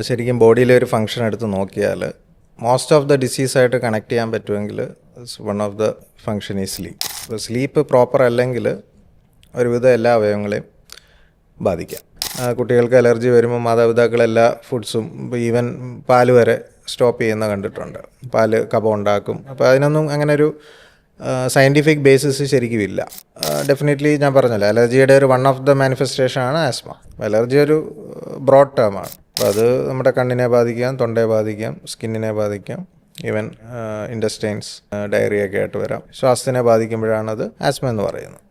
ശരിക്കും ബോഡിയിലെ ഒരു ഫങ്ഷൻ എടുത്ത് നോക്കിയാൽ മോസ്റ്റ് ഓഫ് ദ ഡിസീസായിട്ട് കണക്ട് ചെയ്യാൻ പറ്റുമെങ്കിൽ വൺ ഓഫ് ദ ഫങ്ഷൻ ഈ സ്ലീപ്പ്. ഇപ്പോൾ സ്ലീപ്പ് പ്രോപ്പർ അല്ലെങ്കിൽ ഒരുവിധം എല്ലാ അവയവങ്ങളെയും ബാധിക്കാം. കുട്ടികൾക്ക് അലർജി വരുമ്പോൾ മാതാപിതാക്കൾ എല്ലാ ഫുഡ്സും ഈവൻ പാല് വരെ സ്റ്റോപ്പ് ചെയ്യുന്ന കണ്ടിട്ടുണ്ട്. പാല് കഫം ഉണ്ടാക്കും. അപ്പോൾ അതിനൊന്നും അങ്ങനെ ഒരു സയൻറ്റിഫിക് ബേസിസ് ശരിക്കും ഇല്ല. ഡെഫിനറ്റ്ലി ഞാൻ പറഞ്ഞല്ലോ, അലർജിയുടെ ഒരു വൺ ഓഫ് ദ മാനിഫെസ്റ്റേഷനാണ് ആസ്മ. അലർജി ഒരു ബ്രോഡ് ടേമാണ്. അപ്പോൾ അത് നമ്മുടെ കണ്ണിനെ ബാധിക്കാം, തൊണ്ടയെ ബാധിക്കാം, സ്കിന്നിനെ ബാധിക്കാം, ഈവൻ ഇൻറ്റസ്റ്റൈൻസ്, ഡയറിയൊക്കെ ആയിട്ട് വരാം. ശ്വാസത്തിനെ ബാധിക്കുമ്പോഴാണത് ആസ്മ എന്ന് പറയുന്നത്.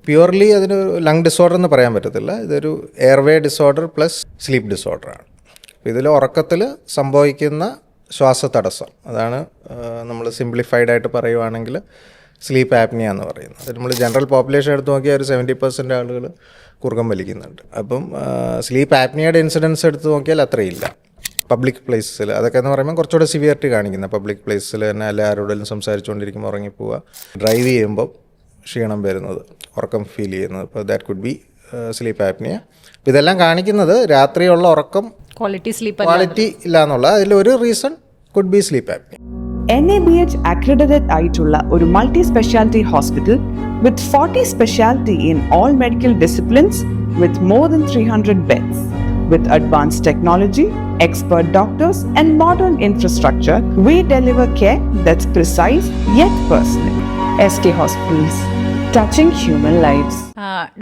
പ്യുവർലി അതിന് ലങ് ഡിസോർഡർ എന്ന് പറയാൻ പറ്റത്തില്ല. ഇതൊരു എയർവേ ഡിസോർഡർ പ്ലസ് സ്ലീപ്പ് ഡിസോർഡറാണ്. അപ്പോൾ ഇതിൽ ഉറക്കത്തിൽ സംഭവിക്കുന്ന ശ്വാസതടസ്സം, അതാണ് നമ്മൾ സിംപ്ലിഫൈഡ് ആയിട്ട് പറയുവാണെങ്കിൽ സ്ലീപ്പ് ആപ്നിയ എന്ന് പറയുന്നത്. അത് നമ്മൾ ജനറൽ പോപ്പുലേഷൻ എടുത്ത് നോക്കിയാൽ ഒരു 70% ആളുകൾ കുറുക്കം വലിക്കുന്നുണ്ട്. അപ്പം സ്ലീപ്പ് ആപ്നിയയുടെ ഇൻസിഡൻസ് എടുത്ത് നോക്കിയാൽ അത്രയില്ല. പബ്ലിക് പ്ലേസിൽ അതൊക്കെ എന്ന് പറയുമ്പോൾ കുറച്ചുകൂടെ സിവിയറിറ്റി കാണിക്കുന്നത്. പബ്ലിക് പ്ലേസിൽ തന്നെ അല്ല ആരോടെങ്കിലും സംസാരിച്ചുകൊണ്ടിരിക്കുമ്പോൾ ഉറങ്ങിപ്പോവുക, ഡ്രൈവ് ചെയ്യുമ്പോൾ ക്ഷീണം വരുന്നത്, ഉറക്കം ഫീൽ ചെയ്യുന്നത്, അപ്പോൾ that could be sleep apnoea. അപ്പോൾ ഇതെല്ലാം കാണിക്കുന്നത് രാത്രിയുള്ള ഉറക്കം ക്വാളിറ്റി ഇല്ല എന്നുള്ള അതിലൊരു reason could be sleep apnoea. NABH accredited ആയിട്ടുള്ള ഒരു multi speciality hospital with 40 specialty in all medical disciplines with more than 300 beds. With advanced technology, expert doctors and modern infrastructure, we deliver care that's precise yet personal. SK Hospitals, touching human lives.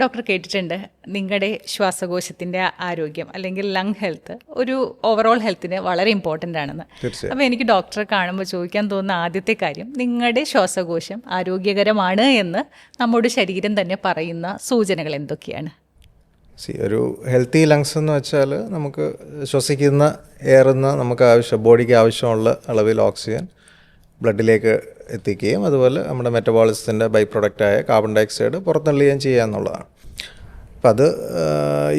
Doctor, കേട്ടിട്ടുണ്ട് നിങ്ങളുടെ ശ്വാസകോശത്തിൻ്റെ ആരോഗ്യം അല്ലെങ്കിൽ lung health ഒരു overall ഹെൽത്തിന് വളരെ important ആണെന്ന്. അപ്പോൾ എനിക്ക് ഡോക്ടറെ കാണുമ്പോൾ ചോദിക്കാൻ തോന്നുന്ന ആദ്യത്തെ കാര്യം, നിങ്ങളുടെ ശ്വാസകോശം ആരോഗ്യകരമാണ് എന്ന് നമ്മുടെ ശരീരം തന്നെ പറയുന്ന സൂചനകൾ എന്തൊക്കെയാണ്? ഒരു ഹെൽത്തി ലങ്സ് എന്ന് വെച്ചാൽ നമുക്ക് ശ്വസിക്കുന്ന എയറിന്ന് നമുക്ക് ബോഡിക്ക് ആവശ്യമുള്ള അളവിൽ ഓക്സിജൻ ബ്ലഡിലേക്ക് എത്തിക്കുകയും അതുപോലെ നമ്മുടെ മെറ്റബോളിസത്തിൻ്റെ ബൈ പ്രൊഡക്റ്റായ കാർബൺ ഡയോക്സൈഡ് പുറത്തള്ളുകയും ചെയ്യുക എന്നുള്ളതാണ്. അപ്പം അത്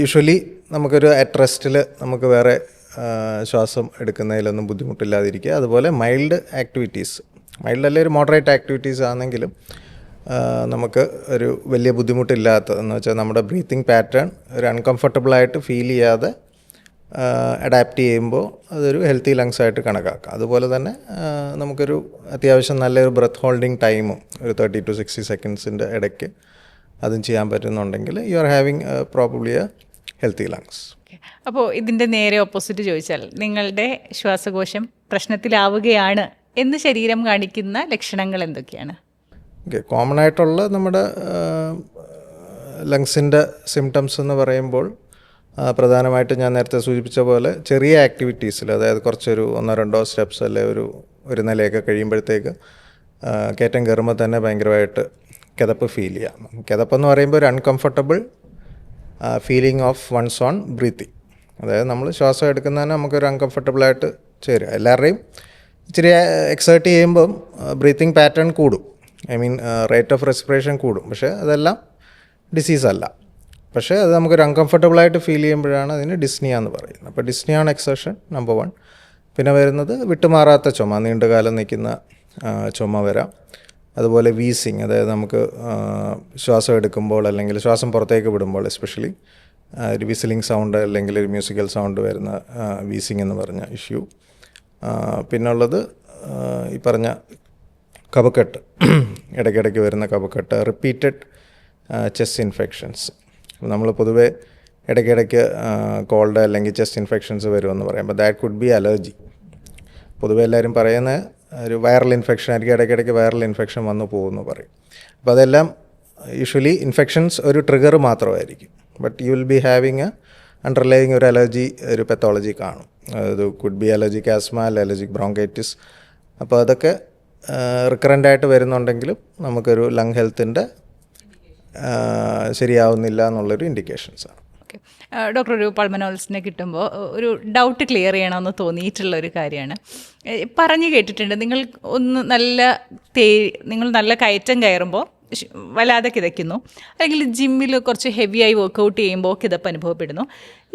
യൂഷ്വലി നമുക്കൊരു അറ്റ് റെസ്റ്റിൽ നമുക്ക് വേറെ ശ്വാസം എടുക്കുന്നതിലൊന്നും ബുദ്ധിമുട്ടില്ലാതിരിക്കുക. അതുപോലെ മൈൽഡ് ആക്ടിവിറ്റീസ്, മൈൽഡ് അല്ലെങ്കിൽ ഒരു മോഡറേറ്റ് ആക്ടിവിറ്റീസ് ആണെങ്കിലും നമുക്ക് ഒരു വലിയ ബുദ്ധിമുട്ടില്ലാത്തതെന്ന് വെച്ചാൽ നമ്മുടെ ബ്രീത്തിങ് പാറ്റേൺ ഒരു അൺകംഫർട്ടബിളായിട്ട് ഫീൽ ചെയ്യാതെ അഡാപ്റ്റ് ചെയ്യുമ്പോൾ അതൊരു ഹെൽത്തി ലങ്സ് ആയിട്ട് കണക്കാക്കാം. അതുപോലെ തന്നെ നമുക്കൊരു അത്യാവശ്യം നല്ലൊരു ബ്രെത്ത് ഹോൾഡിങ് ടൈമും ഒരു 30 to 60 സെക്കൻഡ്സിൻ്റെ ഇടയ്ക്ക് അതും ചെയ്യാൻ പറ്റുന്നുണ്ടെങ്കിൽ you are having probably A healthy lungs. അപ്പോൾ ഇതിൻ്റെ നേരെ ഓപ്പോസിറ്റ് ചോദിച്ചാൽ, നിങ്ങളുടെ ശ്വാസകോശം പ്രശ്നത്തിലാവുകയാണ് എന്ന് ശരീരം കാണിക്കുന്ന ലക്ഷണങ്ങൾ എന്തൊക്കെയാണ്? ഓക്കെ, കോമൺ ആയിട്ടുള്ള നമ്മുടെ ലങ്സിൻ്റെ സിംറ്റംസ് എന്ന് പറയുമ്പോൾ പ്രധാനമായിട്ടും ഞാൻ നേരത്തെ സൂചിപ്പിച്ച പോലെ ചെറിയ ആക്ടിവിറ്റീസിൽ, അതായത് കുറച്ചൊരു 1-2 സ്റ്റെപ്സ് അല്ലെ ഒരു നിലയൊക്കെ കഴിയുമ്പോഴത്തേക്ക് കയറ്റം കയറുമ്പോൾ തന്നെ ഭയങ്കരമായിട്ട് കിതപ്പ് ഫീൽ ചെയ്യാം. കിതപ്പെന്ന് പറയുമ്പോൾ ഒരു uncomfortable feeling of one's own breathing, അതായത് നമ്മൾ ശ്വാസം എടുക്കുന്നതിന് നമുക്കൊരു അൺകംഫർട്ടബിളായിട്ട് ചേരുക. എല്ലാവരുടെയും ഇച്ചിരി എക്സേർട്ട് ചെയ്യുമ്പം ബ്രീത്തിങ് പാറ്റേൺ കൂടും, I mean rate of respiration കൂടും. പക്ഷേ അതെല്ലാം ഡിസീസല്ല. പക്ഷേ അത് നമുക്കൊരു അൺകംഫർട്ടബിളായിട്ട് ഫീൽ ചെയ്യുമ്പോഴാണ് അതിന് ഡിസ്നിയ എന്ന് പറയുന്നത്. അപ്പോൾ ഡിസ്നിയ ഓൺ എക്സർഷൻ നമ്പർ 1. പിന്നെ വരുന്നത് വിട്ടുമാറാത്ത ചുമ, നീണ്ടുകാലം നിൽക്കുന്ന ചുമ വരാം. അതുപോലെ വീസിങ്, അതായത് നമുക്ക് ശ്വാസം എടുക്കുമ്പോൾ അല്ലെങ്കിൽ ശ്വാസം പുറത്തേക്ക് വിടുമ്പോൾ എസ്പെഷ്യലി ഒരു വിസിലിംഗ് സൗണ്ട് അല്ലെങ്കിൽ ഒരു മ്യൂസിക്കൽ സൗണ്ട് വരുന്ന വീസിങ് എന്ന് പറഞ്ഞ ഇഷ്യൂ. പിന്നുള്ളത് ഈ പറഞ്ഞ കഫക്കെട്ട്, ഇടയ്ക്കിടയ്ക്ക് വരുന്ന കഫക്കെട്ട്, റിപ്പീറ്റഡ് ചെസ്റ്റ് ഇൻഫെക്ഷൻസ്. നമ്മൾ പൊതുവേ ഇടയ്ക്കിടയ്ക്ക് കോൾഡ് അല്ലെങ്കിൽ ചെസ്റ്റ് ഇൻഫെക്ഷൻസ് വരുമെന്ന് പറയുമ്പോൾ ദാറ്റ് കുഡ് ബി അലർജി. പൊതുവെ എല്ലാവരും പറയുന്ന ഒരു വൈറൽ ഇൻഫെക്ഷൻ ആയിരിക്കും, ഇടയ്ക്കിടയ്ക്ക് വൈറൽ ഇൻഫെക്ഷൻ വന്നു പോകുമെന്ന് പറയും. അപ്പോൾ അതെല്ലാം യൂഷ്വലി ഇൻഫെക്ഷൻസ് ഒരു ട്രിഗർ മാത്രമായിരിക്കും. But you will be having A underlying ഒരു അലർജി, ഒരു പെത്തോളജി കാണും. അത് could be allergic asthma, allergic bronchitis. അപ്പോൾ അതൊക്കെ റിക്കറൻ്റായിട്ട് വരുന്നുണ്ടെങ്കിലും നമുക്കൊരു ലങ് ഹെൽത്തിൻ്റെ ശരിയാവുന്നില്ല എന്നുള്ളൊരു ഇൻഡിക്കേഷൻസാണ്. ഓക്കെ ഡോക്ടർ, ഒരു പൾമനോളജിസ്റ്റിനെ കിട്ടുമ്പോൾ ഒരു ഡൗട്ട് ക്ലിയർ ചെയ്യണമെന്ന് തോന്നിയിട്ടുള്ളൊരു കാര്യമാണ്. പറഞ്ഞു കേട്ടിട്ടുണ്ട്, നിങ്ങൾ നല്ല കയറ്റം കയറുമ്പോൾ വല്ലാതെ കിതയ്ക്കുന്നു, അല്ലെങ്കിൽ ജിമ്മിൽ കുറച്ച് ഹെവിയായി വർക്കൗട്ട് ചെയ്യുമ്പോൾ കിതപ്പ് അനുഭവപ്പെടുന്നു.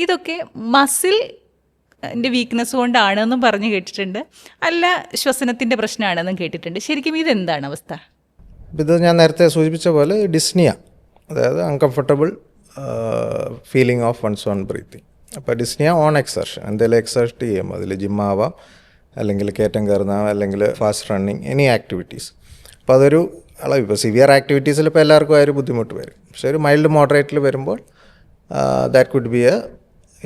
ഇതൊക്കെ മസിൽ വീക്ക്നെസ് കൊണ്ടാണെന്നും പറഞ്ഞു കേട്ടിട്ടുണ്ട്, അല്ല ശ്വസനത്തിൻ്റെ പ്രശ്നമാണെന്നും കേട്ടിട്ടുണ്ട്. ശരിക്കും ഇതെന്താണ് അവസ്ഥ? ഇത് ഞാൻ നേരത്തെ സൂചിപ്പിച്ച പോലെ ഡിസ്നിയ, അതായത് uncomfortable feeling of one's own breathing, അപ്പോൾ ഡിസ്നിയ ഓൺ എക്സർഷൻ, എന്തെങ്കിലും എക്സർട്ട് ചെയ്യുമ്പോൾ അതിൽ ജിമ്മാവാം, അല്ലെങ്കിൽ കയറ്റം കയറുന്നാവാം, അല്ലെങ്കിൽ ഫാസ്റ്റ് റണ്ണിങ്, എനി ആക്ടിവിറ്റീസ്. അപ്പോൾ അതൊരു അളവ്. ഇപ്പോൾ സിവിയർ ആക്ടിവിറ്റീസിൽ ഇപ്പോൾ എല്ലാവർക്കും ആ ഒരു ബുദ്ധിമുട്ട് വരും. പക്ഷേ ഒരു മൈൽഡ് മോഡറേറ്റിൽ വരുമ്പോൾ that could B A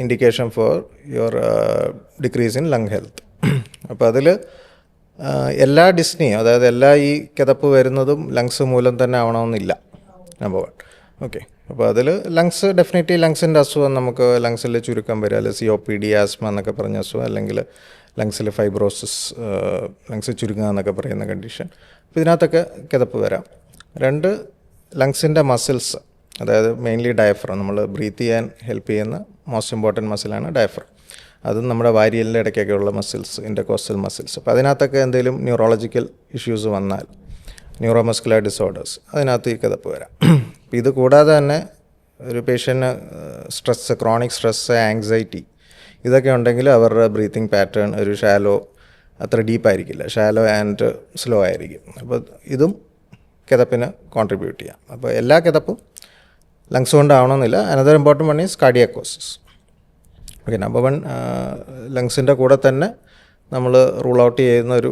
indication for your decrease in lung health. അപ്പോൾ അതിൽ എല്ലാ ഡിസ്നിയും, അതായത് എല്ലാ ഈ കിതപ്പ് വരുന്നതും ലങ്സ് മൂലം തന്നെ ആവണമെന്നില്ല, നമ്പർ 1. ഓക്കെ, അപ്പോൾ അതിൽ ലങ്സ് ഡെഫിനറ്റ്ലി ലങ്സിൻ്റെ അസുഖം, നമുക്ക് ലങ്സിൽ ചുരുക്കം വരിക, അല്ലെങ്കിൽ COPD, ആസ്മ എന്നൊക്കെ പറഞ്ഞ അസുഖം, അല്ലെങ്കിൽ ലങ്സിൽ ഫൈബ്രോസിസ്, ലങ്സ് ചുരുങ്ങുക എന്നൊക്കെ പറയുന്ന കണ്ടീഷൻ. അപ്പോൾ ഇതിനകത്തൊക്കെ കിതപ്പ് വരാം. 2, ലങ്സിൻ്റെ മസിൽസ്, അതായത് മെയിൻലി ഡയഫ്രം, നമ്മൾ ബ്രീത്ത് ചെയ്യാൻ ഹെൽപ്പ് ചെയ്യുന്ന മോസ്റ്റ് ഇമ്പോർട്ടൻറ്റ് മസിലാണ് ഡയഫ്രം. അതും നമ്മുടെ വാരിയലിൻ്റെ ഇടയ്ക്കൊക്കെ ഉള്ള മസിൽസ്, ഇൻ്റർകോസ്റ്റൽ മസിൽസ്. അപ്പോൾ അതിനകത്തൊക്കെ എന്തെങ്കിലും ന്യൂറോളജിക്കൽ ഇഷ്യൂസ് വന്നാൽ, ന്യൂറോമസ്കുലർ ഡിസോർഡേഴ്സ്, അതിനകത്ത് ഈ കിതപ്പ് വരാം. അപ്പോൾ ഇത് കൂടാതെ തന്നെ ഒരു patient stress, chronic stress, anxiety ഇതൊക്കെ ഉണ്ടെങ്കിൽ അവരുടെ ബ്രീത്തിങ് പാറ്റേൺ ഒരു ഷാലോ, അത്ര ഡീപ്പായിരിക്കില്ല, ഷാലോ ആൻഡ് സ്ലോ ആയിരിക്കും. അപ്പോൾ ഇതും കിതപ്പിന് കോൺട്രിബ്യൂട്ട് ചെയ്യാം. അപ്പോൾ എല്ലാ കിതപ്പും ലങ്സ് കൊണ്ടാവണമെന്നില്ല. Another important one is cardiac causes. Okay, number 1 ലങ്സിൻ്റെ കൂടെ തന്നെ നമ്മൾ റൂൾ ഔട്ട് ചെയ്യുന്ന ഒരു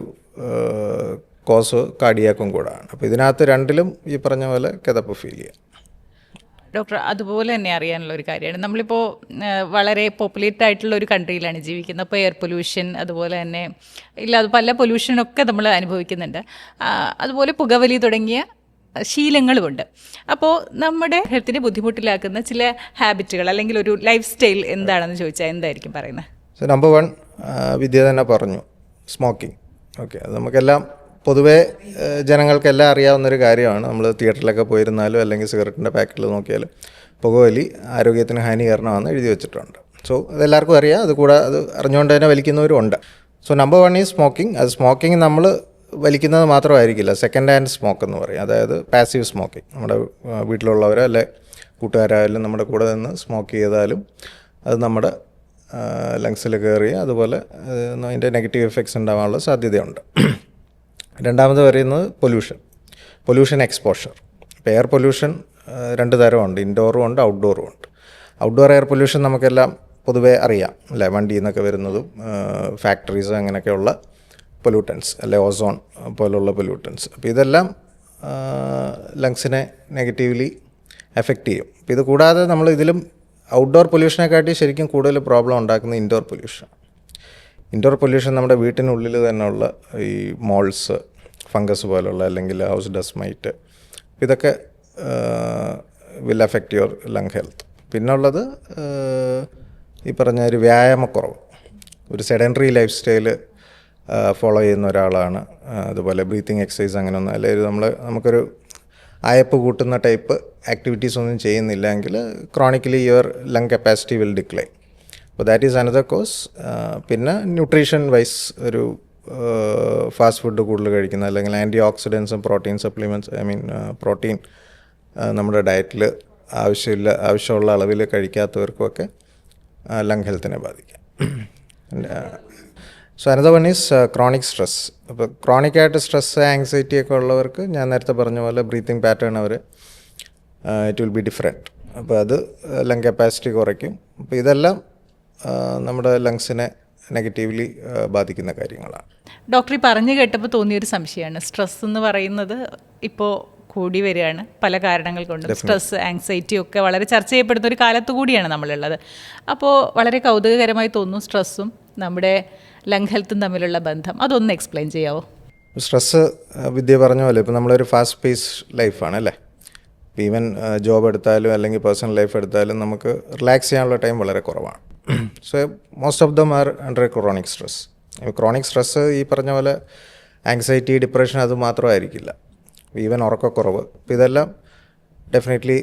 കോസ് കാർഡിയാക്കും കൂടാണ്. അപ്പോൾ ഇതിനകത്ത് രണ്ടിലും ഈ പറഞ്ഞ പോലെ കിതപ്പ് ഫീൽ ചെയ്യാം. ഡോക്ടർ, അതുപോലെ തന്നെ അറിയാനുള്ള ഒരു കാര്യമാണ്, നമ്മളിപ്പോൾ വളരെ പോപ്പുലേറ്റഡ് ആയിട്ടുള്ള ഒരു കൺട്രിയിലാണ് ജീവിക്കുന്നത്. അപ്പോൾ എയർ പൊല്യൂഷൻ, അതുപോലെ തന്നെ ഇല്ലാതെ പല പൊല്യൂഷനൊക്കെ നമ്മൾ അനുഭവിക്കുന്നുണ്ട്. അതുപോലെ പുകവലി തുടങ്ങിയ ശീലങ്ങളുമുണ്ട്. അപ്പോൾ നമ്മുടെ ഹെൽത്തിനെ ബുദ്ധിമുട്ടിലാക്കുന്ന ചില ഹാബിറ്റുകൾ അല്ലെങ്കിൽ ഒരു ലൈഫ് സ്റ്റൈൽ എന്താണെന്ന് ചോദിച്ചാൽ എന്തായിരിക്കും പറയുന്നത്? സോ നമ്പർ 1 വിദ്യ തന്നെ പറഞ്ഞു, സ്മോക്കിംഗ്. ഓക്കെ, അത് നമുക്കെല്ലാം പൊതുവേ ജനങ്ങൾക്കെല്ലാം അറിയാവുന്നൊരു കാര്യമാണ്. നമ്മൾ തിയേറ്ററിലൊക്കെ പോയിരുന്നാലും അല്ലെങ്കിൽ സിഗരറ്റിൻ്റെ പാക്കറ്റിൽ നോക്കിയാലും പുകവലി ആരോഗ്യത്തിന് ഹാനികരമാണെന്ന് എഴുതി വെച്ചിട്ടുണ്ട്. സോ അതെല്ലാവർക്കും അറിയാം. അത് കൂടെ അത് അറിഞ്ഞുകൊണ്ട് തന്നെ വലിക്കുന്നവരും ഉണ്ട്. So number 1 is smoking. അത് സ്മോക്കിംഗ് നമ്മൾ വലിക്കുന്നത് മാത്രമായിരിക്കില്ല, സെക്കൻഡ് ഹാൻഡ് സ്മോക്ക് എന്ന് പറയും, അതായത് പാസീവ് സ്മോക്കിംഗ്. നമ്മുടെ വീട്ടിലുള്ളവരോ അല്ലെ കൂട്ടുകാരായാലും നമ്മുടെ കൂടെ നിന്ന് സ്മോക്ക് ചെയ്താലും അത് നമ്മുടെ ലങ്സിൽ കയറി അതുപോലെ അതിൻ്റെ നെഗറ്റീവ് എഫക്ട്സ് ഉണ്ടാകാനുള്ള സാധ്യതയുണ്ട്. രണ്ടാമത് പറയുന്നത് പൊല്യൂഷൻ എക്സ്പോഷർ. ഇപ്പോൾ എയർ പൊല്യൂഷൻ 2 തരമുണ്ട്, ഇൻഡോറും ഉണ്ട്, ഔട്ട്ഡോറും ഉണ്ട്. ഔട്ട്ഡോർ എയർ പൊല്യൂഷൻ നമുക്കെല്ലാം പൊതുവേ അറിയാം അല്ലേ, വണ്ടിയിൽ നിന്നൊക്കെ വരുന്നതും ഫാക്ടറീസ് അങ്ങനെയൊക്കെയുള്ള പൊല്യൂട്ടൻസ് അല്ലെ, ഓസോൺ പോലുള്ള പൊല്യൂട്ടൻസ്. അപ്പോൾ ഇതെല്ലാം ലങ്സിനെ നെഗറ്റീവ്ലി എഫക്റ്റ് ചെയ്യും. അപ്പോൾ ഇത് കൂടാതെ നമ്മൾ ഇതിലും ഔട്ട്ഡോർ പൊല്യൂഷനെക്കാട്ടി ശരിക്കും കൂടുതൽ പ്രോബ്ലം ഉണ്ടാക്കുന്ന ഇൻഡോർ പൊല്യൂഷൻ. ഇൻഡോർ പൊല്യൂഷൻ നമ്മുടെ വീട്ടിനുള്ളിൽ തന്നെയുള്ള ഈ മോൾസ്, ഫംഗസ് പോലുള്ള, അല്ലെങ്കിൽ ഹൗസ് ഡസ്റ്റ് മൈറ്റ്, ഇതൊക്കെ will effect your lung health. പിന്നുള്ളത് ഈ പറഞ്ഞ ഒരു വ്യായാമക്കുറവ്, ഒരു സെഡൻറ്ററി ലൈഫ് സ്റ്റൈല് ഫോളോ ചെയ്യുന്ന ഒരാളാണ്, അതുപോലെ ബ്രീത്തിങ് എക്സസൈസ് അങ്ങനെയൊന്നും അല്ലെങ്കിൽ നമുക്കൊരു അയപ്പ് കൂട്ടുന്ന ടൈപ്പ് ആക്ടിവിറ്റീസ് ഒന്നും ചെയ്യുന്നില്ല എങ്കിൽ chronically your lung capacity will decline. അപ്പോൾ ദാറ്റ് ഈസ് അനദർ കോസ്. പിന്നെ ന്യൂട്രീഷൻ വൈസ് ഒരു ഫാസ്റ്റ് ഫുഡ് കൂടുതൽ കഴിക്കുന്ന, അല്ലെങ്കിൽ ആൻറ്റി ഓക്സിഡൻസും പ്രോട്ടീൻ സപ്ലിമെൻറ്റ്സ്, പ്രോട്ടീൻ നമ്മുടെ ഡയറ്റിൽ ആവശ്യമുള്ള അളവിൽ കഴിക്കാത്തവർക്കുമൊക്കെ ലങ് ഹെൽത്തിനെ ബാധിക്കാം. So another one is chronic stress. അപ്പോൾ ക്രോണിക്കായിട്ട് സ്ട്രെസ്, ആങ്സൈറ്റി ഒക്കെ ഉള്ളവർക്ക് ഞാൻ നേരത്തെ പറഞ്ഞ പോലെ breathing pattern it will be different. അപ്പോൾ അത് ലങ് കപ്പാസിറ്റി കുറയ്ക്കും. അപ്പോൾ ഇതെല്ലാം നമ്മുടെ ലങ്സിനെ നെഗറ്റീവ്ലി ബാധിക്കുന്ന കാര്യങ്ങളാണ്. ഡോക്ടർ പറഞ്ഞു കേട്ടപ്പോൾ തോന്നിയൊരു സംശയമാണ്, സ്ട്രെസ് എന്ന് പറയുന്നത് ഇപ്പോൾ കൂടി വരികയാണ് പല കാരണങ്ങൾ കൊണ്ടും. സ്ട്രെസ്, ആങ്സൈറ്റി ഒക്കെ വളരെ ചർച്ച ചെയ്യപ്പെടുന്ന ഒരു കാലത്ത് കൂടിയാണ് നമ്മളുള്ളത്. അപ്പോൾ വളരെ കൗതുകകരമായി തോന്നുന്നു സ്ട്രെസ്സും നമ്മുടെ ലങ് ഹെൽത്തും തമ്മിലുള്ള ബന്ധം. അതൊന്ന് എക്സ്പ്ലെയിൻ ചെയ്യാമോ? സ്ട്രെസ്സ് വിദ്യ പറഞ്ഞ പോലെ ഇപ്പോൾ നമ്മളൊരു ഫാസ്റ്റ് പേസ് ലൈഫാണ് അല്ലേ. ഈവൻ ജോബ് എടുത്താലും അല്ലെങ്കിൽ പേഴ്സണൽ ലൈഫ് എടുത്താലും നമുക്ക് റിലാക്സ് ചെയ്യാനുള്ള ടൈം വളരെ കുറവാണ്. So most of them are under chronic stress. Chronic stress ഈ പറഞ്ഞ പോലെ ആങ്സൈറ്റി, ഡിപ്രഷൻ അത് മാത്രമായിരിക്കില്ല, ഈവൻ ഉറക്കക്കുറവ്. അപ്പോൾ ഇതെല്ലാം ഡെഫിനറ്റ്ലി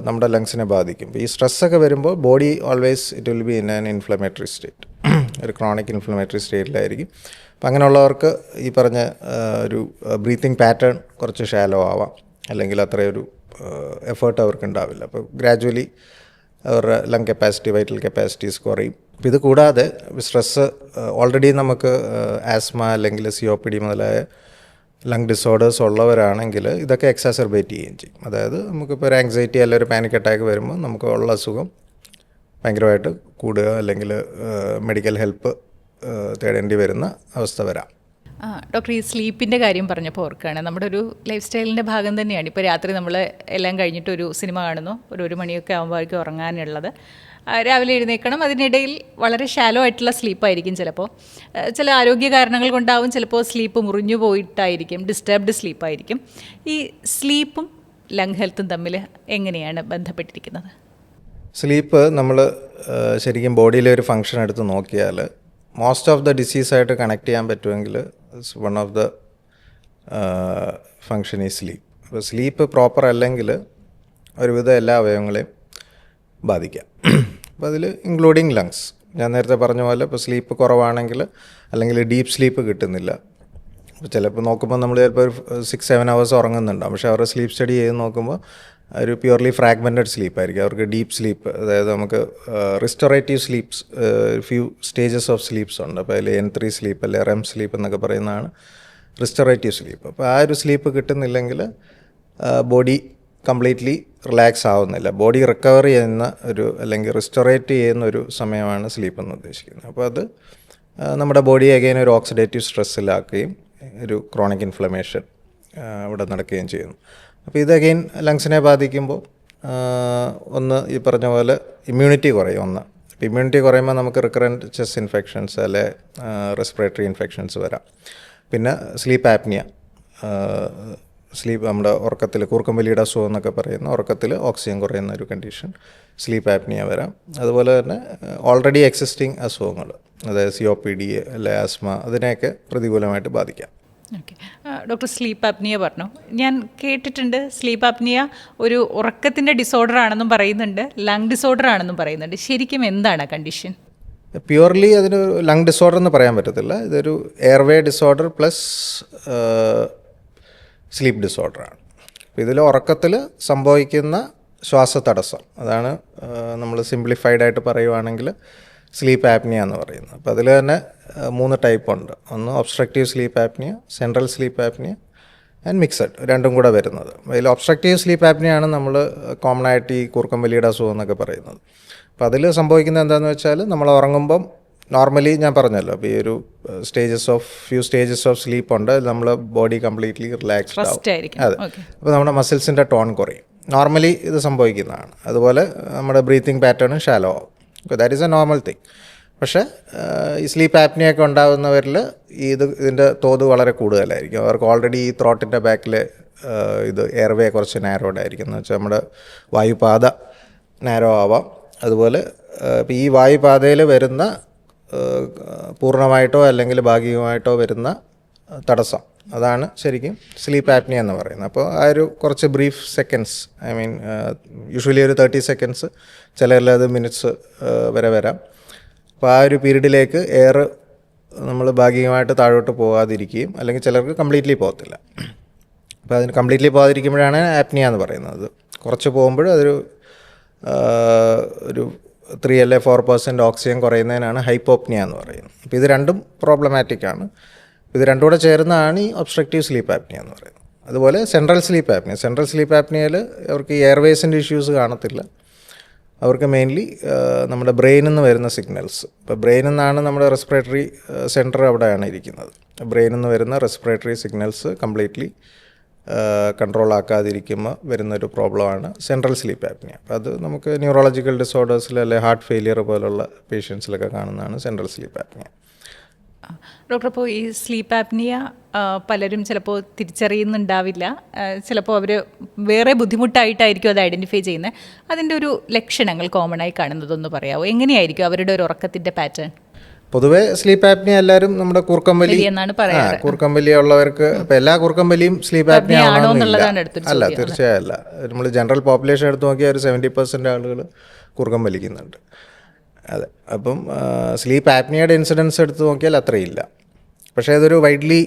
നമ്മുടെ ലങ്സിനെ ബാധിക്കും. ഈ സ്ട്രെസ്സൊക്കെ വരുമ്പോൾ body always it will be in an inflammatory state, ഒരു ക്രോണിക് ഇൻഫ്ലമേറ്ററി സ്റ്റേറ്റിലായിരിക്കും. അപ്പം അങ്ങനെയുള്ളവർക്ക് ഈ പറഞ്ഞ ഒരു ബ്രീത്തിങ് പാറ്റേൺ കുറച്ച് ഷാലോ ആവാം, അല്ലെങ്കിൽ അത്രയൊരു എഫേർട്ട് അവർക്ക് ഉണ്ടാവില്ല. അപ്പോൾ ഗ്രാജുവലി അവരുടെ ലങ് കപ്പാസിറ്റി, വൈറ്റൽ കപ്പാസിറ്റീസ് കുറയും. അപ്പോൾ ഇത് കൂടാതെ സ്ട്രെസ്സ് ഓൾറെഡി നമുക്ക് ആസ്മ അല്ലെങ്കിൽ COPD മുതലായ ലങ് ഡിസോർഡേഴ്സ് ഉള്ളവരാണെങ്കിൽ ഇതൊക്കെ എക്സാസർബേറ്റ് ചെയ്യുകയും ചെയ്യും. അതായത് നമുക്കിപ്പോൾ ഒരു ആങ്സൈറ്റി അല്ലെങ്കിൽ ഒരു പാനിക് അറ്റാക്ക് വരുമ്പോൾ നമുക്ക് ഉള്ള അസുഖം ഭയങ്കരമായിട്ട് കൂടുക അല്ലെങ്കിൽ മെഡിക്കൽ ഹെൽപ്പ് തേടേണ്ടി വരുന്ന അവസ്ഥ വരാം. ഡോക്ടർ, ഈ സ്ലീപ്പിൻ്റെ കാര്യം പറഞ്ഞപ്പോൾ ഓർക്കുകയാണ്, നമ്മുടെ ഒരു ലൈഫ് സ്റ്റൈലിൻ്റെ ഭാഗം തന്നെയാണ്. ഇപ്പോൾ രാത്രി നമ്മൾ എല്ലാം കഴിഞ്ഞിട്ട് ഒരു സിനിമ കാണുന്നു, ഒരു മണിയൊക്കെ ആകുമ്പോഴേക്കും ഉറങ്ങാനുള്ളത്, രാവിലെ എഴുന്നേൽക്കണം. അതിനിടയിൽ വളരെ ഷാലോ ആയിട്ടുള്ള സ്ലീപ്പായിരിക്കും. ചിലപ്പോൾ ചില ആരോഗ്യ കാരണങ്ങൾ കൊണ്ടാവും, ചിലപ്പോൾ സ്ലീപ്പ് മുറിഞ്ഞു പോയിട്ടായിരിക്കും, ഡിസ്റ്റർബ്ഡ് സ്ലീപ്പായിരിക്കും. ഈ സ്ലീപ്പും ലങ് ഹെൽത്തും തമ്മിൽ എങ്ങനെയാണ് ബന്ധപ്പെട്ടിരിക്കുന്നത്? സ്ലീപ്പ് നമ്മൾ ശരിക്കും ബോഡിയിലെ ഒരു ഫങ്ഷൻ എടുത്ത് നോക്കിയാൽ മോസ്റ്റ് ഓഫ് ദ ഡിസീസായിട്ട് കണക്ട് ചെയ്യാൻ പറ്റുമെങ്കിൽ വൺ ഓഫ് ദ ഫങ്ഷൻ ഈ സ്ലീപ്പ്. അപ്പോൾ സ്ലീപ്പ് പ്രോപ്പർ അല്ലെങ്കിൽ ഒരുവിധം എല്ലാ അവയവങ്ങളെയും ബാധിക്കാം. അപ്പോൾ അതിൽ ഇൻക്ലൂഡിങ് ലങ്സ്. ഞാൻ നേരത്തെ പറഞ്ഞ പോലെ ഇപ്പോൾ സ്ലീപ്പ് കുറവാണെങ്കിൽ അല്ലെങ്കിൽ ഡീപ്പ് സ്ലീപ്പ് കിട്ടുന്നില്ല. അപ്പോൾ ചിലപ്പോൾ നോക്കുമ്പോൾ നമ്മൾ ചിലപ്പോൾ ഒരു 6-7 hours ഉറങ്ങുന്നുണ്ടാവും, പക്ഷേ അവരുടെ സ്ലീപ്പ് സ്റ്റഡി ചെയ്ത് നോക്കുമ്പോൾ ഒരു പ്യുവർലി ഫ്രാഗ്മെൻറ്റഡ് സ്ലീപ്പായിരിക്കും. അവർക്ക് ഡീപ്പ് സ്ലീപ്പ്, അതായത് നമുക്ക് restorative sleeps, few stages of sleeps ഉണ്ട്. അപ്പോൾ അതിൽ N3 സ്ലീപ്പ് അല്ലെ REM സ്ലീപ്പ് എന്നൊക്കെ പറയുന്നതാണ് റിസ്റ്റോറേറ്റീവ് സ്ലീപ്പ്. അപ്പോൾ ആ ഒരു സ്ലീപ്പ് കിട്ടുന്നില്ലെങ്കിൽ ബോഡി കംപ്ലീറ്റ്ലി റിലാക്സ് ആവുന്നില്ല. ബോഡി റിക്കവർ ചെയ്യുന്ന ഒരു അല്ലെങ്കിൽ റിസ്റ്റോറേറ്റ് ചെയ്യുന്ന ഒരു സമയമാണ് സ്ലീപ്പ് എന്ന് ഉദ്ദേശിക്കുന്നത്. അപ്പോൾ അത് നമ്മുടെ ബോഡി അഗെയിൻ ഒരു ഓക്സിഡേറ്റീവ് സ്ട്രെസ്സിലാക്കുകയും ഒരു ക്രോണിക് ഇൻഫ്ലമേഷൻ ഇവിടെ നടക്കുകയും ചെയ്യുന്നു. അപ്പോൾ ഇത് അഗെയിൻ ലങ്സിനെ ബാധിക്കുമ്പോൾ ഒന്ന് ഈ പറഞ്ഞ പോലെ ഇമ്മ്യൂണിറ്റി കുറയും. അപ്പോൾ ഇമ്മ്യൂണിറ്റി കുറയുമ്പോൾ നമുക്ക് റിക്കറൻറ്റ് ചെസ്റ്റ് ഇൻഫെക്ഷൻസ് അല്ലെ റെസ്പിറേറ്ററി ഇൻഫെക്ഷൻസ് വരാം. പിന്നെ സ്ലീപ്പ് ആപ്നിയ, നമ്മുടെ ഉറക്കത്തിൽ കൂർക്കമ്പലിയുടെ അസുഖം എന്നൊക്കെ പറയുന്ന ഉറക്കത്തിൽ ഓക്സിജൻ കുറയുന്ന ഒരു കണ്ടീഷൻ, സ്ലീപ്പ് ആപ്നിയ വരാം. അതുപോലെ തന്നെ ഓൾറെഡി എക്സിസ്റ്റിംഗ് അസുഖങ്ങൾ, അതായത് COPD അല്ലെ ആസ്മ, അതിനെയൊക്കെ പ്രതികൂലമായിട്ട് ബാധിക്കാം. ഓക്കെ ഡോക്ടർ, സ്ലീപ്പ് ആപ്നിയ പറഞ്ഞു. ഞാൻ കേട്ടിട്ടുണ്ട് സ്ലീപ്പ് ആപ്നിയ ഒരു ഉറക്കത്തിൻ്റെ ഡിസോർഡർ ആണെന്നും പറയുന്നുണ്ട്, ലങ് ഡിസോർഡർ ആണെന്നും പറയുന്നുണ്ട്. ശരിക്കും എന്താണ് കണ്ടീഷൻ? പ്യുവർലി അതിന് ലങ് ഡിസോർഡർ എന്ന് പറയാൻ പറ്റത്തില്ല. ഇതൊരു എയർവേ ഡിസോർഡർ പ്ലസ് സ്ലീപ്പ് ഡിസോർഡറാണ്. അപ്പോൾ ഇതിൽ ഉറക്കത്തിൽ സംഭവിക്കുന്ന ശ്വാസതടസ്സം, അതാണ് നമ്മൾ സിംപ്ലിഫൈഡായിട്ട് പറയുവാണെങ്കിൽ സ്ലീപ്പ് ആപ്നിയ എന്ന് പറയുന്നത്. അപ്പോൾ അതിൽ തന്നെ 3 ടൈപ്പ് ഉണ്ട്. ഒന്ന് obstructive sleep apnoea, central sleep apnoea and mixed, രണ്ടും കൂടെ വരുന്നത്. അതിൽ ഒബ്സ്ട്രക്റ്റീവ് സ്ലീപ്പ് ആപ്നിയാണ് നമ്മൾ കോമൺ ആയിട്ട് ഈ കൂർക്കമ്പലിയുടെ അസുഖം എന്നൊക്കെ പറയുന്നത്. അപ്പോൾ അതിൽ സംഭവിക്കുന്നത് എന്താണെന്ന് വെച്ചാൽ നമ്മൾ ഉറങ്ങുമ്പം നോർമലി ഞാൻ പറഞ്ഞല്ലോ, അപ്പോൾ ഈ ഒരു ഫ്യൂ സ്റ്റേജസ് ഓഫ് സ്ലീപ്പ് ഉണ്ട്. നമ്മൾ ബോഡി കംപ്ലീറ്റ്ലി റിലാക്സ്ഡ് ആവും. അതെ, അപ്പോൾ നമ്മുടെ മസിൽസിൻ്റെ ടോൺ കുറയും. നോർമലി ഇത് സംഭവിക്കുന്നതാണ്. അതുപോലെ നമ്മുടെ ബ്രീത്തിങ് പാറ്റേണും ഷാലോ ആവും. That is A normal thing. പക്ഷേ ഈ സ്ലീപ്പ് ആപ്നിയൊക്കെ ഉണ്ടാകുന്നവരിൽ ഇതിൻ്റെ തോത് വളരെ കൂടുതലായിരിക്കും. അവർക്ക് ഓൾറെഡി ഈ ത്രോട്ടിൻ്റെ ബാക്കിൽ ഇത് എയർവേ കുറച്ച് നാരോഡ് ആയിരിക്കും. എന്ന് വെച്ചാൽ നമ്മുടെ വായുപാത നാരോ ആവാം. അതുപോലെ ഇപ്പോൾ ഈ വായുപാതയിൽ വരുന്ന പൂർണ്ണമായിട്ടോ അല്ലെങ്കിൽ ഭാഗികമായിട്ടോ വരുന്ന തടസ്സം, അതാണ് ശരിക്കും സ്ലീപ്പ് ആപ്നിയ എന്ന് പറയുന്നത്. അപ്പോൾ ആ ഒരു കുറച്ച് ബ്രീഫ് സെക്കൻഡ്സ്, യൂഷ്വലി ഒരു 30 seconds, ചിലരിൽ അത് മിനിറ്റ്സ് വരെ വരാം. അപ്പോൾ ആ ഒരു പീരീഡിലേക്ക് എയർ നമ്മൾ ഭാഗികമായിട്ട് താഴോട്ട് പോകാതിരിക്കുകയും അല്ലെങ്കിൽ ചിലർക്ക് കംപ്ലീറ്റ്ലി പോകത്തില്ല. അപ്പോൾ അതിന് കംപ്ലീറ്റ്ലി പോകാതിരിക്കുമ്പോഴാണ് ആപ്നിയ എന്ന് പറയുന്നത്. കുറച്ച് പോകുമ്പോഴും അതൊരു 3 അല്ലെ 4% ഓക്സിജൻ കുറയുന്നതിനാണ് ഹൈപ്പോപ്നിയ എന്ന് പറയുന്നത്. അപ്പോൾ ഇത് രണ്ടും പ്രോബ്ലമാറ്റിക്കാണ്. ഇത് രണ്ടും കൂടെ ചേർന്നതാണ് ഈ ഒബ്സ്ട്രക്റ്റീവ് സ്ലീപ്പ് ആപ്നിയ എന്ന് പറയുന്നത്. അതുപോലെ സെൻട്രൽ സ്ലീപ്പ് ആപ്നിയയിൽ അവർക്ക് ഈ എയർവേസിൻ്റെ ഇഷ്യൂസ് കാണത്തില്ല. അവർക്ക് മെയിൻലി നമ്മുടെ ബ്രെയിനിൽ നിന്ന് വരുന്ന സിഗ്നൽസ്, ഇപ്പോൾ ബ്രെയിനിൽ നിന്നാണ് നമ്മുടെ റെസ്പിറേറ്ററി സെൻറ്റർ അവിടെയാണ് ഇരിക്കുന്നത്. ബ്രെയിനിൽ നിന്ന് വരുന്ന റെസ്പിറേറ്ററി സിഗ്നൽസ് കംപ്ലീറ്റ്ലി കൺട്രോൾ ആക്കാതിരിക്കുമ്പോൾ വരുന്നൊരു പ്രോബ്ലമാണ് സെൻട്രൽ സ്ലീപ്പ് ആപ്നിയ. അപ്പോൾ അത് നമുക്ക് ന്യൂറോളജിക്കൽ ഡിസോർഡേഴ്സിൽ അല്ലെങ്കിൽ ഹാർട്ട് ഫെയിലിയർ പോലുള്ള പേഷ്യൻസിലൊക്കെ കാണുന്നതാണ് സെൻട്രൽ സ്ലീപ്പ് ആപ്നിയ. ഡോക്ടർ, അപ്പോൾ ഈ സ്ലീപ്പ് ആപ്നിയ പലരും ചിലപ്പോൾ തിരിച്ചറിയുന്നുണ്ടാവില്ല. ചിലപ്പോൾ അവർ വേറെ ബുദ്ധിമുട്ടായിട്ടായിരിക്കും അത് ഐഡൻറ്റിഫൈ ചെയ്യുന്നത്. അതിൻ്റെ ഒരു ലക്ഷണങ്ങൾ കോമൺ ആയി കാണുന്നതൊന്ന് പറയാമോ? എങ്ങനെയായിരിക്കും അവരുടെ ഒരു ഉറക്കത്തിൻ്റെ പാറ്റേൺ? പൊതുവേ സ്ലീപ്പ് ആപ്നിയ എല്ലാവരും നമ്മുടെ കൂർക്കമ്പലി ഉള്ളവർക്ക്, ഇപ്പോൾ എല്ലാ കൂർക്കമ്പലിയും സ്ലീപ്പ് ആപ്നിയ ആണോന്നുള്ളതാണ്. അല്ല, തീർച്ചയായും അല്ല. നമ്മൾ ജനറൽ പോപ്പുലേഷൻ എടുത്ത് നോക്കിയാൽ ഒരു 70% ആളുകൾ കൂർക്കം വലിക്കുന്നുണ്ട്. അതെ, അപ്പം സ്ലീപ്പ് ആപ്നിയയുടെ ഇൻസിഡൻസ് എടുത്ത് നോക്കിയാൽ അത്രയില്ല. പക്ഷേ അതൊരു വൈഡ്ലി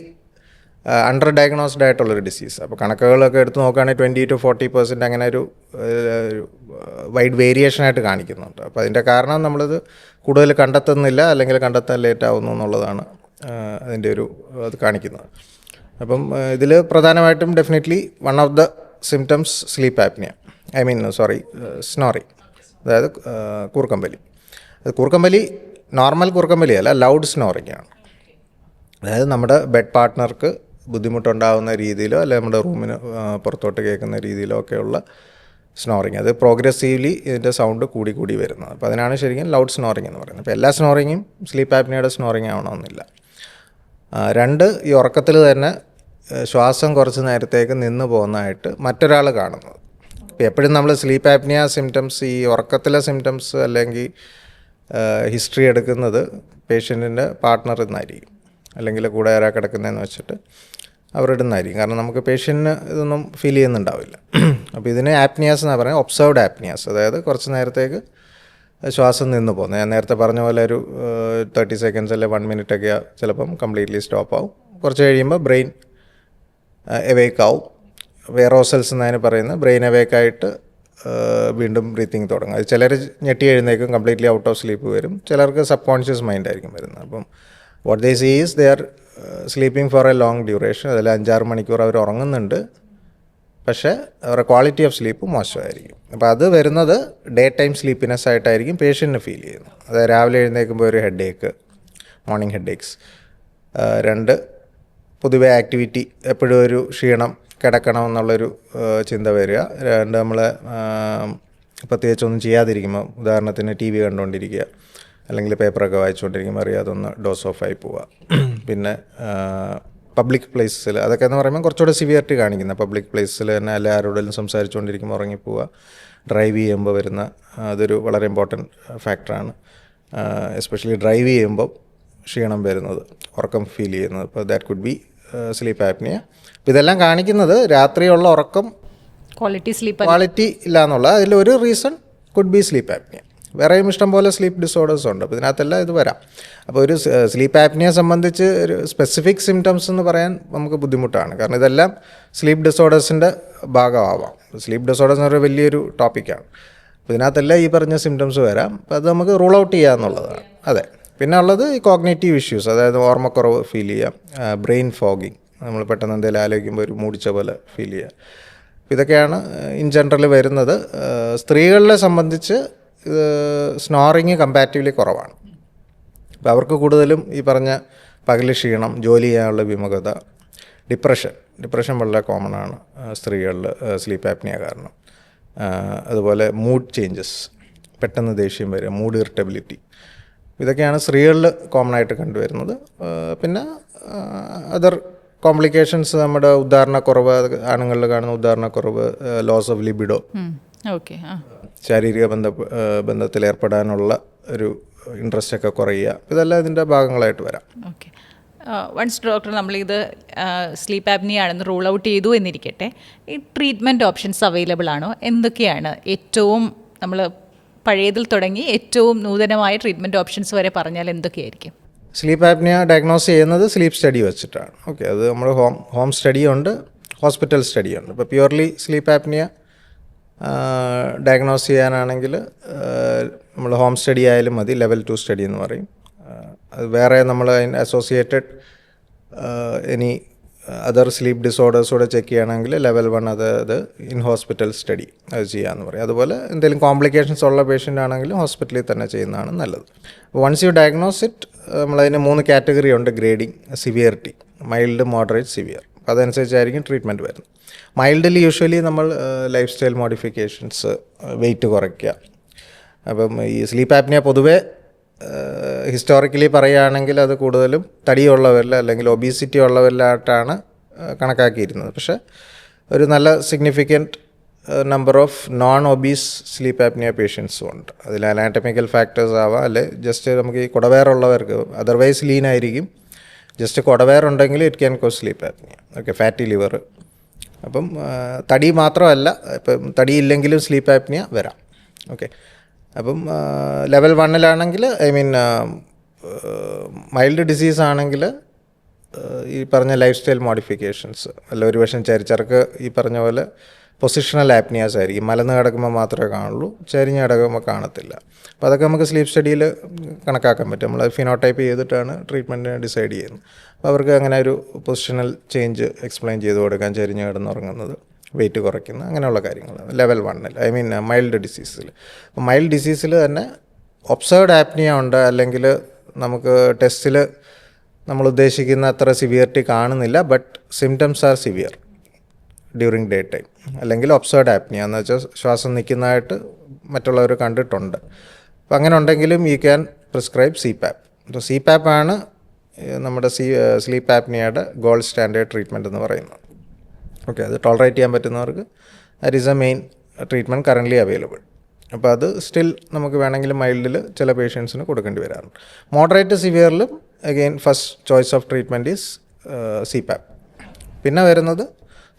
അണ്ടർ ഡയഗ്നോസ്ഡ് ആയിട്ടുള്ളൊരു ഡിസീസ്. അപ്പോൾ കണക്കുകളൊക്കെ എടുത്ത് നോക്കുകയാണെങ്കിൽ 20 to 40% അങ്ങനെ ഒരു വൈഡ് വേരിയേഷനായിട്ട് കാണിക്കുന്നുണ്ട്. അപ്പോൾ അതിൻ്റെ കാരണം നമ്മളിത് കൂടുതൽ കണ്ടെത്തുന്നില്ല അല്ലെങ്കിൽ കണ്ടെത്താൻ ലേറ്റ് ആവുന്നു എന്നുള്ളതാണ് അതിൻ്റെ ഒരു അത് കാണിക്കുന്നത്. അപ്പം ഇതിൽ പ്രധാനമായിട്ടും definitely one of the symptoms sleep apnoea, snoring. അതായത് കൂർക്കമ്പലി. അത് കൂർക്കമ്പലി നോർമൽ കൂർക്കമ്പലി അല്ല, ലൗഡ് സ്നോറിംഗ് ആണ്. അതായത് നമ്മുടെ ബെഡ് പാർട്ട്ണർക്ക് ബുദ്ധിമുട്ടുണ്ടാകുന്ന രീതിയിലോ അല്ലെങ്കിൽ നമ്മുടെ റൂമിന് പുറത്തോട്ട് കേൾക്കുന്ന രീതിയിലോ ഒക്കെയുള്ള സ്നോറിങ്. അത് പ്രോഗ്രസീവ്ലി ഇതിൻ്റെ സൗണ്ട് കൂടി വരുന്നത്. അപ്പോൾ അതിനാണ് ശരിക്കും ലൗഡ് സ്നോറിങ് എന്ന് പറയുന്നത്. അപ്പോൾ എല്ലാ സ്നോറിങ്ങും സ്ലീപ്പ് ആപ്നിയയുടെ സ്നോറിങ് ആവണമെന്നില്ല. 2, ഈ ഉറക്കത്തിൽ തന്നെ ശ്വാസം കുറച്ച് നേരത്തേക്ക് നിന്ന് പോകുന്നതായിട്ട് മറ്റൊരാൾ കാണുന്നത്. ഇപ്പോൾ എപ്പോഴും നമ്മൾ സ്ലീപ്പ് ആപ്നിയ സിംറ്റംസ്, ഈ ഉറക്കത്തിലെ സിംറ്റംസ് അല്ലെങ്കിൽ ഹിസ്റ്ററി എടുക്കുന്നത് പേഷ്യൻറ്റിൻ്റെ പാർട്ട്ണറിൽ നിന്നായിരിക്കും, അല്ലെങ്കിൽ കൂടെ ആരാ കിടക്കുന്നതെന്ന് വെച്ചിട്ട് അവരുടെ നിന്നായിരിക്കും. കാരണം നമുക്ക് പേഷ്യൻറ്റിന് ഇതൊന്നും ഫീൽ ചെയ്യുന്നുണ്ടാവില്ല. അപ്പോൾ ഇതിന് ആപ്നിയാസ് എന്നാണ് പറയുന്നത്, ഒബ്സർവ്ഡ് ആപ്നിയാസ്. അതായത് കുറച്ച് നേരത്തേക്ക് ശ്വാസം നിന്ന് പോകുന്നത്. ഞാൻ നേരത്തെ പറഞ്ഞ പോലെ ഒരു 30 സെക്കൻഡ്സ് അല്ലെ 1 മിനിറ്റൊക്കെ ചിലപ്പം കംപ്ലീറ്റ്ലി സ്റ്റോപ്പ് ആവും. കുറച്ച് കഴിയുമ്പോൾ ബ്രെയിൻ എവേക്ക് ആവും. വേറോസൽസ് എന്നതിന് പറയുന്നത് ബ്രെയിൻ എവേക്കായിട്ട് വീണ്ടും ബ്രീത്തിങ് തുടങ്ങും. അത് ചിലർ ഞെട്ടി എഴുന്നേക്കും, കംപ്ലീറ്റ്ലി ഔട്ട് ഓഫ് സ്ലീപ്പ് വരും. ചിലർക്ക് സബ് കോൺഷ്യസ് മൈൻഡായിരിക്കും വരുന്നത്. അപ്പം what they see is they are sleeping for a long duration. അതിൽ 5-6 മണിക്കൂർ അവർ ഉറങ്ങുന്നുണ്ട്, പക്ഷേ അവരുടെ ക്വാളിറ്റി ഓഫ് സ്ലീപ്പ് മോശമായിരിക്കും. അപ്പോൾ അത് വരുന്നത് ഡേ ടൈം സ്ലീപ്പിനെസ് ആയിട്ടായിരിക്കും പേഷ്യൻറ്റിന് ഫീൽ ചെയ്യുന്നത്. അതായത് രാവിലെ എഴുന്നേൽക്കുമ്പോൾ ഒരു ഹെഡ് ഏക്ക്, മോർണിംഗ് ഹെഡ് ഏക്സ്. 2, പൊതുവെ ആക്ടിവിറ്റി, എപ്പോഴും ഒരു ക്ഷീണം, കിടക്കണം എന്നുള്ളൊരു ചിന്ത വരിക. 2, നമ്മൾ പ്രത്യേകിച്ചൊന്നും ചെയ്യാതിരിക്കുമ്പോൾ, ഉദാഹരണത്തിന് TV കണ്ടുകൊണ്ടിരിക്കുക അല്ലെങ്കിൽ പേപ്പറൊക്കെ വായിച്ചുകൊണ്ടിരിക്കുമ്പോൾ അറിയാതെ ഒന്ന് ഡോസ് ഓഫ് ആയി പോവുക. പിന്നെ പബ്ലിക് പ്ലേസിൽ, അതൊക്കെ എന്ന് പറയുമ്പോൾ കുറച്ചുകൂടെ സിവിയറിറ്റി കാണിക്കുന്ന പബ്ലിക് പ്ലേസിൽ തന്നെ അല്ലെ ആരോടെങ്കിലും സംസാരിച്ചുകൊണ്ടിരിക്കുമ്പോൾ ഉറങ്ങിപ്പോവുക. ഡ്രൈവ് ചെയ്യുമ്പോൾ വരുന്ന, അതൊരു വളരെ ഇമ്പോർട്ടൻറ്റ് ഫാക്ടറാണ്. എസ്പെഷ്യലി ഡ്രൈവ് ചെയ്യുമ്പോൾ ക്ഷീണം വരുന്നത്, ഉറക്കം ഫീൽ ചെയ്യുന്നത്. അപ്പോൾ that could be sleep apnoea. അപ്പോൾ ഇതെല്ലാം കാണിക്കുന്നത് രാത്രിയുള്ള ഉറക്കം ക്വാളിറ്റി ഇല്ല എന്നുള്ള അതിലൊരു reason could be sleep apnoea. വേറെയും ഇഷ്ടംപോലെ സ്ലീപ്പ് ഡിസോർഡേഴ്സ് ഉണ്ട്. അപ്പോൾ ഇതിനകത്തെല്ലാം ഇത് വരാം. അപ്പോൾ ഒരു സ്ലീപ്പ് ആപ്നിയെ സംബന്ധിച്ച് ഒരു സ്പെസിഫിക് സിംറ്റംസ് എന്ന് പറയാൻ നമുക്ക് ബുദ്ധിമുട്ടാണ്. കാരണം ഇതെല്ലാം സ്ലീപ്പ് ഡിസോർഡേഴ്സിൻ്റെ ഭാഗമാവാം. സ്ലീപ്പ് ഡിസോർഡേഴ്സ് എന്ന് പറയുന്നത് വലിയൊരു ടോപ്പിക്കാണ്. അപ്പോൾ ഇതിനകത്തെല്ലാം ഈ പറഞ്ഞ സിംറ്റംസ് വരാം. അപ്പോൾ അത് നമുക്ക് റൂൾ ഔട്ട് ചെയ്യുക എന്നുള്ളതാണ്. അതെ. പിന്നെ ഉള്ളത് ഈ കോഗ്നേറ്റീവ് ഇഷ്യൂസ്, അതായത് ഓർമ്മക്കുറവ് ഫീൽ ചെയ്യാം, ബ്രെയിൻ ഫോഗിങ്, നമ്മൾ പെട്ടെന്ന് എന്തെങ്കിലും ആലോചിക്കുമ്പോൾ ഒരു മൂടിച്ച പോലെ ഫീൽ ചെയ്യുക. ഇതൊക്കെയാണ് ഇൻ ജനറൽ വരുന്നത്. സ്ത്രീകളെ സംബന്ധിച്ച് സ്നോറിങ് കമ്പാരിറ്റീവ്ലി കുറവാണ്. അപ്പോൾ അവർക്ക് കൂടുതലും ഈ പറഞ്ഞ പകൽ ക്ഷീണം, ജോലി ചെയ്യാനുള്ള വിമുഖത, ഡിപ്രഷൻ വളരെ കോമൺ ആണ് സ്ത്രീകളിൽ സ്ലീപ്പ് ആപ്നിയ കാരണം. അതുപോലെ മൂഡ് ചേഞ്ചസ്, പെട്ടെന്ന് ദേഷ്യം വരിക, മൂഡ് ഇറിറ്റബിലിറ്റി, ഇതൊക്കെയാണ് സ്ത്രീകളിൽ കോമൺ ആയിട്ട് കണ്ടുവരുന്നത്. പിന്നെ അതർ കോംപ്ലിക്കേഷൻസ്, നമ്മുടെ ഉദാഹരണക്കുറവ്, ആണുങ്ങളിൽ കാണുന്ന ഉദാഹരണക്കുറവ്, ലോസ് ഓഫ് ലിബിഡോ, ശാരീരിക ബന്ധത്തിൽ ഏർപ്പെടാനുള്ള ഒരു ഇൻട്രസ്റ്റ് ഒക്കെ കുറയുക, ഇതെല്ലാം ഇതിൻ്റെ ഭാഗങ്ങളായിട്ട് വരാം. ഓക്കെ. വൺസ് ഡോക്ടർ നമ്മളിത് സ്ലീപ്പ് ആപ്നിയ ആണെന്ന് റൂൾ ഔട്ട് ചെയ്തു എന്നിരിക്കട്ടെ, ഈ ട്രീറ്റ്മെൻറ്റ് ഓപ്ഷൻസ് അവൈലബിൾ ആണോ? എന്തൊക്കെയാണ്? ഏറ്റവും നമ്മൾ പഴയതിൽ തുടങ്ങി ഏറ്റവും നൂതനമായ ട്രീറ്റ്മെൻറ്റ് ഓപ്ഷൻസ് വരെ പറഞ്ഞാൽ എന്തൊക്കെയായിരിക്കും? സ്ലീപ്പ് ആപ്നിയ ഡയഗ്നോസ് ചെയ്യുന്നത് സ്ലീപ്പ് സ്റ്റഡി വെച്ചിട്ടാണ്. ഓക്കെ, അത് നമ്മൾ ഹോം സ്റ്റഡിയുണ്ട്, ഹോസ്പിറ്റൽ സ്റ്റഡിയുണ്ട്. ഇപ്പോൾ പ്യുവർലി സ്ലീപ്പ് ആപ്നിയ ഡയഗ്നോസ് ചെയ്യാനാണെങ്കിൽ നമ്മൾ ഹോം സ്റ്റഡി ആയാലും മതി, ലെവൽ 2 സ്റ്റഡി എന്ന് പറയും. അത് വേറെ നമ്മൾ അസോസിയേറ്റഡ് ഇനി അതർ സ്ലീപ്പ് ഡിസോർഡേഴ്സ് കൂടെ ചെക്ക് ചെയ്യണമെങ്കിൽ ലെവൽ 1, അതായത് ഇൻ ഹോസ്പിറ്റൽ സ്റ്റഡി അത് ചെയ്യാമെന്ന് പറയും. അതുപോലെ എന്തെങ്കിലും കോംപ്ലിക്കേഷൻസ് ഉള്ള പേഷ്യൻ്റ് ആണെങ്കിലും ഹോസ്പിറ്റലിൽ തന്നെ ചെയ്യുന്നതാണ് നല്ലത്. വൺസ് യു ഡയഗ്നോസ് ഇറ്റ്, നമ്മളതിന് 3 കാറ്റഗറി ഉണ്ട് grading, severity, mild, moderate, severe. അതനുസരിച്ചായിരിക്കും ട്രീറ്റ്മെൻറ്റ് വരുന്നത്. മൈൽഡിൽ യൂഷ്വലി നമ്മൾ ലൈഫ് സ്റ്റൈൽ മോഡിഫിക്കേഷൻസ്, വെയിറ്റ് കുറയ്ക്കുക. അപ്പം ഈ സ്ലീപ്പ് ആപ്നിയ പൊതുവേ ഹിസ്റ്റോറിക്കലി പറയുകയാണെങ്കിൽ അത് കൂടുതലും തടിയുള്ളവരിൽ അല്ലെങ്കിൽ ഒബീസിറ്റി ഉള്ളവരിലായിട്ടാണ് കണക്കാക്കിയിരുന്നത്. പക്ഷേ ഒരു നല്ല significant number of non obese sleep apnea പേഷ്യൻസും ഉണ്ട്. അതിൽ അനാറ്റമിക്കൽ ഫാക്ടേഴ്സ് ആവാം, അല്ലെ ജസ്റ്റ് നമുക്ക് ഈ കുടവയറുള്ളവർക്ക്, അതർവൈസ് ലീൻ ആയിരിക്കും, ജസ്റ്റ് കുടവയറുണ്ടെങ്കിൽ it can cause sleep apnea. Okay, fatty liver. അപ്പം തടി മാത്രമല്ല, ഇപ്പം തടിയില്ലെങ്കിലും സ്ലീപ്പ് ആപ്നിയ വരാം. ഓക്കെ, അപ്പം ലെവൽ 1-ലാണെങ്കിൽ, ഐ മീൻ മൈൽഡ് ഡിസീസ് ആണെങ്കിൽ ഈ പറഞ്ഞ ലൈഫ് സ്റ്റൈൽ മോഡിഫിക്കേഷൻസ്, അല്ല ഒരു പക്ഷേ ചരിച്ചർക്ക് ഈ പറഞ്ഞ പോലെ പൊസിഷണൽ ആപ്നിയാസ് ആയിരിക്കും. മലന്ന് കിടക്കുമ്പോൾ മാത്രമേ കാണുള്ളൂ, ചരിഞ്ഞ് കിടക്കുമ്പോൾ കാണത്തില്ല. അപ്പോൾ അതൊക്കെ നമുക്ക് സ്ലീപ്പ് സ്റ്റഡിയിൽ കണക്കാക്കാൻ പറ്റും. നമ്മൾ ഫിനോടൈപ്പ് ചെയ്തിട്ടാണ് ട്രീറ്റ്മെൻറ്റിന് ഡിസൈഡ് ചെയ്യുന്നത്. അപ്പോൾ അവർക്ക് അങ്ങനെ ഒരു പൊസിഷണൽ ചേഞ്ച് എക്സ്പ്ലെയിൻ ചെയ്ത് കൊടുക്കാൻ, ചരിഞ്ഞ് കിടന്നുറങ്ങുന്നത്. വെയിറ്റ് കുറയ്ക്കുന്ന അങ്ങനെയുള്ള കാര്യങ്ങൾ ലെവൽ 1 ഐ മീൻ മൈൽഡ് ഡിസീസിൽ. മൈൽഡ് ഡിസീസിൽ തന്നെ ഒബ്സർവ്ഡ് ആപ്നിയ ഉണ്ട്, അല്ലെങ്കിൽ നമുക്ക് ടെസ്റ്റിൽ നമ്മൾ ഉദ്ദേശിക്കുന്ന അത്ര സിവിയറിറ്റി കാണുന്നില്ല, but symptoms are severe during day time, അല്ലെങ്കിൽ ഒബ്സർവ്ഡ് ആപ്നിയ എന്ന് വെച്ചാൽ ശ്വാസം നിൽക്കുന്നതായിട്ട് മറ്റുള്ളവർ കണ്ടിട്ടുണ്ട്. അപ്പോൾ അങ്ങനെ ഉണ്ടെങ്കിലും യു ക്യാൻ പ്രിസ്ക്രൈബ് CPAP. അപ്പോൾ CPAP ആണ് നമ്മുടെ സ്ലീപ്പ് ആപ്നിയയുടെ ഗോൾഡ് സ്റ്റാൻഡേർഡ് ട്രീറ്റ്മെൻറ്റ് എന്ന് പറയുന്നത്. ഓക്കെ, അത് ടോളറേറ്റ് ചെയ്യാൻ പറ്റുന്നവർക്ക് that is a main treatment currently available. അപ്പോൾ അത് സ്റ്റിൽ നമുക്ക് വേണമെങ്കിൽ മൈൽഡിൽ ചില പേഷ്യൻസിന് കൊടുക്കേണ്ടി വരാറുണ്ട്. മോഡറേറ്റ് സിവിയറിലും again first choice of treatment is CPAP. പിന്നെ വരുന്നത്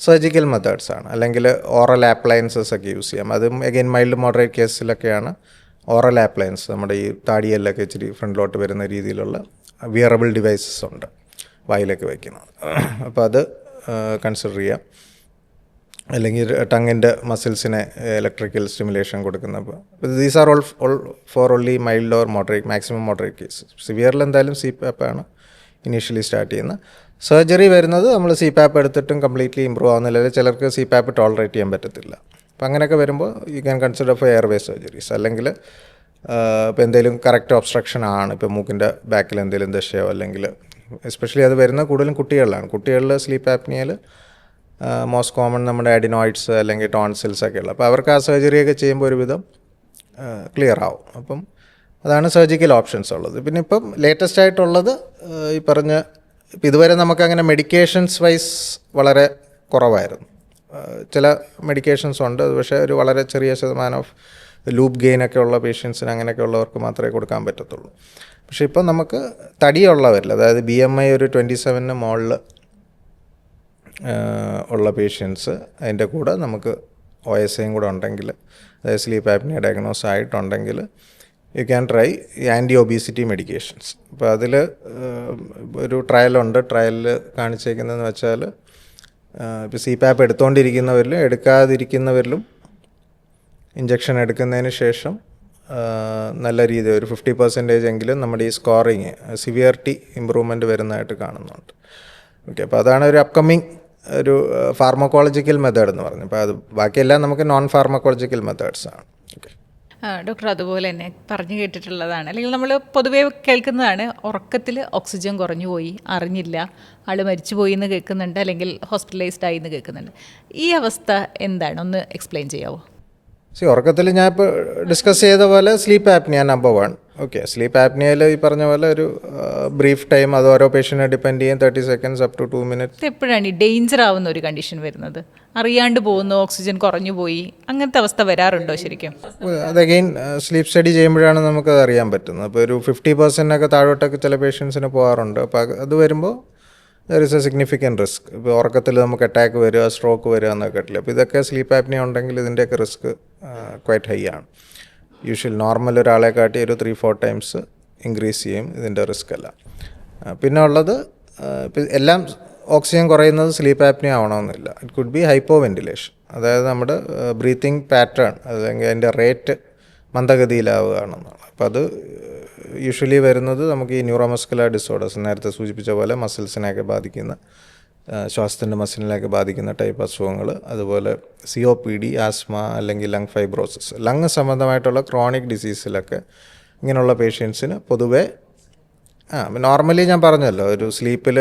സർജിക്കൽ മെത്തേഡ്സ് ആണ്, അല്ലെങ്കിൽ ഓറൽ ആപ്ലയൻസസ് ഒക്കെ യൂസ് ചെയ്യാം. അതും അഗെയിൻ മൈൽഡ് മോഡറേറ്റ് കേസിലൊക്കെയാണ് ഓറൽ ആപ്ലയൻസ്, നമ്മുടെ ഈ താടിയെല്ലൊക്കെ ഇച്ചിരി ഫ്രണ്ടിലോട്ട് വരുന്ന രീതിയിലുള്ള വിയറബിൾ ഡിവൈസസ് ഉണ്ട് വായിലേക്ക് വയ്ക്കുന്നത്. അപ്പോൾ അത് കൺസിഡർ ചെയ്യാം. അല്ലെങ്കിൽ ടങ്ങിൻ്റെ മസിൽസിനെ ഇലക്ട്രിക്കൽ സ്റ്റിമുലേഷൻ കൊടുക്കുന്നപ്പോൾ these are all for only mild or moderate, maximum moderate cases. സിവിയറിൽ എന്തായാലും CPAP ആണ് ഇനീഷ്യലി സ്റ്റാർട്ട് ചെയ്യുന്നത്. സർജറി വരുന്നത് നമ്മൾ CPAP എടുത്തിട്ടും കംപ്ലീറ്റ്ലി ഇമ്പ്രൂവ് ആവുന്നില്ല, ചിലർക്ക് CPAP ടോളറേറ്റ് ചെയ്യാൻ പറ്റത്തില്ല. അപ്പോൾ അങ്ങനെയൊക്കെ വരുമ്പോൾ you can consider four airway surgeries. അല്ലെങ്കിൽ ഇപ്പോൾ എന്തെങ്കിലും കറക്റ്റ് ഒബ്സ്ട്രക്ഷൻ ആണ്, ഇപ്പോൾ മൂക്കിൻ്റെ ബാക്കിൽ എന്തെങ്കിലും ദശയോ, അല്ലെങ്കിൽ എസ്പെഷ്യലി അത് വരുന്ന കൂടുതലും കുട്ടികളിലാണ്. കുട്ടികളിൽ സ്ലീപ്പ് ആപ്നിയയിൽ മോസ്റ്റ് കോമൺ നമ്മുടെ അഡിനോയിഡ്സ് അല്ലെങ്കിൽ ടോൺസിൽസ് ഒക്കെ ഉള്ളത്. അപ്പോൾ അവർക്ക് ആ സർജറിയൊക്കെ ചെയ്യുമ്പോൾ ഒരുവിധം ക്ലിയർ ആവും. അപ്പം അതാണ് സർജിക്കൽ ഓപ്ഷൻസ് ഉള്ളത്. പിന്നെ ഇപ്പം ലേറ്റസ്റ്റ് ആയിട്ടുള്ളത് ഈ പറഞ്ഞ, ഇപ്പം ഇതുവരെ നമുക്കങ്ങനെ മെഡിക്കേഷൻസ് വൈസ് വളരെ കുറവായിരുന്നു. ചില മെഡിക്കേഷൻസ് ഉണ്ട്, പക്ഷേ ഒരു വളരെ ചെറിയ ശതമാനം ഓഫ് ലൂപ്പ് ഗെയിനൊക്കെ ഉള്ള പേഷ്യൻസിന് അങ്ങനെയൊക്കെ ഉള്ളവർക്ക് മാത്രമേ കൊടുക്കാൻ പറ്റത്തുള്ളൂ. പക്ഷേ ഇപ്പം നമുക്ക് തടിയുള്ളവരിൽ, അതായത് BMI ഒരു 27 മുകളിൽ ഉള്ള പേഷ്യൻസ്, അതിൻ്റെ കൂടെ നമുക്ക് OSAയും കൂടെ ഉണ്ടെങ്കിൽ, അതായത് സ്ലീപ്പ് ആപ്നിയ ഡയഗ്നോസ് ആയിട്ടുണ്ടെങ്കിൽ you can try anti obesity medications. അപ്പോൾ അതിൽ ഒരു ട്രയലുണ്ട്. ട്രയലിൽ കാണിച്ചേക്കുന്നതെന്ന് വെച്ചാൽ ഇപ്പോൾ CPAP എടുത്തുകൊണ്ടിരിക്കുന്നവരിലും എടുക്കാതിരിക്കുന്നവരിലും ഇഞ്ചക്ഷൻ എടുക്കുന്നതിന് ശേഷം നല്ല രീതിയിൽ ഒരു 50% എങ്കിലും നമ്മുടെ ഈ സ്കോറിങ് സിവിയറിറ്റി ഇമ്പ്രൂവ്മെൻറ്റ് വരുന്നതായിട്ട് കാണുന്നുണ്ട്. ഓക്കെ, അപ്പോൾ അതാണ് ഒരു അപ്കമ്മിങ് ഒരു ഫാർമക്കോളജിക്കൽ മെത്തേഡ് എന്ന് പറഞ്ഞു. അപ്പോൾ അത് ബാക്കിയെല്ലാം നമുക്ക് നോൺ ഫാർമക്കോളജിക്കൽ മെത്തേഡ്സ് ആണ്. ഓക്കെ ഡോക്ടർ, അതുപോലെ തന്നെ പറഞ്ഞു കേട്ടിട്ടുള്ളതാണ്, അല്ലെങ്കിൽ നമ്മൾ പൊതുവേ കേൾക്കുന്നതാണ്, ഉറക്കത്തിൽ ഓക്സിജൻ കുറഞ്ഞു പോയി, അറിഞ്ഞില്ല, ആൾ മരിച്ചുപോയി എന്ന് കേൾക്കുന്നുണ്ട്, അല്ലെങ്കിൽ ഹോസ്പിറ്റലൈസ്ഡ് ആയി എന്ന് കേൾക്കുന്നുണ്ട്. ഈ അവസ്ഥ എന്താണ്, ഒന്ന് എക്സ്പ്ലെയിൻ ചെയ്യാമോ? ഉറക്കത്തിൽ ഞാൻ ഇപ്പോൾ ഡിസ്കസ് ചെയ്ത പോലെ sleep apnea number 1. Okay, sleep ആപ്നിയയിൽ ഈ പറഞ്ഞ പോലെ ഒരു ബ്രീഫ് ടൈം, അത് ഓരോ പേഷ്യൻറ്റിനെ ഡിപ്പെൻഡ് ചെയ്യും, 30 seconds അപ് ടു 2 minutes. എപ്പോഴാണ് ഈ ഡേഞ്ചർ ആവുന്ന ഒരു കണ്ടീഷൻ വരുന്നത്? അറിയാണ്ട് പോകുന്നു, ഓക്സിജൻ കുറഞ്ഞു പോയി, അങ്ങനത്തെ അവസ്ഥ വരാറുണ്ടോ ശരിക്കും? അതഗെയിൻ സ്ലീപ്പ് സ്റ്റഡി ചെയ്യുമ്പോഴാണ് നമുക്കത് അറിയാൻ പറ്റുന്നത്. അപ്പോൾ ഒരു 50% താഴോട്ടൊക്കെ ചില പേഷ്യൻസിന് പോകാറുണ്ട്. അപ്പോൾ അത് വരുമ്പോൾ there is A significant risk. ഇപ്പോൾ ഉറക്കത്തിൽ നമുക്ക് അറ്റാക്ക് വരിക, സ്ട്രോക്ക് വരിക എന്നൊക്കെ ഇട്ടില്ല. അപ്പോൾ ഇതൊക്കെ സ്ലീപ്പ് ആപ്നിയ ഉണ്ടെങ്കിൽ ഇതിൻ്റെയൊക്കെ റിസ്ക് ക്വൈറ്റ് ഹൈ ആണ്. യൂഷ്വൽ നോർമൽ ഒരാളെ കാട്ടി ഒരു 3-4 times ഇൻക്രീസ് ചെയ്യും ഇതിൻ്റെ റിസ്ക് എല്ലാം. പിന്നെ ഉള്ളത് എല്ലാം ഓക്സിജൻ കുറയുന്നത് സ്ലീപ്പ് ആപ്നിയ ആവണമെന്നില്ല. It could be hypo ventilation, അതായത് നമ്മുടെ ബ്രീത്തിങ് പാറ്റേൺ അല്ലെങ്കിൽ അതിൻ്റെ റേറ്റ് മന്ദഗതിയിലാവുകയാണെന്നുള്ളത്. അപ്പോൾ അത് യൂഷ്വലി വരുന്നത് നമുക്ക് ഈ ന്യൂറോമസ്കുലർ ഡിസോർഡേഴ്സ്, നേരത്തെ സൂചിപ്പിച്ച പോലെ മസിൽസിനെയൊക്കെ ബാധിക്കുന്ന, ശ്വാസത്തിൻ്റെ മസിലിനെയൊക്കെ ബാധിക്കുന്ന ടൈപ്പ് അസുഖങ്ങൾ, അതുപോലെ COPD, ആസ്മ അല്ലെങ്കിൽ ലങ് ഫൈബ്രോസിസ്, ലങ് സംബന്ധമായിട്ടുള്ള ക്രോണിക് ഡിസീസിലൊക്കെ ഇങ്ങനെയുള്ള പേഷ്യൻസിന് പൊതുവേ നോർമലി ഞാൻ പറഞ്ഞല്ലോ, ഒരു സ്ലീപ്പിൽ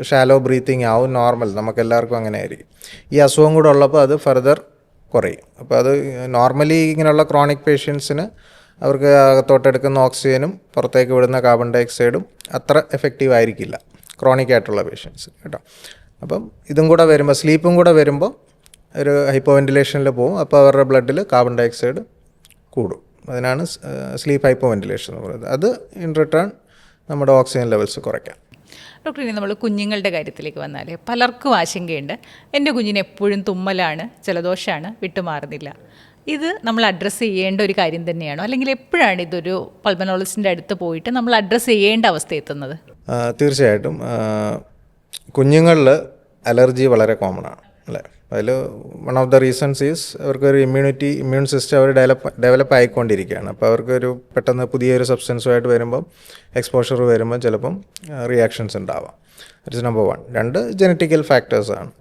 ഷാലോ ബ്രീത്തിങ് ആവും, നോർമൽ, നമുക്കെല്ലാവർക്കും അങ്ങനെ ആയിരിക്കും. ഈ അസുഖം കൂടെ ഉള്ളപ്പോൾ അത് ഫർദർ കുറയും. അപ്പോൾ അത് നോർമലി ഇങ്ങനെയുള്ള ക്രോണിക് പേഷ്യൻസിന് അവർക്ക് അകത്തോട്ടെടുക്കുന്ന ഓക്സിജനും പുറത്തേക്ക് വിടുന്ന കാർബൺ ഡയോക്സൈഡും അത്ര എഫക്റ്റീവ് ആയിരിക്കില്ല ക്രോണിക് ആയിട്ടുള്ള പേഷ്യൻസ് കേട്ടോ. അപ്പം ഇതും കൂടെ വരുമ്പോൾ, സ്ലീപ്പും കൂടെ വരുമ്പോൾ ഒരു ഹൈപ്പോ വെന്റിലേഷനിൽ പോകും. അപ്പോൾ അവരുടെ ബ്ലഡിൽ കാർബൺ ഡയോക്സൈഡ് കൂടും. അതിനാണ് സ്ലീപ്പ് ഹൈപ്പോ വെന്റിലേഷൻ എന്ന് പറയുന്നത്. അത് ഇൻ റിട്ടേൺ നമ്മുടെ ഓക്സിജൻ ലെവൽസ് കുറയ്ക്കാം. ഡോക്ടർ, ഇനി നമ്മൾ കുഞ്ഞുങ്ങളുടെ കാര്യത്തിലേക്ക് വന്നാൽ പലർക്കും ആശങ്കയുണ്ട്, എൻ്റെ കുഞ്ഞിന് എപ്പോഴും തുമ്മലാണ്, ജലദോഷമാണ്, വിട്ടുമാറുന്നില്ല. ഇത് നമ്മൾ അഡ്രസ്സ് ചെയ്യേണ്ട ഒരു കാര്യം തന്നെയാണോ, അല്ലെങ്കിൽ എപ്പോഴാണ് ഇതൊരു പൾമനോളജിസ്റ്റിൻ്റെ അടുത്ത് പോയിട്ട് നമ്മൾ അഡ്രസ്സ് ചെയ്യേണ്ട അവസ്ഥ എത്തുന്നത്? തീർച്ചയായിട്ടും കുഞ്ഞുങ്ങളിൽ അലർജി വളരെ കോമൺ ആണ് അല്ലേ. അതിൽ one of the reasons is അവർക്കൊരു ഇമ്മ്യൂൺ സിസ്റ്റം അവർ ഡെവലപ്പ് ആയിക്കൊണ്ടിരിക്കുകയാണ്. അപ്പോൾ അവർക്കൊരു പെട്ടെന്ന് പുതിയൊരു സബ്സ്റ്റൻസുമായിട്ട് വരുമ്പം, എക്സ്പോഷർ വരുമ്പം ചിലപ്പം റിയാക്ഷൻസ് ഉണ്ടാവാം. It's number 1. 2 ജനറ്റിക്കൽ ഫാക്ടേഴ്സാണ്.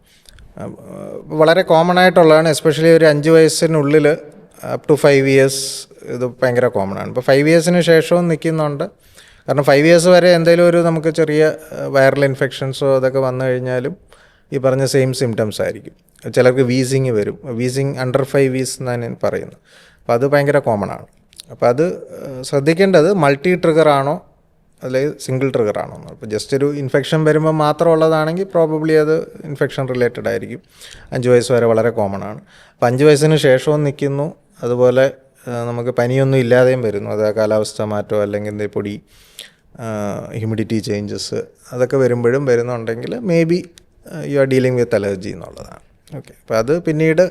വളരെ കോമൺ ആയിട്ടുള്ളതാണ്. എസ്പെഷ്യലി ഒരു 5 വയസ്സിനുള്ളിൽ അപ് ടു 5 ഇയേഴ്സ് ഇത് ഭയങ്കര കോമൺ ആണ്. ഇപ്പോൾ 5 ഇയേഴ്സിന് ശേഷവും നിൽക്കുന്നുണ്ട്. കാരണം 5 ഇയേഴ്സ് വരെ എന്തെങ്കിലും ഒരു നമുക്ക് ചെറിയ വൈറൽ ഇൻഫെക്ഷൻസോ അതൊക്കെ വന്നു കഴിഞ്ഞാലും ഈ പറഞ്ഞ സെയിം സിംറ്റംസ് ആയിരിക്കും. ചിലർക്ക് വീസിങ് വരും. വീസിങ് അണ്ടർ 5 വീസ് എന്നാണ് ഞാൻ പറയുന്നത്. അപ്പോൾ അത് ഭയങ്കര കോമൺ ആണ്. അപ്പോൾ അത് ശ്രദ്ധിക്കേണ്ടത് മൾട്ടി ട്രിഗർ ആണോ അല്ലെങ്കിൽ സിംഗിൾ ട്രിഗർ ആണോ എന്ന്. അപ്പോൾ ജസ്റ്റ് ഒരു ഇൻഫെക്ഷൻ വരുമ്പോൾ മാത്രമുള്ളതാണെങ്കിൽ പ്രോബബ്ലി അത് ഇൻഫെക്ഷൻ റിലേറ്റഡ് ആയിരിക്കും. 5 വയസ്സ് വരെ വളരെ കോമൺ ആണ്. അപ്പോൾ 5 വയസ്സിന് ശേഷവും നിൽക്കുന്നു. അതുപോലെ നമുക്ക് പനിയൊന്നും ഇല്ലാതെയും വരുന്നു. അത് കാലാവസ്ഥ മാറ്റമോ അല്ലെങ്കിൽ എന്തെങ്കിലും പൊടി ഹ്യൂമിഡിറ്റി ചേഞ്ചസ് അതൊക്കെ വരുമ്പോഴും വരുന്നുണ്ടെങ്കിൽ may be you are dealing with allergy എന്നുള്ളതാണ്. ഓക്കെ. അപ്പോൾ അത് പിന്നീട്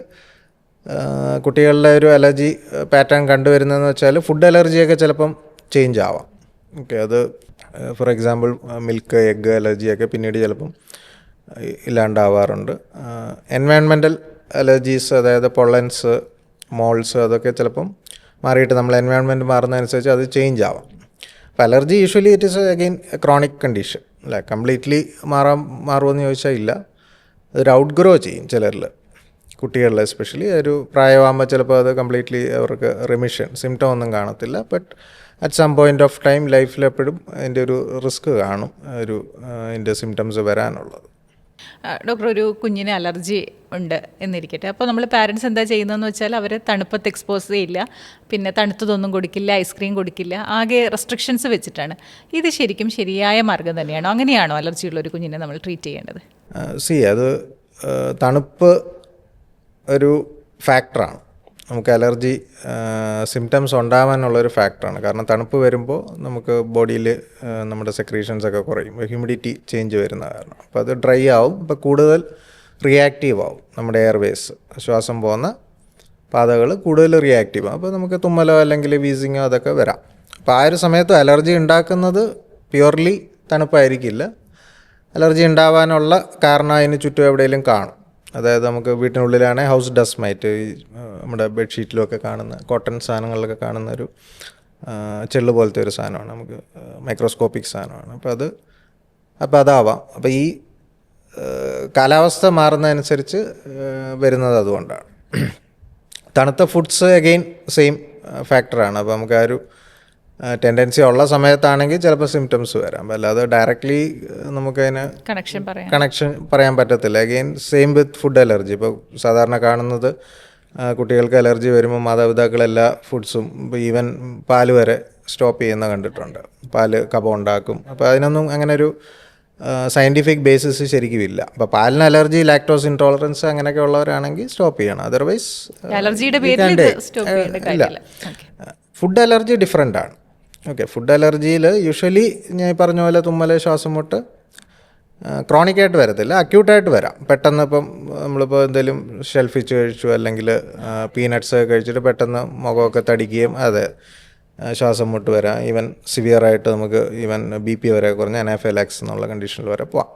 കുട്ടികളുടെ ഒരു അലർജി പാറ്റേൺ കണ്ടുവരുന്നതെന്ന് വെച്ചാൽ ഫുഡ് അലർജിയൊക്കെ ചിലപ്പം ചേഞ്ച് ആവാം. ഓക്കെ. അത് ഫോർ എക്സാമ്പിൾ മിൽക്ക്, എഗ്ഗ് അലർജിയൊക്കെ പിന്നീട് ചിലപ്പം ഇല്ലാണ്ടാവാറുണ്ട്. എൻവയൺമെൻറ്റൽ അലർജീസ്, അതായത് പൊള്ളൻസ്, മോൾസ്, അതൊക്കെ ചിലപ്പം മാറിയിട്ട് നമ്മൾ എൻവയൺമെൻറ്റ് മാറുന്നതനുസരിച്ച് അത് ചേഞ്ച് ആവാം. അപ്പോൾ allergy usually it is again chronic condition. അല്ല, കംപ്ലീറ്റ്ലി മാറുമെന്ന് ചോദിച്ചാൽ ഇല്ല. അതൊരു ഔട്ട് ഗ്രോ ചെയ്യും ചിലരിൽ, കുട്ടികളിൽ എസ്പെഷ്യലി. ഒരു പ്രായമാകുമ്പോൾ ചിലപ്പോൾ അത് കംപ്ലീറ്റ്ലി അവർക്ക് റിമിഷൻ സിംറ്റം ഒന്നും കാണത്തില്ല. But at some point of time ലൈഫിൽ എപ്പോഴും അതിൻ്റെ ഒരു റിസ്ക് കാണും, അതിൻ്റെ സിംറ്റംസ് വരാനുള്ളത്. ഡോക്ടർ, ഒരു കുഞ്ഞിന് അലർജി ഉണ്ട് എന്നിരിക്കട്ടെ. അപ്പോൾ നമ്മൾ പാരൻസ് എന്താ ചെയ്യുന്നതെന്ന് വെച്ചാൽ അവർ തണുപ്പത്ത് എക്സ്പോസ് ചെയ്യില്ല, പിന്നെ തണുത്തതൊന്നും കൊടുക്കില്ല, ഐസ്ക്രീം കൊടുക്കില്ല, ആകെ റെസ്ട്രിക്ഷൻസ് വെച്ചിട്ടാണ്. ഇത് ശരിക്കും ശരിയായ മാർഗ്ഗം തന്നെയാണോ? അങ്ങനെയാണോ അലർജിയുള്ള ഒരു കുഞ്ഞിനെ നമ്മൾ ട്രീറ്റ് ചെയ്യേണ്ടത്? അത് തണുപ്പ് ഒരു ഫാക്ടറാണ്. നമുക്ക് അലർജി സിംറ്റംസ് ഉണ്ടാവാനുള്ളൊരു ഫാക്ടറാണ്. കാരണം തണുപ്പ് വരുമ്പോൾ നമുക്ക് ബോഡിയിൽ നമ്മുടെ സെക്രീഷൻസൊക്കെ കുറയും, ഹ്യൂമിഡിറ്റി ചേഞ്ച് വരുന്ന കാരണം. അപ്പോൾ അത് ഡ്രൈ ആവും. അപ്പോൾ കൂടുതൽ റിയാക്റ്റീവ് ആവും നമ്മുടെ എയർവേസ്, ശ്വാസം പോകുന്ന പാതകൾ കൂടുതൽ റിയാക്റ്റീവ് ആവും. അപ്പോൾ നമുക്ക് തുമ്മലോ അല്ലെങ്കിൽ വീസിങ്ങോ അതൊക്കെ വരാം. അപ്പോൾ ആ ഒരു സമയത്ത് അലർജി ഉണ്ടാക്കുന്നത് പ്യുവർലി തണുപ്പായിരിക്കില്ല. അലർജി ഉണ്ടാവാനുള്ള കാരണം അതിന് ചുറ്റും എവിടെയെങ്കിലും കാണും. അതായത് നമുക്ക് വീട്ടിനുള്ളിലാണെങ്കിൽ ഹൗസ് ഡസ്റ്റ് മൈറ്റ്, നമ്മുടെ ബെഡ്ഷീറ്റിലൊക്കെ കാണുന്ന കോട്ടൺ സാധനങ്ങളിലൊക്കെ കാണുന്ന ഒരു ചെള്ളു പോലത്തെ ഒരു സാധനമാണ്, നമുക്ക് മൈക്രോസ്കോപ്പിക് സാധനമാണ്. അപ്പോൾ അതാവാം. അപ്പോൾ ഈ കാലാവസ്ഥ മാറുന്നതനുസരിച്ച് വരുന്നത് അതുകൊണ്ടാണ്. തണുത്ത ഫുഡ്സ് അഗെയിൻ സെയിം ഫാക്ടറാണ്. അപ്പോൾ നമുക്ക് ആ ഒരു ടെൻഡൻസി ഉള്ള സമയത്താണെങ്കിൽ ചിലപ്പോൾ സിംറ്റംസ് വരാം. അല്ലാതെ ഡയറക്റ്റ്ലി നമുക്കതിന് കണക്ഷൻ പറയാൻ പറ്റത്തില്ല. അഗെയിൻ സെയിം വിത്ത് ഫുഡ് അലർജി. ഇപ്പോൾ സാധാരണ കാണുന്നത് കുട്ടികൾക്ക് അലർജി വരുമ്പോൾ മാതാപിതാക്കൾ എല്ലാ ഫുഡ്സും, ഇപ്പോൾ ഈവൻ പാല് വരെ സ്റ്റോപ്പ് ചെയ്യുന്ന കണ്ടിട്ടുണ്ട്. പാല് കഫം ഉണ്ടാക്കും. അപ്പോൾ അതിനൊന്നും അങ്ങനെ ഒരു സയൻറ്റിഫിക് ബേസിസ് ശരിക്കും ഇല്ല. അപ്പോൾ പാലിന് അലർജി, ലാക്ടോസ് ഇൻടോളറൻസ് അങ്ങനെയൊക്കെ ഉള്ളവരാണെങ്കിൽ സ്റ്റോപ്പ് ചെയ്യണം. അതർവൈസ് ഇല്ല. ഫുഡ് അലർജി ഡിഫറെൻ്റ് ആണ്. ഓക്കെ. ഫുഡ് അലർജിയിൽ യൂഷ്വലി ഞാൻ പറഞ്ഞ പോലെ തുമ്മൽ, ശ്വാസം മുട്ട് ക്രോണിക്കായിട്ട് വരത്തില്ല, അക്യൂട്ടായിട്ട് വരാം. പെട്ടെന്ന് ഇപ്പം നമ്മളിപ്പോൾ എന്തെങ്കിലും ഷെൽഫിച്ച് കഴിച്ചു അല്ലെങ്കിൽ പീനട്ട്സ് കഴിച്ചിട്ട് പെട്ടെന്ന് മുഖമൊക്കെ തടിക്കുകയും അതെ ശ്വാസം മുട്ട് വരാം. ഈവൻ സിവിയറായിട്ട് നമുക്ക് ഈവൻ BP വരെ കുറഞ്ഞ അനാഫൈലാക്സിസ് എന്നുള്ള കണ്ടീഷനിൽ വരെ പോവാം.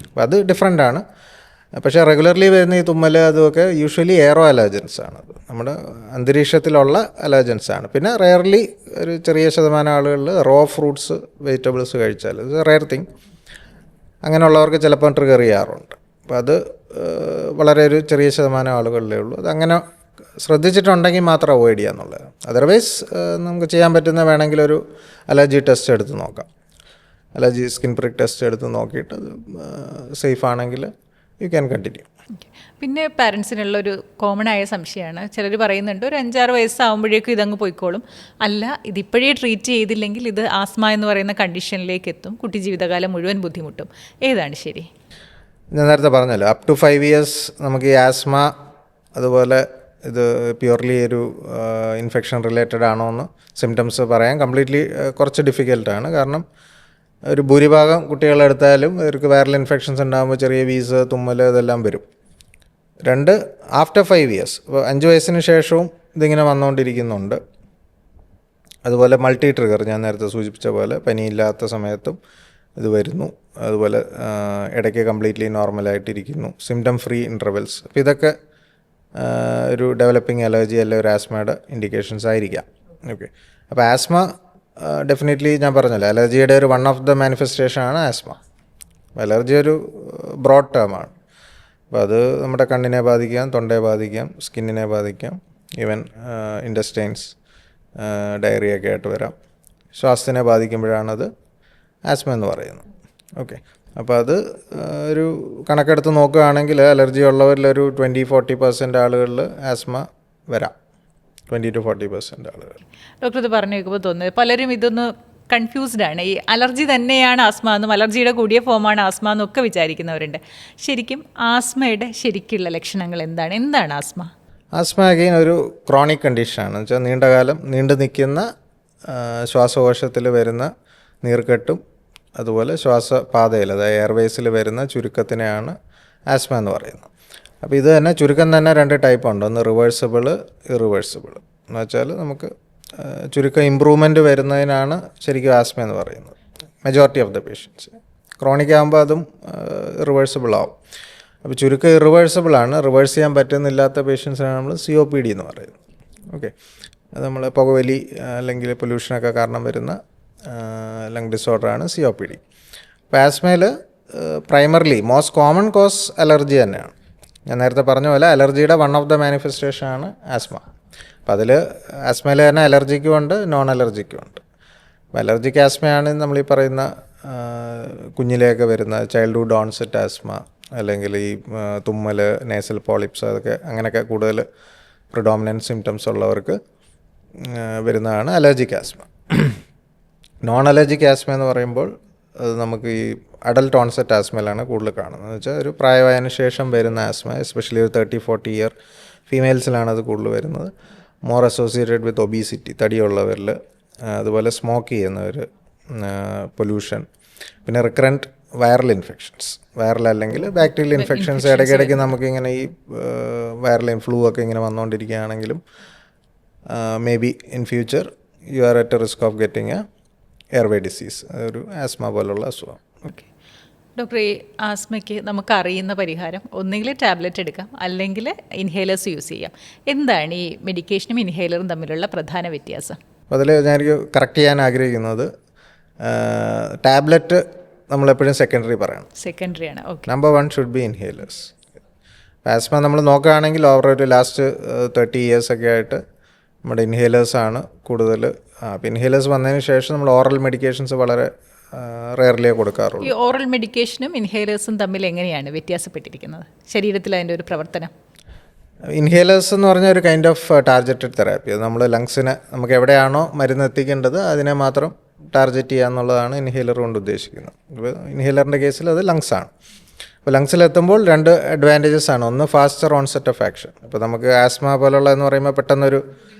അപ്പോൾ അത് ഡിഫറെൻ്റ് ആണ്. പക്ഷേ റെഗുലർലി വരുന്ന ഈ തുമ്മൽ അതുമൊക്കെ യൂഷ്വലി എയറോ അലർജൻസ് ആണ്. അത് നമ്മുടെ അന്തരീക്ഷത്തിലുള്ള അലർജൻസ് ആണ്. പിന്നെ റെയർലി ഒരു ചെറിയ ശതമാനം ആളുകളിൽ റോ ഫ്രൂട്ട്സ്, വെജിറ്റബിൾസ് കഴിച്ചാൽ ഇത് റെയർ തിങ്, അങ്ങനെയുള്ളവർക്ക് ചിലപ്പോൾ ട്രിഗർ ചെയ്യാറുണ്ട്. അപ്പോൾ അത് വളരെ ഒരു ചെറിയ ശതമാനം ആളുകളിലേ ഉള്ളൂ. അതങ്ങനെ ശ്രദ്ധിച്ചിട്ടുണ്ടെങ്കിൽ മാത്രം അവോയ്ഡ് ചെയ്യുക എന്നുള്ളത്. അതർവൈസ് നമുക്ക് ചെയ്യാൻ പറ്റുന്ന വേണമെങ്കിൽ ഒരു അലർജി ടെസ്റ്റ് എടുത്ത് നോക്കാം. അലർജി സ്കിൻ പ്രിക് ടെസ്റ്റ് എടുത്ത് നോക്കിയിട്ട് അത് സേഫ് ആണെങ്കിൽ യു ക്യാൻ കണ്ടിന്യൂ. പിന്നെ പാരൻസിനുള്ളൊരു കോമൺ ആയ സംശയമാണ്, ചിലർ പറയുന്നുണ്ട് ഒരു 5-6 വയസ്സാകുമ്പോഴേക്കും ഇതങ്ങ് പോയിക്കോളും, അല്ല ഇതിപ്പോഴേ ട്രീറ്റ് ചെയ്തില്ലെങ്കിൽ ഇത് ആസ്മ എന്ന് പറയുന്ന കണ്ടീഷനിലേക്ക് എത്തും, കുട്ടി ജീവിതകാലം മുഴുവൻ ബുദ്ധിമുട്ടും. ഏതാണ് ശരി? ഞാൻ നേരത്തെ പറഞ്ഞല്ലോ, അപ് ടു 5 ഇയേഴ്സ് നമുക്ക് ഈ ആസ്മ അതുപോലെ ഇത് പ്യുവർലി ഒരു ഇൻഫെക്ഷൻ റിലേറ്റഡ് ആണോ എന്ന് സിംറ്റംസ് പറയാൻ കംപ്ലീറ്റ്ലി കുറച്ച് ഡിഫിക്കൽട്ടാണ്. കാരണം ഒരു ഭൂരിഭാഗം കുട്ടികളെടുത്താലും ഇവർക്ക് വൈറൽ ഇൻഫെക്ഷൻസ് ഉണ്ടാകുമ്പോൾ ചെറിയ വീസ്, തുമ്മൽ ഇതെല്ലാം വരും. 2 ആഫ്റ്റർ 5 ഇയേഴ്സ്, ഇപ്പോൾ 5 വയസ്സിന് ശേഷവും ഇതിങ്ങനെ വന്നുകൊണ്ടിരിക്കുന്നുണ്ട്. അതുപോലെ മൾട്ടി ട്രിഗർ, ഞാൻ നേരത്തെ സൂചിപ്പിച്ച പോലെ പനിയില്ലാത്ത സമയത്തും ഇത് വരുന്നു. അതുപോലെ ഇടയ്ക്ക് കംപ്ലീറ്റ്ലി നോർമലായിട്ടിരിക്കുന്നു, സിംറ്റം ഫ്രീ ഇൻ്റർവെൽസ്. അപ്പോൾ ഇതൊക്കെ ഒരു ഡെവലപ്പിംഗ് അലർജി അല്ലെങ്കിൽ ഒരു ആസ്മയുടെ ഇൻഡിക്കേഷൻസ് ആയിരിക്കാം. ഓക്കെ. അപ്പോൾ ആസ്മ ഡെഫിനറ്റ്ലി ഞാൻ പറഞ്ഞല്ലോ, അലർജിയുടെ ഒരു വൺ ഓഫ് ദ മാനിഫെസ്റ്റേഷൻ ആണ് ആസ്മ. അലർജി ഒരു ബ്രോഡ് ടേമാണ്. അപ്പോൾ അത് നമ്മുടെ കണ്ണിനെ ബാധിക്കാം, തൊണ്ടയെ ബാധിക്കാം, സ്കിന്നിനെ ബാധിക്കാം, ഈവൻ ഇൻറ്റസ്റ്റൈൻസ്, ഡയറിയൊക്കെ ആയിട്ട് വരാം. ശ്വാസത്തിനെ ബാധിക്കുമ്പോഴാണത് ആസ്മ എന്ന് പറയുന്നത്. ഓക്കെ, അപ്പോൾ അത് ഒരു കണക്കെടുത്ത് നോക്കുകയാണെങ്കിൽ അലർജി ഉള്ളവരിലൊരു 20-40% ആളുകളിൽ ആസ്മ വരാം. 20-40% ആളുകൾ. ഡോക്ടർ ഇത് പറഞ്ഞു കേൾക്കുമ്പോൾ തോന്നുന്നത് പലരും ഇതൊന്ന് കൺഫ്യൂസ്ഡ് ആണ്. ഈ അലർജി തന്നെയാണ് ആസ്മ എന്നും അലർജിയുടെ കൂടിയ ഫോമാണ് ആസ്മ എന്നൊക്കെ വിചാരിക്കുന്നവരുണ്ട്. ശരിക്കും ആസ്മയുടെ ശരിക്കുള്ള ലക്ഷണങ്ങൾ എന്താണ് ആസ്മ? ആസ്മ അഗെയിൻ ഒരു ക്രോണിക് കണ്ടീഷനാണ്. എന്ന് വെച്ചാൽ നീണ്ടകാലം നീണ്ടു നിൽക്കുന്ന ശ്വാസകോശത്തിൽ വരുന്ന നീർക്കെട്ടും അതുപോലെ ശ്വാസപാതയിൽ, അതായത് എയർവേസിൽ വരുന്ന ചുരുക്കത്തിനെയാണ് ആസ്മ എന്ന് പറയുന്നത്. അപ്പോൾ ഇത് തന്നെ ചുരുക്കം തന്നെ 2 ടൈപ്പ് ഉണ്ട്. ഒന്ന് റിവേഴ്സിബിൾ, ഇറിവേഴ്സിബിൾ. എന്ന് വെച്ചാൽ നമുക്ക് ചുരുക്കം ഇമ്പ്രൂവ്മെൻറ്റ് വരുന്നതിനാണ് ശരിക്കും ആസ്മ എന്ന് പറയുന്നത്. Majority of the patients chronic ആകുമ്പോൾ അതും റിവേഴ്സിബിൾ ആവും. അപ്പോൾ ചുരുക്കം ഇറിവേഴ്സിബിളാണ്. റിവേഴ്സ് ചെയ്യാൻ പറ്റുന്നില്ലാത്ത പേഷ്യൻസിനാണ് നമ്മൾ COPD എന്ന് പറയുന്നത്. ഓക്കെ, അത് നമ്മൾ പുകവലി അല്ലെങ്കിൽ പൊല്യൂഷനൊക്കെ കാരണം വരുന്ന ലങ് ഡിസോർഡറാണ് COPD. അപ്പോൾ ആസ്മയിൽ primarily most common cause allergy തന്നെയാണ്. ഞാൻ നേരത്തെ പറഞ്ഞ പോലെ അലർജിയുടെ വൺ ഓഫ് ദ മാനിഫെസ്റ്റേഷനാണ് ആസ്മ. അപ്പോൾ അതിൽ ആസ്മയിൽ തന്നെ അലർജിക്കും ഉണ്ട്, നോൺ അലർജിക്കും ഉണ്ട്. അപ്പോൾ അലർജിക് ആസ്മയാണ് നമ്മൾ ഈ പറയുന്ന കുഞ്ഞിലെയൊക്കെ വരുന്ന ചൈൽഡ്ഹുഡ് ഓൺസെറ്റ് ആസ്മ, അല്ലെങ്കിൽ ഈ തുമ്മൽ, നേസൽ പോളിപ്സ്, അതൊക്കെ അങ്ങനെയൊക്കെ കൂടുതൽ പ്രിഡോമിനൻറ്റ് സിംറ്റംസ് ഉള്ളവർക്ക് വരുന്നതാണ് allergic asthma. Non allergic asthma എന്ന് പറയുമ്പോൾ അത് നമുക്ക് ഈ അഡൽട്ട് ഓൺസെറ്റ് ആസ്മയിലാണ് കൂടുതൽ കാണുന്നത്. എന്ന് വെച്ചാൽ ഒരു പ്രായമായതിനു ശേഷം വരുന്ന ആസ്മ, എസ്പെഷ്യലി ഒരു 30-40 ഇയർ ഫീമെയിൽസിലാണ് അത് കൂടുതൽ വരുന്നത്. മോർ അസോസിയേറ്റഡ് വിത്ത് ഒബീസിറ്റി, തടിയുള്ളവരിൽ, അതുപോലെ സ്മോക്ക് ചെയ്യുന്നവർ, പൊല്യൂഷൻ, പിന്നെ റിക്കറൻറ്റ് വൈറൽ ഇൻഫെക്ഷൻസ്, വൈറൽ അല്ലെങ്കിൽ ബാക്ടീരിയൽ ഇൻഫെക്ഷൻസ് ഇടയ്ക്കിടയ്ക്ക് നമുക്കിങ്ങനെ ഈ വൈറൽ ഫ്ലൂ ഒക്കെ ഇങ്ങനെ വന്നുകൊണ്ടിരിക്കുകയാണെങ്കിലും maybe in future you are at risk of getting a airway disease, അതൊരു ആസ്മ പോലുള്ള അസുഖം. ഓക്കെ ഡോക്ടർ, ഈ ആസ്മയ്ക്ക് നമുക്കറിയുന്ന പരിഹാരം ഒന്നുകിൽ ടാബ്ലറ്റ് എടുക്കാം അല്ലെങ്കിൽ ഇൻഹേലേഴ്സ് യൂസ് ചെയ്യാം. എന്താണ് ഈ മെഡിക്കേഷനും ഇൻഹേലറും തമ്മിലുള്ള പ്രധാന വ്യത്യാസം? അതിൽ ഞാനെനിക്ക് കറക്റ്റ് ചെയ്യാൻ ആഗ്രഹിക്കുന്നത്, ടാബ്ലറ്റ് നമ്മളെപ്പോഴും സെക്കൻഡറി പറയണം. സെക്കൻഡറിയാണ്. Okay. Number 1 should be inhalers. Asthma നമ്മൾ നോക്കുകയാണെങ്കിൽ ഓവർ ഒരു ലാസ്റ്റ് 30 ഇയേഴ്സൊക്കെ ആയിട്ട് നമ്മുടെ ഇൻഹേലേഴ്സാണ് കൂടുതൽ. അപ്പോൾ ഇൻഹേലേഴ്സ് വന്നതിന് ശേഷം നമ്മൾ ഓറൽ മെഡിക്കേഷൻസ് വളരെ റെയർലിയേ കൊടുക്കാറുള്ളൂ. ഈ ഓറൽ മെഡിക്കേഷനും ഇൻഹേലേഴ്സും തമ്മിൽ എങ്ങനെയാണ് വ്യത്യാസപ്പെട്ടിരിക്കുന്നത് ശരീരത്തിൽ അതിൻ്റെ ഒരു പ്രവർത്തനം? ഇൻഹേലേഴ്സ് എന്ന് പറഞ്ഞാൽ ഒരു കൈൻഡ് ഓഫ് ടാർഗറ്റഡ് തെറാപ്പി. അത് നമ്മൾ ലങ്സിനെ നമുക്ക് എവിടെയാണോ മരുന്ന് എത്തിക്കേണ്ടത് അതിനെ മാത്രം ടാർഗറ്റ് ചെയ്യുക എന്നുള്ളതാണ് ഇൻഹേലർ കൊണ്ട് ഉദ്ദേശിക്കുന്നത്. ഇപ്പോൾ ഇൻഹേലറിൻ്റെ കേസിൽ അത് ലങ്സാണ്. അപ്പോൾ ലങ്സിലെത്തുമ്പോൾ 2 അഡ്വാൻറ്റേജസ് ആണ്. ഒന്ന് ഫാസ്റ്റർ ഓൺസെറ്റ് ഓഫ് ആക്ഷൻ. ഇപ്പോൾ നമുക്ക് ആസ്മ പോലുള്ള എന്ന് പറയുമ്പോൾ പെട്ടെന്നൊരു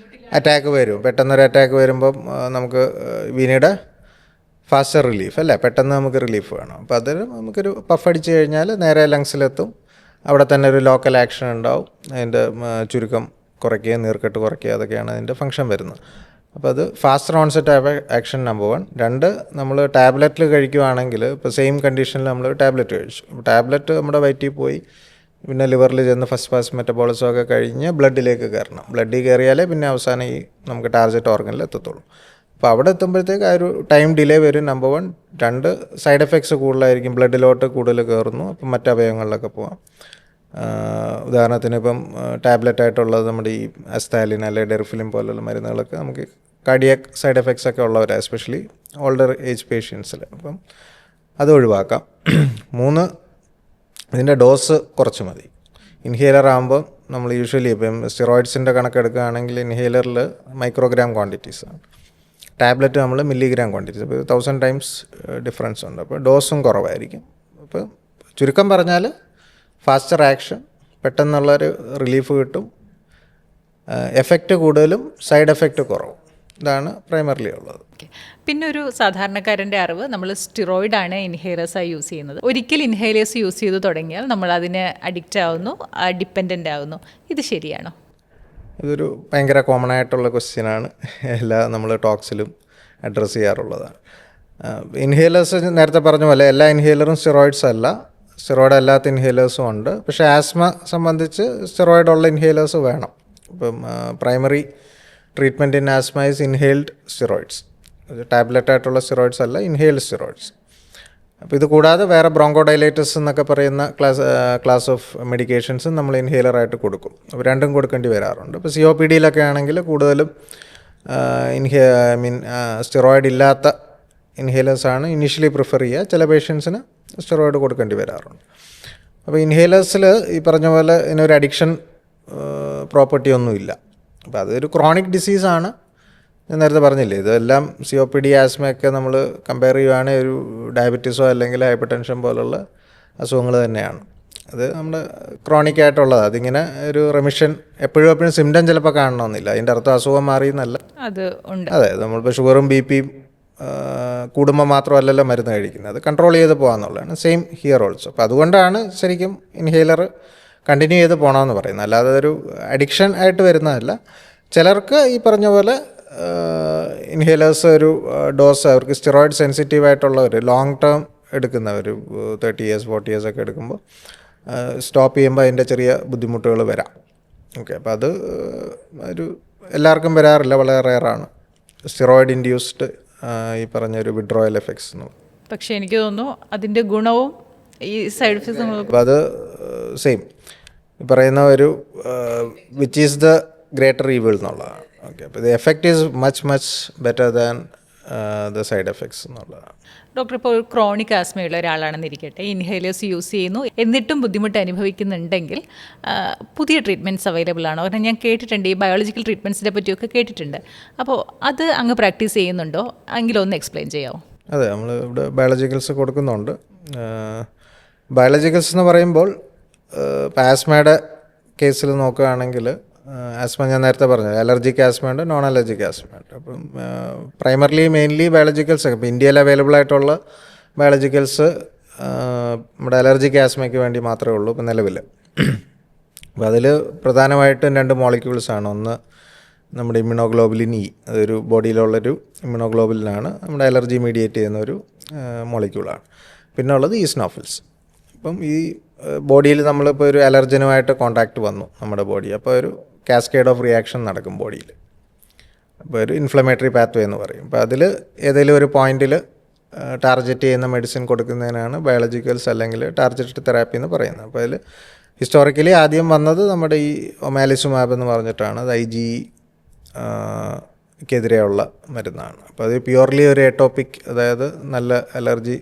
അറ്റാക്ക് വരും. പെട്ടെന്നൊരു അറ്റാക്ക് വരുമ്പം നമുക്ക് വീനീട് ഫാസ്റ്റർ റിലീഫ് അല്ലേ, പെട്ടെന്ന് നമുക്ക് റിലീഫ് വേണം. അപ്പോൾ അതിന് നമുക്കൊരു പഫ് അടിച്ച് കഴിഞ്ഞാൽ നേരെ ലങ്സിലെത്തും. അവിടെ തന്നെ ഒരു ലോക്കൽ ആക്ഷൻ ഉണ്ടാവും. അതിൻ്റെ ചുരുക്കം കുറയ്ക്കുക, നീർക്കെട്ട് കുറയ്ക്കുക, അതൊക്കെയാണ് അതിൻ്റെ ഫംഗ്ഷൻ വരുന്നത്. അപ്പോൾ അത് ഫാസ്റ്റർ ഓൺസെറ്റ് ആക്ഷൻ നമ്പർ 1. 2, നമ്മൾ ടാബ്ലറ്റിൽ കഴിക്കുകയാണെങ്കിൽ ഇപ്പോൾ സെയിം കണ്ടീഷനിൽ നമ്മൾ ടാബ്ലറ്റ് കഴിച്ചു. ടാബ്ലറ്റ് നമ്മുടെ വയറ്റിൽ പോയി പിന്നെ ലിവറിൽ ചെന്ന് ഫസ്റ്റ് പാസ് മെറ്റബോളിസം ഒക്കെ കഴിഞ്ഞ് ബ്ലഡിലേക്ക് കയറണം. ബ്ലഡിൽ കയറിയാലേ പിന്നെ അവസാനം ഈ നമുക്ക് ടാർഗറ്റ് ഓർഗനിൽ എത്തത്തുള്ളൂ. അപ്പോൾ അവിടെ എത്തുമ്പോഴത്തേക്ക് ആ ഒരു ടൈം ഡിലേ വരും, നമ്പർ 1. 2, സൈഡ് എഫക്ട്സ് കൂടുതലായിരിക്കും. ബ്ലഡിലോട്ട് കൂടുതൽ കയറുന്നു, അപ്പം മറ്റവയവങ്ങളിലൊക്കെ പോകാം. ഉദാഹരണത്തിന് ഇപ്പം ടാബ്ലറ്റ് ആയിട്ടുള്ളത് നമ്മുടെ ഈ അസ്താലിൻ അല്ലെങ്കിൽ ഡെർഫിലിൻ പോലുള്ള മരുന്നുകളൊക്കെ നമുക്ക് കാർഡിയാക് സൈഡ് എഫക്ട്സ് ഒക്കെ ഉള്ളവരാണ്, എസ്പെഷ്യലി ഓൾഡർ ഏജ് പേഷ്യൻസിൽ. അപ്പം അത് ഒഴിവാക്കാം. 3, ഇതിൻ്റെ ഡോസ് കുറച്ച് മതി. ഇൻഹേലർ ആകുമ്പോൾ നമ്മൾ യൂഷ്വലി ഇപ്പം സ്റ്റിറോയിഡ്സിൻ്റെ കണക്കെടുക്കുകയാണെങ്കിൽ ഇൻഹേലറിൽ മൈക്രോഗ്രാം ക്വാണ്ടിറ്റീസാണ്, ടാബ്ലറ്റ് നമ്മൾ മില്ലിഗ്രാം ക്വാണ്ടിറ്റീസ്. അപ്പോൾ 1000 ടൈംസ് ഡിഫറൻസ് ഉണ്ട്. അപ്പോൾ ഡോസും കുറവായിരിക്കും. അപ്പോൾ ചുരുക്കം പറഞ്ഞാൽ ഫാസ്റ്റർ ആക്ഷൻ, പെട്ടെന്നുള്ളൊരു റിലീഫ് കിട്ടും, എഫക്റ്റ് കൂടുതലും സൈഡ് എഫക്റ്റ് കുറവും. ഇതാണ് പ്രൈമറിലി ഉള്ളത്. പിന്നെ ഒരു സാധാരണക്കാരൻ്റെ അറിവ്, നമ്മൾ സ്റ്റിറോയിഡാണ് ഇൻഹേലേഴ്സായി യൂസ് ചെയ്യുന്നത്. ഒരിക്കൽ ഇൻഹേലേഴ്സ് യൂസ് ചെയ്ത് തുടങ്ങിയാൽ നമ്മൾ അതിന് അഡിക്റ്റ് ആവുന്നു, ഡിപ്പെൻഡൻ്റ് ആവുന്നു. ഇത് ശരിയാണോ? ഇതൊരു ഭയങ്കര കോമൺ ആയിട്ടുള്ള ക്വസ്റ്റ്യനാണ്. എല്ലാ നമ്മൾ ടോക്സിലും അഡ്രസ്സ് ചെയ്യാറുള്ളതാണ്. ഇൻഹേലേഴ്സ് നേരത്തെ പറഞ്ഞ പോലെ എല്ലാ ഇൻഹേലറും സ്റ്റിറോയിഡ്സ് അല്ല, സ്റ്റിറോയിഡ് അല്ലാത്ത ഇൻഹേലേഴ്സും ഉണ്ട്. പക്ഷേ ആസ്മ സംബന്ധിച്ച് സ്റ്റിറോയിഡുള്ള ഇൻഹേലേഴ്സ് വേണം. ഇപ്പം primary treatment in asthma is inhaled steroids. Tablet ആയിട്ടുള്ള സ്റ്റിറോയിഡ്സ് അല്ല, ഇൻഹെയിൽഡ് സ്റ്റിറോയിഡ്സ്. അപ്പോൾ ഇത് കൂടാതെ വേറെ ബ്രോങ്കോഡൈലേറ്റസ് എന്നൊക്കെ പറയുന്ന ക്ലാസ് ഓഫ് മെഡിക്കേഷൻസും നമ്മൾ ഇൻഹേലറായിട്ട് കൊടുക്കും. അപ്പോൾ രണ്ടും കൊടുക്കേണ്ടി വരാറുണ്ട്. ഇപ്പോൾ COPD-യിലൊക്കെ ആണെങ്കിൽ കൂടുതലും സ്റ്റിറോയിഡ് ഇല്ലാത്ത ഇൻഹേലേഴ്സാണ് ഇനീഷ്യലി പ്രിഫർ ചെയ്യുക. ചില പേഷ്യൻസിന് സ്റ്റിറോയിഡ് കൊടുക്കേണ്ടി വരാറുണ്ട്. അപ്പോൾ ഇൻഹേലേഴ്സിൽ ഈ പറഞ്ഞ പോലെ ഇതിനൊരു അഡിക്ഷൻ പ്രോപ്പർട്ടി ഒന്നുമില്ല. അപ്പോൾ അതൊരു ക്രോണിക് ഡിസീസാണ്. ഞാൻ നേരത്തെ പറഞ്ഞില്ലേ, ഇതെല്ലാം COPD, ആസ്മയൊക്കെ നമ്മൾ കമ്പയർ ചെയ്യുകയാണെങ്കിൽ ഒരു ഡയബറ്റീസോ അല്ലെങ്കിൽ ഹൈപ്പർ ടെൻഷൻ പോലുള്ള അസുഖങ്ങൾ തന്നെയാണ്. അത് നമ്മുടെ ക്രോണിക് ആയിട്ടുള്ളത്. അതിങ്ങനെ ഒരു റെമിഷൻ എപ്പോഴും സിംറ്റം ചിലപ്പോൾ കാണണമെന്നില്ല. അതിൻ്റെ അർത്ഥം അസുഖം മാറിയെന്നല്ല. അത് ഉണ്ട്. അതെ, നമ്മളിപ്പോൾ ഷുഗറും BP-യും കൂടുമ്പോൾ മാത്രമല്ലല്ലോ മരുന്ന് കഴിക്കുന്നത്. അത് കൺട്രോൾ ചെയ്ത് പോകാമെന്നുള്ളതാണ്. Same here also. അപ്പോൾ അതുകൊണ്ടാണ് ശരിക്കും ഇൻഹേലർ കണ്ടിന്യൂ ചെയ്ത് പോകണമെന്ന് പറയുന്നത്. അല്ലാതെ ഒരു അഡിക്ഷൻ ആയിട്ട് വരുന്നതല്ല. ചിലർക്ക് ഈ പറഞ്ഞ പോലെ ഇൻഹേലേഴ്സ് ഒരു ഡോസ് അവർക്ക് സ്റ്റിറോയിഡ് സെൻസിറ്റീവ് ആയിട്ടുള്ളവർ ലോങ് ടേം എടുക്കുന്നവർ 30 years 40 years ഒക്കെ എടുക്കുമ്പോൾ സ്റ്റോപ്പ് ചെയ്യുമ്പോൾ അതിൻ്റെ ചെറിയ ബുദ്ധിമുട്ടുകൾ വരാം. ഓക്കെ, അപ്പോൾ അത് ഒരു എല്ലാവർക്കും വരാറില്ല, വളരെ റെയറാണ് സ്റ്റിറോയിഡ് ഇൻഡ്യൂസ്ഡ് ഈ പറഞ്ഞൊരു വിഡ്രോയൽ എഫക്ട്സ് എന്ന്. പക്ഷേ എനിക്ക് തോന്നുന്നു അതിൻ്റെ ഗുണവും ഈ സൈഡ് എഫക്ട്സ്. അപ്പോൾ അത് സെയിം ഈ പറയുന്ന ഒരു which is the greater evil എന്നുള്ളതാണ്. ഓക്കെ, അപ്പോൾ the effect is much better than the side effects എന്നുള്ളതാണ്. ഡോക്ടർ, ഇപ്പോൾ ഒരു ക്രോണിക് ആസ്മയുള്ള ഒരാളാണെന്നിരിക്കട്ടെ, ഇൻഹേലേഴ്സ് യൂസ് ചെയ്യുന്നു, എന്നിട്ടും ബുദ്ധിമുട്ട് അനുഭവിക്കുന്നുണ്ടെങ്കിൽ പുതിയ ട്രീറ്റ്മെൻറ്റ്സ് അവൈലബിൾ ആണോ? കാരണം ഞാൻ കേട്ടിട്ടുണ്ട്, ഈ ബയോളജിക്കൽ ട്രീറ്റ്മെൻറ്റ്സിനെ പറ്റിയൊക്കെ കേട്ടിട്ടുണ്ട്. അപ്പോൾ അത് അങ്ങ് പ്രാക്ടീസ് ചെയ്യുന്നുണ്ടോ? എങ്കിലൊന്ന് എക്സ്പ്ലെയിൻ ചെയ്യാമോ? അതെ, നമ്മൾ ഇവിടെ ബയോളജിക്കൽസ് കൊടുക്കുന്നുണ്ട്. ബയോളജിക്കൽസ് എന്ന് പറയുമ്പോൾ ഇപ്പോൾ ആസ്മയുടെ കേസിൽ നോക്കുകയാണെങ്കിൽ ആസ്മ ഞാൻ നേരത്തെ പറഞ്ഞത് അലർജിക് ആസ്മയുണ്ട്, നോൺ അലർജിക് ആസ്മയുണ്ട്. അപ്പം മെയിൻലി ബയോളജിക്കൽസ് ഇപ്പോൾ ഇന്ത്യയിൽ അവൈലബിൾ ആയിട്ടുള്ള ബയോളജിക്കൽസ് നമ്മുടെ അലർജിക് ആസ്മയ്ക്ക് വേണ്ടി മാത്രമേ ഉള്ളൂ ഇപ്പം നിലവിൽ. അപ്പോൾ അതിൽ പ്രധാനമായിട്ടും 2 മോളിക്യൂൾസാണ്. ഒന്ന് നമ്മുടെ ഇമ്മ്യൂണോഗ്ലോബുലിൻ ഇ, അതൊരു ബോഡിയിലുള്ളൊരു ഇമ്മ്യൂണോഗ്ലോബുലിനാണ്, നമ്മുടെ അലർജി മീഡിയേറ്റ് ചെയ്യുന്നൊരു മോളിക്യൂളാണ്. പിന്നെ ഉള്ളത് ഈസ്നോഫിൽസ്. അപ്പം ഈ ബോഡിയിൽ നമ്മളിപ്പോൾ ഒരു അലർജനുമായിട്ട് കോണ്ടാക്റ്റ് വന്നു നമ്മുടെ ബോഡി, അപ്പോൾ ഒരു കാസ്കേഡ് ഓഫ് റിയാക്ഷൻ നടക്കും ബോഡിയിൽ. അപ്പോൾ ഒരു ഇൻഫ്ലമേറ്ററി പാത്വേ എന്ന് പറയും. അപ്പോൾ അതിൽ ഏതെങ്കിലും ഒരു പോയിന്റിൽ ടാർഗറ്റ് ചെയ്യുന്ന മെഡിസിൻ കൊടുക്കുന്നതിനാണ് ബയോളജിക്കൽസ് അല്ലെങ്കിൽ ടാർഗറ്റഡ് തെറാപ്പി എന്ന് പറയുന്നത്. അപ്പോൾ അതിൽ ഹിസ്റ്റോറിക്കലി ആദ്യം വന്നത് നമ്മുടെ ഈ ഒമാലിസുമാബ് എന്ന് പറഞ്ഞിട്ടാണ്. അത് IgE-ക്കെതിരെയുള്ള മരുന്നാണ്. അപ്പോൾ അത് പ്യുവർലി ഒരു എട്ടോപ്പിക്, അതായത് നല്ല അലർജി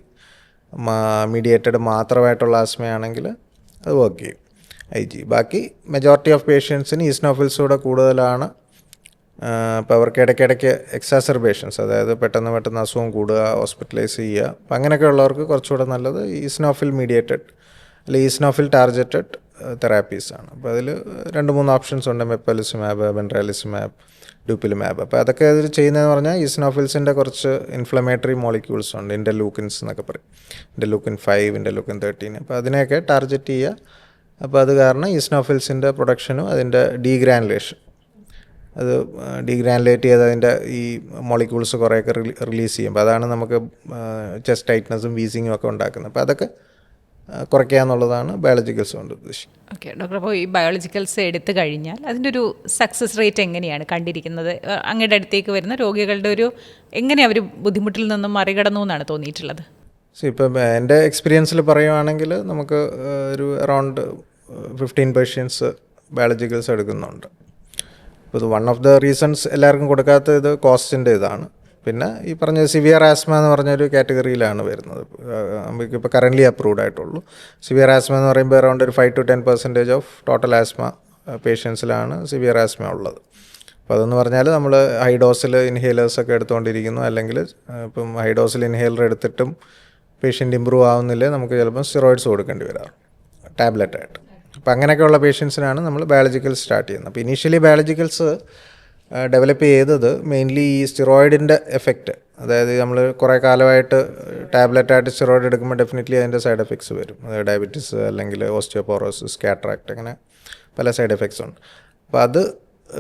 മീഡിയേറ്റഡ് മാത്രമായിട്ടുള്ള ആസ്മയാണെങ്കിൽ അത് വർക്ക് ചെയ്യും IG. ബാക്കി മെജോറിറ്റി ഓഫ് പേഷ്യൻസിന് ഈസ്നോഫിൽസൂടെ കൂടുതലാണ്. അപ്പോൾ അവർക്ക് ഇടയ്ക്കിടയ്ക്ക് എക്സാസർബേഷൻസ്, അതായത് പെട്ടെന്ന് അസുഖം കൂടുക, ഹോസ്പിറ്റലൈസ് ചെയ്യുക, അപ്പം അങ്ങനെയൊക്കെ ഉള്ളവർക്ക് കുറച്ചുകൂടെ നല്ലത് ഈസ്നോഫിൽ മീഡിയേറ്റഡ് അല്ലെങ്കിൽ ഈസ്നോഫിൽ ടാർഗറ്റഡ് തെറാപ്പീസാണ്. അപ്പോൾ അതിൽ 2-3 ഓപ്ഷൻസ് ഉണ്ട്. മെപ്പലിസുമാബ്, ബെൻട്രാലിസുമാബ്, ഡ്യൂപ്പിലിമാബ്. അപ്പോൾ അതൊക്കെ അതിൽ ചെയ്യുന്നതെന്ന് പറഞ്ഞാൽ ഈസ്നോഫിൽസിൻ്റെ കുറച്ച് ഇൻഫ്ലമേറ്ററി മോളിക്യൂൾസ് ഉണ്ട്, ഇൻ്റർലൂക്കിൻസ് എന്നൊക്കെ പറയും, ഇൻ്റർലൂക്കിൻ 5, ഇൻ്റർലൂക്കിൻ 13. അപ്പോൾ അതിനെയൊക്കെ ടാർഗറ്റ് ചെയ്യുക. അപ്പോൾ അത് കാരണം ഈസ്നോഫിൽസിൻ്റെ പ്രൊഡക്ഷനും അതിൻ്റെ ഡീഗ്രാനുലേഷൻ, അത് ഡീഗ്രാനുലേറ്റ് ചെയ്ത് അതിൻ്റെ ഈ മോളിക്യൂൾസ് കുറേയൊക്കെ റിലീസ് ചെയ്യും. അപ്പോൾ അതാണ് നമുക്ക് ചെസ്റ്റ് ടൈറ്റ്നസും വീസിങ്ങും ഒക്കെ ഉണ്ടാക്കുന്നത്. അപ്പോൾ അതൊക്കെ കുറയ്ക്കുക എന്നുള്ളതാണ് ബയോളജിക്കൽസ് കൊണ്ട് ഉദ്ദേശിക്കുന്നത്. ഓക്കെ ഡോക്ടർ, അപ്പോൾ ഈ ബയോളജിക്കൽസ് എടുത്തു കഴിഞ്ഞാൽ അതിൻ്റെ ഒരു സക്സസ് റേറ്റ് എങ്ങനെയാണ് കണ്ടിരിക്കുന്നത്? അങ്ങയുടെ അടുത്തേക്ക് വരുന്ന രോഗികളുടെ ഒരു എങ്ങനെ അവർ ബുദ്ധിമുട്ടിൽ നിന്നും മറികടന്നു എന്നാണ് തോന്നിയിട്ടുള്ളത്? ഇപ്പം എൻ്റെ എക്സ്പീരിയൻസിൽ പറയുവാണെങ്കിൽ നമുക്ക് ഒരു അറൗണ്ട് 15 പേഷ്യൻസ് ബയോളജിക്കൽസ് എടുക്കുന്നുണ്ട്. അപ്പോൾ വൺ ഓഫ് ദ റീസൺസ് എല്ലാവർക്കും കൊടുക്കാത്ത ഇത് കോസ്റ്റിൻ്റെ ഇതാണ്. പിന്നെ ഈ പറഞ്ഞ സിവിയർ ആസ്മ എന്ന് പറഞ്ഞൊരു കാറ്റഗറിയിലാണ് വരുന്നത്. നമുക്കിപ്പോൾ കറൻ്റ്ലി അപ്രൂവ്ഡ് ആയിട്ടുള്ളൂ. സിവിയർ ആസ്മ എന്ന് പറയുമ്പോൾ അറൗണ്ട് ഒരു 5 to 10% ഓഫ് ടോട്ടൽ ആസ്മ പേഷ്യൻസിലാണ് സിവിയർ ആസ്മ ഉള്ളത്. അപ്പോൾ അതെന്ന് പറഞ്ഞാൽ നമ്മൾ ഹൈ ഡോസിൽ ഇൻഹേലേഴ്സൊക്കെ എടുത്തുകൊണ്ടിരിക്കുന്നു, അല്ലെങ്കിൽ ഇപ്പം ഹൈ ഡോസിൽ ഇൻഹേലർ എടുത്തിട്ടും പേഷ്യൻ്റ് ഇമ്പ്രൂവ് ആവുന്നില്ലേ, നമുക്ക് ചിലപ്പം സ്റ്റിറോയിഡ്സ് കൊടുക്കേണ്ടി വരാറ് ടാബ്ലറ്റായിട്ട്. അപ്പോൾ അങ്ങനെയൊക്കെയുള്ള പേഷ്യൻസിനാണ് നമ്മൾ ബയോളജിക്കൽസ് സ്റ്റാർട്ട് ചെയ്യുന്നത്. അപ്പോൾ ഇനീഷ്യലി ബയോളജിക്കൽസ് ഡെവലപ്പ് ചെയ്തത് മെയിൻലി ഈ സ്റ്റിറോയിഡിൻ്റെ എഫക്റ്റ്, അതായത് നമ്മൾ കുറേ കാലമായിട്ട് ടാബ്ലറ്റായിട്ട് സ്റ്റിറോയിഡ് എടുക്കുമ്പോൾ ഡെഫിനറ്റ്ലി അതിൻ്റെ സൈഡ് എഫക്ട്സ് വരും. അതായത് ഡയബറ്റീസ് അല്ലെങ്കിൽ ഓസ്റ്റിയോപോറോസിസ്, കാറ്ററാക്ട്, അങ്ങനെ പല സൈഡ് എഫക്ട്സ് ഉണ്ട്. അപ്പോൾ അത്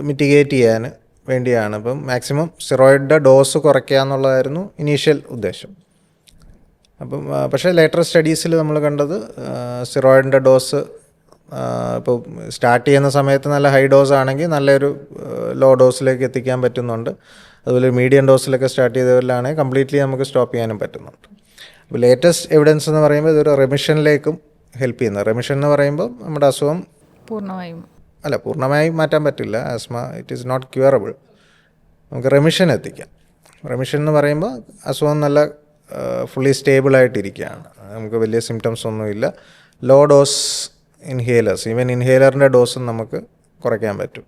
മിറ്റിഗേറ്റ് ചെയ്യാൻ വേണ്ടിയാണ് ഇപ്പം മാക്സിമം സ്റ്റിറോയിഡിൻ്റെ ഡോസ് കുറയ്ക്കുക എന്നുള്ളതായിരുന്നു ഇനീഷ്യൽ ഉദ്ദേശം. അപ്പം പക്ഷേ ലേറ്റർ സ്റ്റഡീസിൽ നമ്മൾ കണ്ടത് സ്റ്റിറോയിഡിൻ്റെ ഡോസ് ഇപ്പോൾ സ്റ്റാർട്ട് ചെയ്യുന്ന സമയത്ത് നല്ല ഹൈ ഡോസ് ആണെങ്കിൽ നല്ലൊരു ലോ ഡോസിലേക്ക് എത്തിക്കാൻ പറ്റുന്നുണ്ട്. അതുപോലെ മീഡിയം ഡോസിലൊക്കെ സ്റ്റാർട്ട് ചെയ്തവരിലാണെങ്കിൽ കംപ്ലീറ്റ്ലി നമുക്ക് സ്റ്റോപ്പ് ചെയ്യാനും പറ്റുന്നുണ്ട്. ലേറ്റസ്റ്റ് എവിഡൻസ് എന്ന് പറയുമ്പോൾ ഇതൊരു റെമിഷനിലേക്കും ഹെൽപ്പ് ചെയ്യുന്നത്. റെമിഷൻ എന്ന് പറയുമ്പോൾ നമ്മുടെ അസുഖം പൂർണ്ണമായും മാറ്റാൻ പറ്റില്ല. Asthma it is not curable. നമുക്ക് റെമിഷൻ എത്തിക്കാം. റെമിഷൻ എന്ന് പറയുമ്പോൾ അസുഖം നല്ല ഫുള്ളി സ്റ്റേബിളായിട്ടിരിക്കുകയാണ്, നമുക്ക് വലിയ സിംറ്റംസ് ഒന്നുമില്ല. ലോ ഡോസ് ഇൻഹേലേഴ്സ്, ഈവൻ ഇൻഹേലറിൻ്റെ ഡോസും നമുക്ക് കുറയ്ക്കാൻ പറ്റും.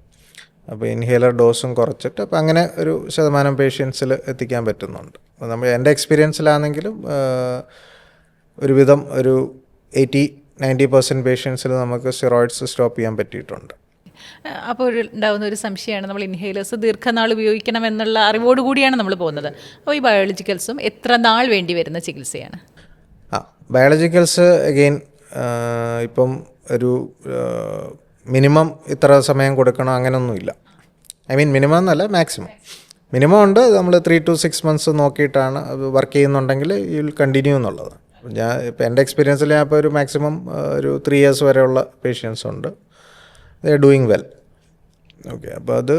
അപ്പോൾ ഇൻഹേലർ ഡോസും കുറച്ചിട്ട് അപ്പോൾ അങ്ങനെ ഒരു ശതമാനം പേഷ്യൻസിൽ എത്തിക്കാൻ പറ്റുന്നുണ്ട്. അപ്പോൾ നമ്മൾ എൻ്റെ എക്സ്പീരിയൻസിലാണെങ്കിലും ഒരുവിധം ഒരു 80-90% പേഷ്യൻസിൽ നമുക്ക് സ്റ്റിറോയിഡ്സ് സ്റ്റോപ്പ് ചെയ്യാൻ പറ്റിയിട്ടുണ്ട്. അപ്പോൾ ഉണ്ടാകുന്ന ഒരു സംശയമാണ്, നമ്മൾ ഇൻഹേലേഴ്സ് ദീർഘനാൾ ഉപയോഗിക്കണം എന്നുള്ള അറിവോട് കൂടിയാണ് നമ്മൾ പോകുന്നത്. അപ്പോൾ ഈ ബയോളജിക്കൽസും എത്ര നാൾ വേണ്ടി വരുന്ന ചികിത്സയാണ്? ബയോളജിക്കൽസ് അഗെയിൻ ഇപ്പം ഒരു മിനിമം ഇത്ര സമയം കൊടുക്കണം അങ്ങനെയൊന്നുമില്ല. ഐ മീൻ മിനിമം എന്നല്ല, മിനിമം ഉണ്ട്. നമ്മൾ 3 to 6 months നോക്കിയിട്ടാണ് വർക്ക് ചെയ്യുന്നുണ്ടെങ്കിൽ യു വിൽ കണ്ടിന്യൂ എന്നുള്ളത്. ഞാൻ ഇപ്പോൾ എൻ്റെ എക്സ്പീരിയൻസിൽ ഞാൻ ഇപ്പോൾ ഒരു മാക്സിമം ഒരു 3 years വരെയുള്ള പേഷ്യൻസ് ഉണ്ട്. They are doing well. Okay, അപ്പോൾ അത്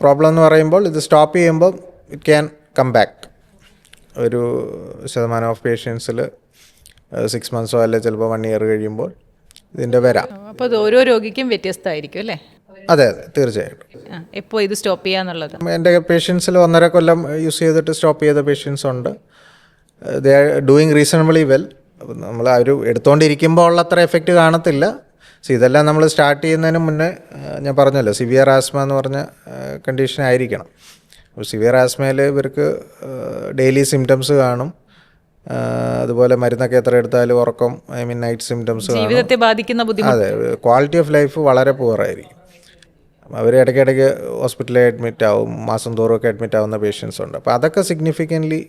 പ്രോബ്ലം എന്ന് പറയുമ്പോൾ ഇത് സ്റ്റോപ്പ് ചെയ്യുമ്പോൾ ഇറ്റ് ക്യാൻ കം ബാക്ക്. ഒരു ശതമാനം ഓഫ് പേഷ്യൻസിൽ 6 months അല്ലെങ്കിൽ ചിലപ്പോൾ 1 year കഴിയുമ്പോൾ ഇതിൻ്റെ വരാം. അപ്പോൾ അത് ഓരോ രോഗിക്കും വ്യത്യസ്തമായിരിക്കും അല്ലേ? അതെ, തീർച്ചയായിട്ടും. എപ്പോൾ ഇത് സ്റ്റോപ്പ് ചെയ്യാന്നുള്ളത് എൻ്റെ പേഷ്യൻസിൽ 1.5 കൊല്ലം യൂസ് ചെയ്തിട്ട് സ്റ്റോപ്പ് ചെയ്ത പേഷ്യൻസ് ഉണ്ട്. They are doing reasonably well. നമ്മൾ ആ ഒരു എടുത്തുകൊണ്ടിരിക്കുമ്പോൾ ഉള്ള അത്ര എഫക്റ്റ് കാണത്തില്ല. ഇതെല്ലാം നമ്മൾ സ്റ്റാർട്ട് ചെയ്യുന്നതിന് മുന്നേ ഞാൻ പറഞ്ഞല്ലോ, സിവിയർ ആസ്മ എന്ന് പറഞ്ഞ കണ്ടീഷൻ ആയിരിക്കണം. അപ്പോൾ സിവിയർ ആസ്മയിൽ ഇവർക്ക് ഡെയിലി സിംറ്റംസ് കാണും. അതുപോലെ മരുന്നൊക്കെ എത്ര എടുത്താലും ഉറക്കം, ഐ മീൻ നൈറ്റ് സിംറ്റംസ് ജീവിതത്തെ ബാധിക്കുന്ന ബുദ്ധിമുട്ട്. അതെ, ക്വാളിറ്റി ഓഫ് ലൈഫ് വളരെ പുവറായിരിക്കും. അവർ ഇടയ്ക്കിടയ്ക്ക് ഹോസ്പിറ്റലിൽ അഡ്മിറ്റ് ആവും, മാസം തോറുമൊക്കെ അഡ്മിറ്റ് ആവുന്ന പേഷ്യൻസ് ഉണ്ട്. അപ്പോൾ അതൊക്കെ സിഗ്നിഫിക്കൻ്റ്ലി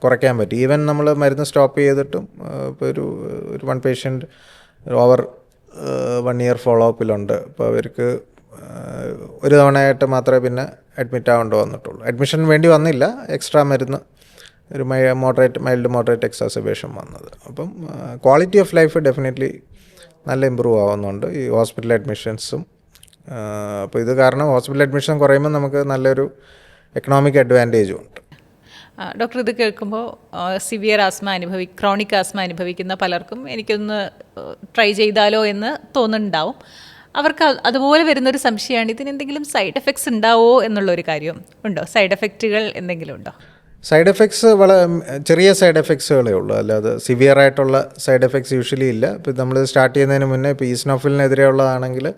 കുറയ്ക്കാൻ പറ്റും. ഈവൻ നമ്മൾ മരുന്ന് സ്റ്റോപ്പ് ചെയ്തിട്ടും ഇപ്പോൾ ഒരു 1 patient ഓവർ 1 year ഫോളോ അപ്പിലുണ്ട്. അപ്പോൾ അവർക്ക് ഒരു തവണയായിട്ട് മാത്രമേ പിന്നെ അഡ്മിറ്റ് ആവേണ്ടി വന്നിട്ടുള്ളൂ. അഡ്മിഷൻ വേണ്ടി വന്നില്ല, എക്സ്ട്രാ മരുന്ന് ഒരു മൈൽഡ് മോഡറേറ്റ് എക്സാസർബേഷൻ വന്നത്. അപ്പം ക്വാളിറ്റി ഓഫ് ലൈഫ് ഡെഫിനറ്റ്ലി നല്ല ഇമ്പ്രൂവ് ആവുന്നുണ്ട് ഈ ഹോസ്പിറ്റൽ അഡ്മിഷൻസും. അപ്പോൾ ഇത് കാരണം ഹോസ്പിറ്റൽ അഡ്മിഷൻ കുറയുമ്പോൾ നമുക്ക് നല്ലൊരു എക്കണോമിക് അഡ്വാൻറ്റേജും ഉണ്ട്. ഡോക്ടർ, ഇത് കേൾക്കുമ്പോൾ സിവിയർ ആസ്മ ക്രോണിക് ആസ്മ അനുഭവിക്കുന്ന പലർക്കും എനിക്കൊന്ന് ട്രൈ ചെയ്താലോ എന്ന് തോന്നുന്നുണ്ടാവും. അവർക്ക് അതുപോലെ വരുന്നൊരു സംശയമാണ്, ഇതിനെന്തെങ്കിലും സൈഡ് എഫക്ട്സ് ഉണ്ടാവോ എന്നുള്ളൊരു കാര്യം ഉണ്ടോ? സൈഡ് എഫക്റ്റുകൾ എന്തെങ്കിലും ഉണ്ടോ? സൈഡ് എഫക്ട്സ് വളരെ ചെറിയ സൈഡ് എഫക്ട്സുകളേ ഉള്ളൂ, അല്ലാതെ സിവിയർ ആയിട്ടുള്ള സൈഡ് എഫക്ട്സ് യൂഷ്വലി ഇല്ല. ഇപ്പോൾ നമ്മൾ സ്റ്റാർട്ട് ചെയ്യുന്നതിന് മുന്നേ ഇപ്പോൾ ഈസ്നോഫിലിനെതിരെ ഉള്ളതാണെങ്കിൽ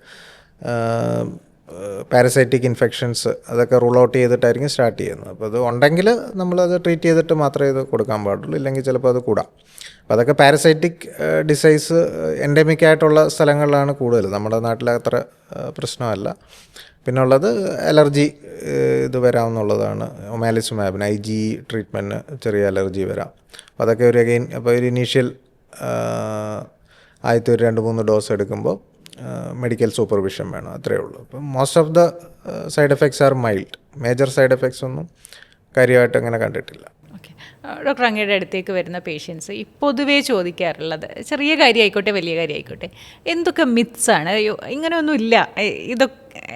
പാരസൈറ്റിക് ഇൻഫെക്ഷൻസ് അതൊക്കെ റൂൾ ഔട്ട് ചെയ്തിട്ടായിരിക്കും സ്റ്റാർട്ട് ചെയ്യുന്നത്. അപ്പോൾ അത് ഉണ്ടെങ്കിൽ നമ്മളത് ട്രീറ്റ് ചെയ്തിട്ട് മാത്രമേ ഇത് കൊടുക്കാൻ പാടുള്ളൂ, ഇല്ലെങ്കിൽ ചിലപ്പോൾ അത് കൂടാം. അപ്പോൾ അതൊക്കെ പാരസൈറ്റിക് ഡിസൈസ് എൻഡമിക് ആയിട്ടുള്ള സ്ഥലങ്ങളിലാണ് കൂടുതൽ, നമ്മുടെ നാട്ടിൽ അത്ര പ്രശ്നമല്ല. പിന്നുള്ളത് അലർജി ഇത് വരാമെന്നുള്ളതാണ്. ഒമാലിസുമാബിന് IgE ട്രീറ്റ്മെൻറ്റിന് ചെറിയ അലർജി വരാം. അപ്പോൾ അതൊക്കെ ഒരു അഗെയിൻ അപ്പോൾ ഒരു ഇനീഷ്യൽ ആദ്യത്തെ ഒരു 2-3 ഡോസ് എടുക്കുമ്പോൾ മെഡിക്കൽ സൂപ്പർവിഷൻ വേണം, അത്രയേ ഉള്ളൂ. അപ്പം most of the side effects R mild. Major side effects ഒന്നും കാര്യമായിട്ട് അങ്ങനെ കണ്ടിട്ടില്ല. ഓക്കെ ഡോക്ടർ, അങ്ങയുടെ അടുത്തേക്ക് വരുന്ന പേഷ്യൻസ് ഈ പൊതുവേ ചോദിക്കാറുള്ളത്, ചെറിയ കാര്യമായിക്കോട്ടെ വലിയ കാര്യമായിക്കോട്ടെ, എന്തൊക്കെ മിത്സാണ്, അയ്യോ ഇങ്ങനെയൊന്നും ഇല്ല,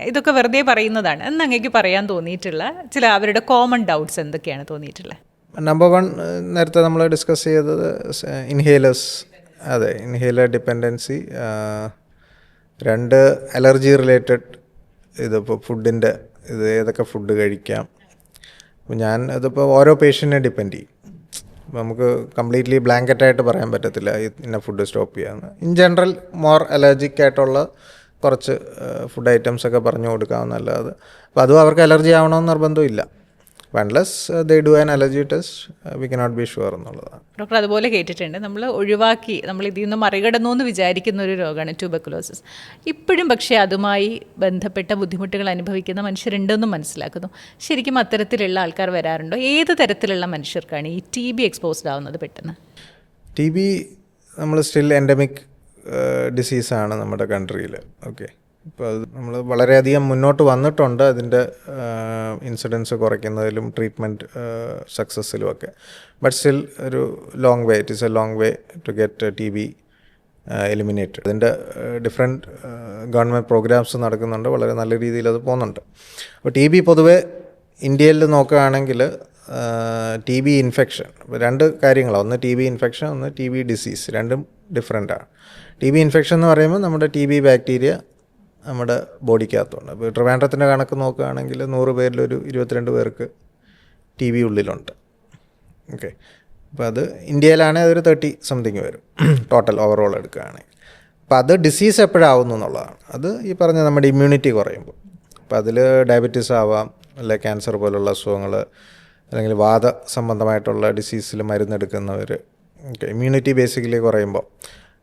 ഇതൊക്കെ വെറുതെ പറയുന്നതാണ് എന്ന് അങ്ങേക്ക് പറയാൻ തോന്നിയിട്ടുള്ള ചില അവരുടെ കോമൺ ഡൗട്ട്സ് എന്തൊക്കെയാണ് തോന്നിയിട്ടുള്ളത്? നമ്പർ 1 നേരത്തെ നമ്മൾ ഡിസ്കസ് ചെയ്തത് ഇൻഹേലേഴ്സ്. അതെ, ഇൻഹേലർ ഡിപ്പെൻഡൻസി. 2 അലർജി റിലേറ്റഡ് ഇതിപ്പോൾ ഫുഡിൻ്റെ ഇത് ഏതൊക്കെ ഫുഡ് കഴിക്കാം. അപ്പോൾ ഞാൻ അതിപ്പോൾ ഓരോ പേഷ്യൻറ്റിനെ ഡിപ്പെൻഡ് ചെയ്യും. അപ്പോൾ നമുക്ക് കംപ്ലീറ്റ്ലി ബ്ലാങ്കറ്റായിട്ട് പറയാൻ പറ്റത്തില്ല ഇന്ന ഫുഡ് സ്റ്റോപ്പ് ചെയ്യാമെന്ന്. ഇൻ ജനറൽ മോർ അലർജിക് ആയിട്ടുള്ള കുറച്ച് ഫുഡ് ഐറ്റംസൊക്കെ പറഞ്ഞു കൊടുക്കാമെന്നല്ലാതെ അപ്പോൾ അതും അവർക്ക് അലർജി ആവണമെന്ന് നിർബന്ധമില്ല. Unless they do an allergy test we cannot be sure എന്നുള്ളതാണ്. ഡോക്ടർ, അതുപോലെ കേട്ടിട്ടുണ്ട് നമ്മൾ ഒഴിവാക്കി നമ്മൾ ഇതിൽ നിന്ന് മറികടന്നു എന്ന് വിചാരിക്കുന്ന ഒരു രോഗമാണ് ട്യൂബർക്കുലോസിസ്. ഇപ്പോഴും പക്ഷേ അതുമായി ബന്ധപ്പെട്ട ബുദ്ധിമുട്ടുകൾ അനുഭവിക്കുന്ന മനുഷ്യരുണ്ടെന്നും മനസ്സിലാക്കുന്നു. ശരിക്കും അത്തരത്തിലുള്ള ആൾക്കാർ വരാറുണ്ടോ? ഏത് തരത്തിലുള്ള മനുഷ്യർക്കാണ് ഈ TB എക്സ്പോസ്ഡ് ആവുന്നത് പെട്ടെന്ന്? TB നമ്മൾ സ്റ്റിൽ എൻഡമിക് ഡിസീസാണ് നമ്മുടെ കൺട്രിയിൽ. ഓക്കെ, ഇപ്പോൾ അത് നമ്മൾ വളരെയധികം മുന്നോട്ട് വന്നിട്ടുണ്ട് അതിൻ്റെ ഇൻസിഡൻസ് കുറയ്ക്കുന്നതിലും ട്രീറ്റ്മെൻറ്റ് സക്സസ്സിലും ഒക്കെ. ബട്ട് സ്റ്റിൽ ഒരു long way, it is a long way to get TB eliminated. അതിൻ്റെ ഡിഫറെൻറ്റ് ഗവൺമെൻറ് പ്രോഗ്രാംസ് നടക്കുന്നുണ്ട്, വളരെ നല്ല രീതിയിൽ അത് പോകുന്നുണ്ട്. അപ്പോൾ TB പൊതുവെ ഇന്ത്യയിൽ നോക്കുകയാണെങ്കിൽ ടി ബി ഇൻഫെക്ഷൻ. രണ്ട് കാര്യങ്ങളാണ്, ഒന്ന് ടി ബി ഇൻഫെക്ഷൻ, ഒന്ന് ടി ബി ഡിസീസ്. രണ്ടും ഡിഫറെൻ്റാണ്. ടി ബി ഇൻഫെക്ഷൻ എന്ന് പറയുമ്പോൾ നമ്മുടെ ടി ബി ബാക്ടീരിയ നമ്മുടെ ബോഡിക്കകത്തുണ്ട്. അപ്പോൾ ട്രിവാൻഡ്രത്തിൻ്റെ കണക്ക് നോക്കുകയാണെങ്കിൽ 100 പേരിലൊരു 22 പേർക്ക് ടി ബി ഉള്ളിലുണ്ട്. ഓക്കെ, അപ്പോൾ അത് ഇന്ത്യയിലാണെങ്കിൽ അതൊരു 30 സംതിങ് വരും ടോട്ടൽ ഓവറോൾ എടുക്കുകയാണെങ്കിൽ. അപ്പോൾ അത് ഡിസീസ് എപ്പോഴാവുന്നു എന്നുള്ളതാണ്. അത് ഈ പറഞ്ഞ നമ്മുടെ ഇമ്മ്യൂണിറ്റി കുറയുമ്പോൾ. അപ്പോൾ അതിൽ ഡയബറ്റീസ് ആവാം, അല്ലെ ക്യാൻസർ പോലുള്ള അസുഖങ്ങൾ, അല്ലെങ്കിൽ വാത സംബന്ധമായിട്ടുള്ള ഡിസീസിൽ മരുന്നെടുക്കുന്നവർ. ഓക്കെ, ഇമ്മ്യൂണിറ്റി ബേസിക്കലി കുറയുമ്പോൾ.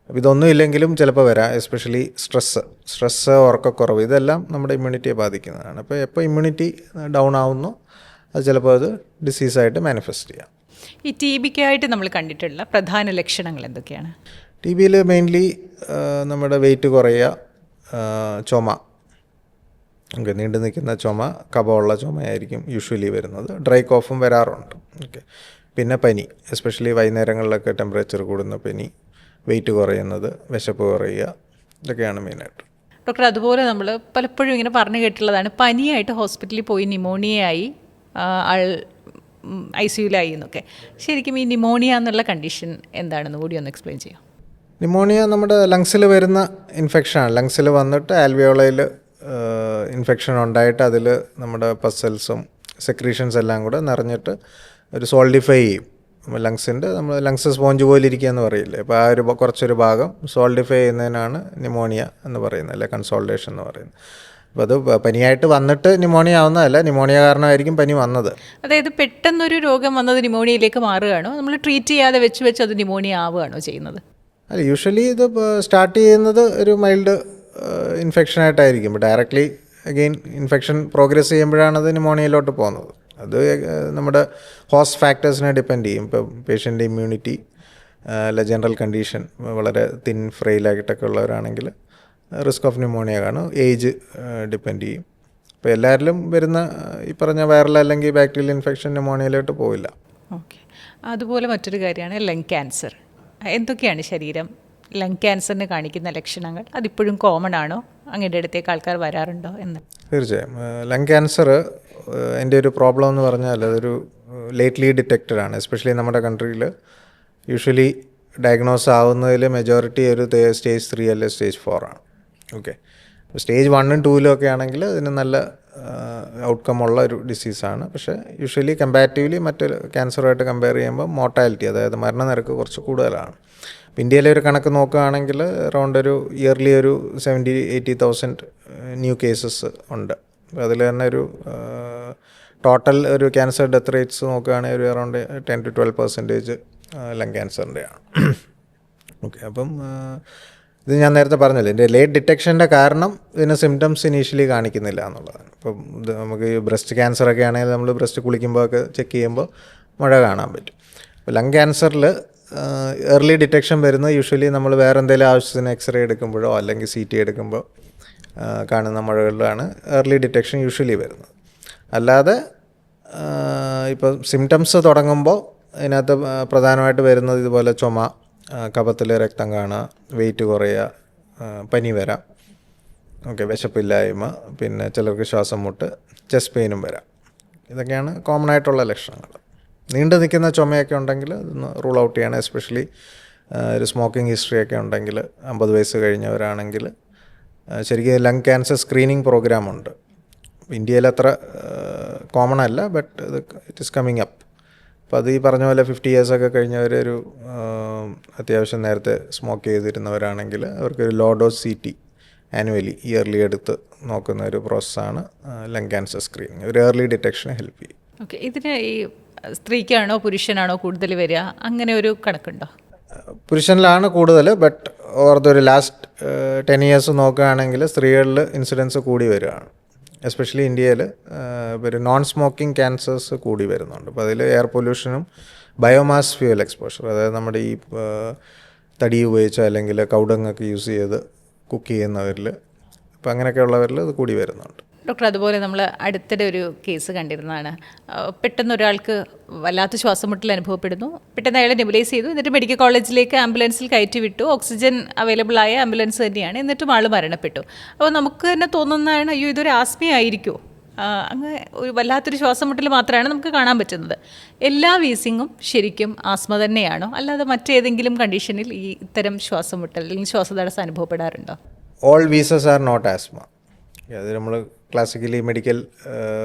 അപ്പോൾ ഇതൊന്നും ഇല്ലെങ്കിലും ചിലപ്പോൾ വരാം. എസ്പെഷ്യലി സ്ട്രെസ്സ്, ഉറക്കക്കുറവ്, ഇതെല്ലാം നമ്മുടെ ഇമ്മ്യൂണിറ്റിയെ ബാധിക്കുന്നതാണ്. അപ്പോൾ എപ്പോൾ ഇമ്മ്യൂണിറ്റി ഡൗൺ ആവുന്നു അത് ചിലപ്പോൾ അത് ഡിസീസായിട്ട് മാനിഫെസ്റ്റ് ചെയ്യാം. ഈ ടി ബിക്കായിട്ട് നമ്മൾ കണ്ടിട്ടുള്ള പ്രധാന ലക്ഷണങ്ങൾ എന്തൊക്കെയാണ്? ടി ബിയിൽ മെയിൻലി നമ്മുടെ വെയിറ്റ് കുറയുക, ചുമ, ഓക്കെ, നീണ്ടു നിൽക്കുന്ന ചുമ, കഫമുള്ള ചുമയായിരിക്കും യൂഷ്വലി വരുന്നത്. ഡ്രൈ കോഫും വരാറുണ്ട്. ഓക്കെ, പിന്നെ പനി, എസ്പെഷ്യലി വൈകുന്നേരങ്ങളിലൊക്കെ ടെമ്പറേച്ചർ കൂടുന്ന പനി, വെയിറ്റ് കുറയുന്നത്, വിശപ്പ് കുറയുക, ഇതൊക്കെയാണ് മെയിനായിട്ട്. ഡോക്ടർ, അതുപോലെ നമ്മൾ പലപ്പോഴും ഇങ്ങനെ പറഞ്ഞു കേട്ടിട്ടുള്ളതാണ്, പനിയായിട്ട് ഹോസ്പിറ്റലിൽ പോയി ന്യൂമോണിയയായി ആൾ ICUലായി എന്നൊക്കെ. ശരിക്കും ഈ ന്യൂമോണിയ എന്നുള്ള കണ്ടീഷൻ എന്താണെന്ന് കൂടി ഒന്ന് എക്സ്പ്ലെയിൻ ചെയ്യാം. ന്യൂമോണിയ നമ്മുടെ ലങ്സിൽ വരുന്ന ഇൻഫെക്ഷനാണ്. ലങ്സിൽ വന്നിട്ട് ആൽവിയോളയിൽ ഇൻഫെക്ഷൻ ഉണ്ടായിട്ട് അതിൽ നമ്മുടെ പസൽസും സെക്രീഷൻസ് എല്ലാം കൂടെ നിറഞ്ഞിട്ട് ഒരു സോൾഡിഫൈ ചെയ്യും ലങ്സിൻ്റെ. നമ്മൾ ലങ്സ് സ്പോഞ്ച് പോലെ ഇരിക്കുക എന്ന് പറയില്ലേ, അപ്പോൾ ആ ഒരു കുറച്ചൊരു ഭാഗം സോൾഡിഫൈ ചെയ്യുന്നതിനാണ് ന്യൂമോണിയ എന്ന് പറയുന്നത്, അല്ലെ കൺസോൾട്ടേഷൻ എന്ന് പറയുന്നത്. അപ്പോൾ അത് പനിയായിട്ട് വന്നിട്ട് ന്യൂമോണിയ ആവുന്നതല്ല, ന്യൂമോണിയ കാരണമായിരിക്കും പനി വന്നത്. അതായത് പെട്ടെന്നൊരു രോഗം വന്നത് ന്യൂമോണിയയിലേക്ക് മാറുകയാണോ, നമ്മൾ ട്രീറ്റ് ചെയ്യാതെ വെച്ച് അത് ന്യൂമോണിയ ആവുകയാണോ ചെയ്യുന്നത്? അല്ല, യൂഷ്വലി ഇത് സ്റ്റാർട്ട് ചെയ്യുന്നത് ഒരു മൈൽഡ് ഇൻഫെക്ഷനായിട്ടായിരിക്കും. ഡയറക്റ്റ്ലി അഗെയിൻ ഇൻഫെക്ഷൻ പ്രോഗ്രസ് ചെയ്യുമ്പോഴാണ് അത് ന്യൂമോണിയയിലോട്ട് പോകുന്നത്. അത് നമ്മുടെ ഹോസ്റ്റ് ഫാക്ടേഴ്സിനെ ഡിപ്പെൻഡ് ചെയ്യും. ഇപ്പോൾ പേഷ്യൻ്റെ ഇമ്മ്യൂണിറ്റി, അല്ല ജനറൽ കണ്ടീഷൻ, വളരെ തിൻ ഫ്രെയിലായിട്ടൊക്കെ ഉള്ളവരാണെങ്കിൽ റിസ്ക് ഓഫ് ന്യൂമോണിയ കാണും. ഏജ് ഡിപ്പെൻഡ് ചെയ്യും. ഇപ്പോൾ എല്ലാവരിലും വരുന്ന ഈ പറഞ്ഞ വൈറൽ അല്ലെങ്കിൽ ബാക്ടീരിയൽ ഇൻഫെക്ഷൻ ന്യൂമോണിയയിലോട്ട് പോവില്ല. ഓക്കെ, അതുപോലെ മറ്റൊരു കാര്യമാണ് ലങ് ക്യാൻസർ. എന്തൊക്കെയാണ് ശരീരം ലങ് ക്യാൻസറിന് കാണിക്കുന്ന ലക്ഷണങ്ങൾ? അതിപ്പോഴും കോമൺ ആണോ? അങ്ങയുടെ അടുത്തേക്ക് ആൾക്കാർ വരാറുണ്ടോ എന്ന്? തീർച്ചയായും. ലങ് ക്യാൻസർ എൻ്റെ ഒരു പ്രോബ്ലം എന്ന് പറഞ്ഞാൽ അതൊരു ലേറ്റ്ലി ഡിറ്റക്റ്റഡ് ആണ്. എസ്പെഷ്യലി നമ്മുടെ കൺട്രിയിൽ യൂഷ്വലി ഡയഗ്നോസ് ആവുന്നതിൽ മെജോറിറ്റി ഒരു സ്റ്റേജ് 3 അല്ലെ സ്റ്റേജ് 4 ആണ്. ഓക്കെ, സ്റ്റേജ് 1 ഉം 2 ഒക്കെ ആണെങ്കിൽ അതിന് നല്ല ഔട്ട്കം ഉള്ള ഒരു ഡിസീസാണ്. പക്ഷേ യൂഷ്വലി കമ്പാരിറ്റീവ്ലി മറ്റ് ക്യാൻസറുമായിട്ട് കമ്പയർ ചെയ്യുമ്പോൾ മോർട്ടാലിറ്റി, അതായത് മരണനിരക്ക് കുറച്ച് കൂടുതലാണ്. ഇന്ത്യയിലെ ഒരു കണക്ക് നോക്കുകയാണെങ്കിൽ അറൗണ്ട് ഒരു ഇയർലി ഒരു 70,000-80,000 ന്യൂ കേസസ് ഉണ്ട്. അതിൽ തന്നെ ഒരു ടോട്ടൽ ഒരു ക്യാൻസർ ഡെത്ത് റേറ്റ്സ് നോക്കുകയാണെങ്കിൽ ഒരു അറൗണ്ട് 10-12% ലങ് ക്യാൻസറിൻ്റെയാണ്. ഓക്കെ, അപ്പം ഇത് ഞാൻ നേരത്തെ പറഞ്ഞല്ലോ, ഇതിൻ്റെ ലേറ്റ് ഡിറ്റക്ഷൻ്റെ കാരണം ഇതിന് സിംറ്റംസ് ഇനീഷ്യലി കാണിക്കുന്നില്ല എന്നുള്ളതാണ്. ഇപ്പം ഇത് നമുക്ക് ഈ ബ്രസ്റ്റ് ക്യാൻസറൊക്കെ ആണെങ്കിൽ നമ്മൾ ബ്രസ്റ്റ് കുളിക്കുമ്പോൾ ഒക്കെ ചെക്ക് ചെയ്യുമ്പോൾ മുഴ കാണാൻ പറ്റും. അപ്പോൾ ലങ് ക്യാൻസറിൽ ഏർലി ഡിറ്റക്ഷൻ വരുന്നത് യൂഷ്വലി നമ്മൾ വേറെ എന്തെങ്കിലും ആവശ്യത്തിന് എക്സ്റേ എടുക്കുമ്പോഴോ അല്ലെങ്കിൽ CT എടുക്കുമ്പോൾ കാണുന്ന മുഴകളിലാണ് ഏർലി ഡിറ്റക്ഷൻ യൂഷ്വലി വരുന്നത്. അല്ലാതെ ഇപ്പോൾ സിംറ്റംസ് തുടങ്ങുമ്പോൾ ഇതിനകത്ത് പ്രധാനമായിട്ട് വരുന്നത് ഇതുപോലെ ചുമ, കഫത്തിൽ രക്തം കാണുക, വെയിറ്റ് കുറയുക, പനി വരാം, ഓക്കെ, വിശപ്പില്ലായ്മ, പിന്നെ ചിലർക്ക് ശ്വാസം മുട്ട്, ചെസ്റ്റ് പെയിനും വരാം. ഇതൊക്കെയാണ് കോമൺ ആയിട്ടുള്ള ലക്ഷണങ്ങൾ. നീണ്ടു നിൽക്കുന്ന ചുമയൊക്കെ ഉണ്ടെങ്കിൽ അതൊന്ന് റൂൾ ഔട്ട് ചെയ്യണം. എസ്പെഷ്യലി ഒരു സ്മോക്കിംഗ് ഹിസ്റ്ററിയൊക്കെ ഉണ്ടെങ്കിൽ, 50 വയസ്സ് കഴിഞ്ഞവരാണെങ്കിൽ ശരിക്കും ലങ് ക്യാൻസർ സ്ക്രീനിങ് പ്രോഗ്രാമുണ്ട്. ഇന്ത്യയിൽ അത്ര കോമൺ അല്ല, but it is coming up. അപ്പോൾ അത് ഈ പറഞ്ഞ പോലെ 50 ഇയേഴ്സൊക്കെ കഴിഞ്ഞവർ ഒരു അത്യാവശ്യം നേരത്തെ സ്മോക്ക് ചെയ്തിരുന്നവരാണെങ്കിൽ അവർക്കൊരു low dose CT annually yearly എടുത്ത് നോക്കുന്ന ഒരു പ്രോസസ്സാണ് ലങ് ക്യാൻസർ സ്ക്രീനിങ്. ഒരു ഏർലി ഡിറ്റക്ഷനെ ഹെൽപ്പ് ചെയ്യും. ഓക്കെ, ഇതിന് ഈ സ്ത്രീക്കാണോ പുരുഷനാണോ കൂടുതൽ വരിക, അങ്ങനെ ഒരു കണക്കുണ്ടോ? പുരുഷനിലാണ് കൂടുതൽ, ബട്ട് ഓവർ ദ ഒരു ലാസ്റ്റ് 10 ഇയേഴ്സ് നോക്കുകയാണെങ്കിൽ സ്ത്രീകളിൽ ഇൻസിഡൻസ് കൂടി വരികയാണ്. എസ്പെഷ്യലി ഇന്ത്യയിൽ ഒരു നോൺ സ്മോക്കിംഗ് ക്യാൻസേഴ്സ് കൂടി വരുന്നുണ്ട്. അപ്പോൾ അതിൽ എയർ പൊല്യൂഷനും ബയോമാസ് ഫ്യൂവൽ എക്സ്പോഷർ, അതായത് നമ്മുടെ ഈ തടി ഉപയോഗിച്ചോ അല്ലെങ്കിൽ കൗഡങ്ങൊക്കെ യൂസ് ചെയ്ത് കുക്ക് ചെയ്യുന്നവരിൽ, അപ്പോൾ അങ്ങനെയൊക്കെ ഉള്ളവരിൽ അത് കൂടി വരുന്നുണ്ട്. ഡോക്ടർ, അതുപോലെ നമ്മൾ അടുത്തിടെ ഒരു കേസ് കണ്ടിരുന്നതാണ്. പെട്ടെന്ന് ഒരാൾക്ക് വല്ലാത്ത ശ്വാസം മുട്ടൽ അനുഭവപ്പെടുന്നു. പെട്ടെന്ന് അയാളെ നെബുലൈസ് ചെയ്തു, എന്നിട്ട് മെഡിക്കൽ കോളേജിലേക്ക് ആംബുലൻസിൽ കയറ്റി വിട്ടു. ഓക്സിജൻ അവൈലബിൾ ആയ ആംബുലൻസ് തന്നെയാണ്, എന്നിട്ടും ആൾ മരണപ്പെട്ടു. അപ്പോൾ നമുക്ക് തന്നെ തോന്നുന്നതാണ്, അയ്യോ ഇതൊരു ആസ്മ ആയിരിക്കുമോ? അങ്ങ് ഒരു വല്ലാത്തൊരു ശ്വാസം മുട്ടൽ മാത്രമാണ് നമുക്ക് കാണാൻ പറ്റുന്നത്. എല്ലാ വീസിങ്ങും ശരിക്കും ആസ്മ തന്നെയാണോ, അല്ലാതെ മറ്റേതെങ്കിലും കണ്ടീഷനിൽ ഈ ഇത്തരം ശ്വാസം മുട്ടൽ അല്ലെങ്കിൽ ശ്വാസതടസ്സം അനുഭവപ്പെടാറുണ്ടോ? All wheezes are not asthma. അത് നമ്മൾ ക്ലാസിക്കലി മെഡിക്കൽ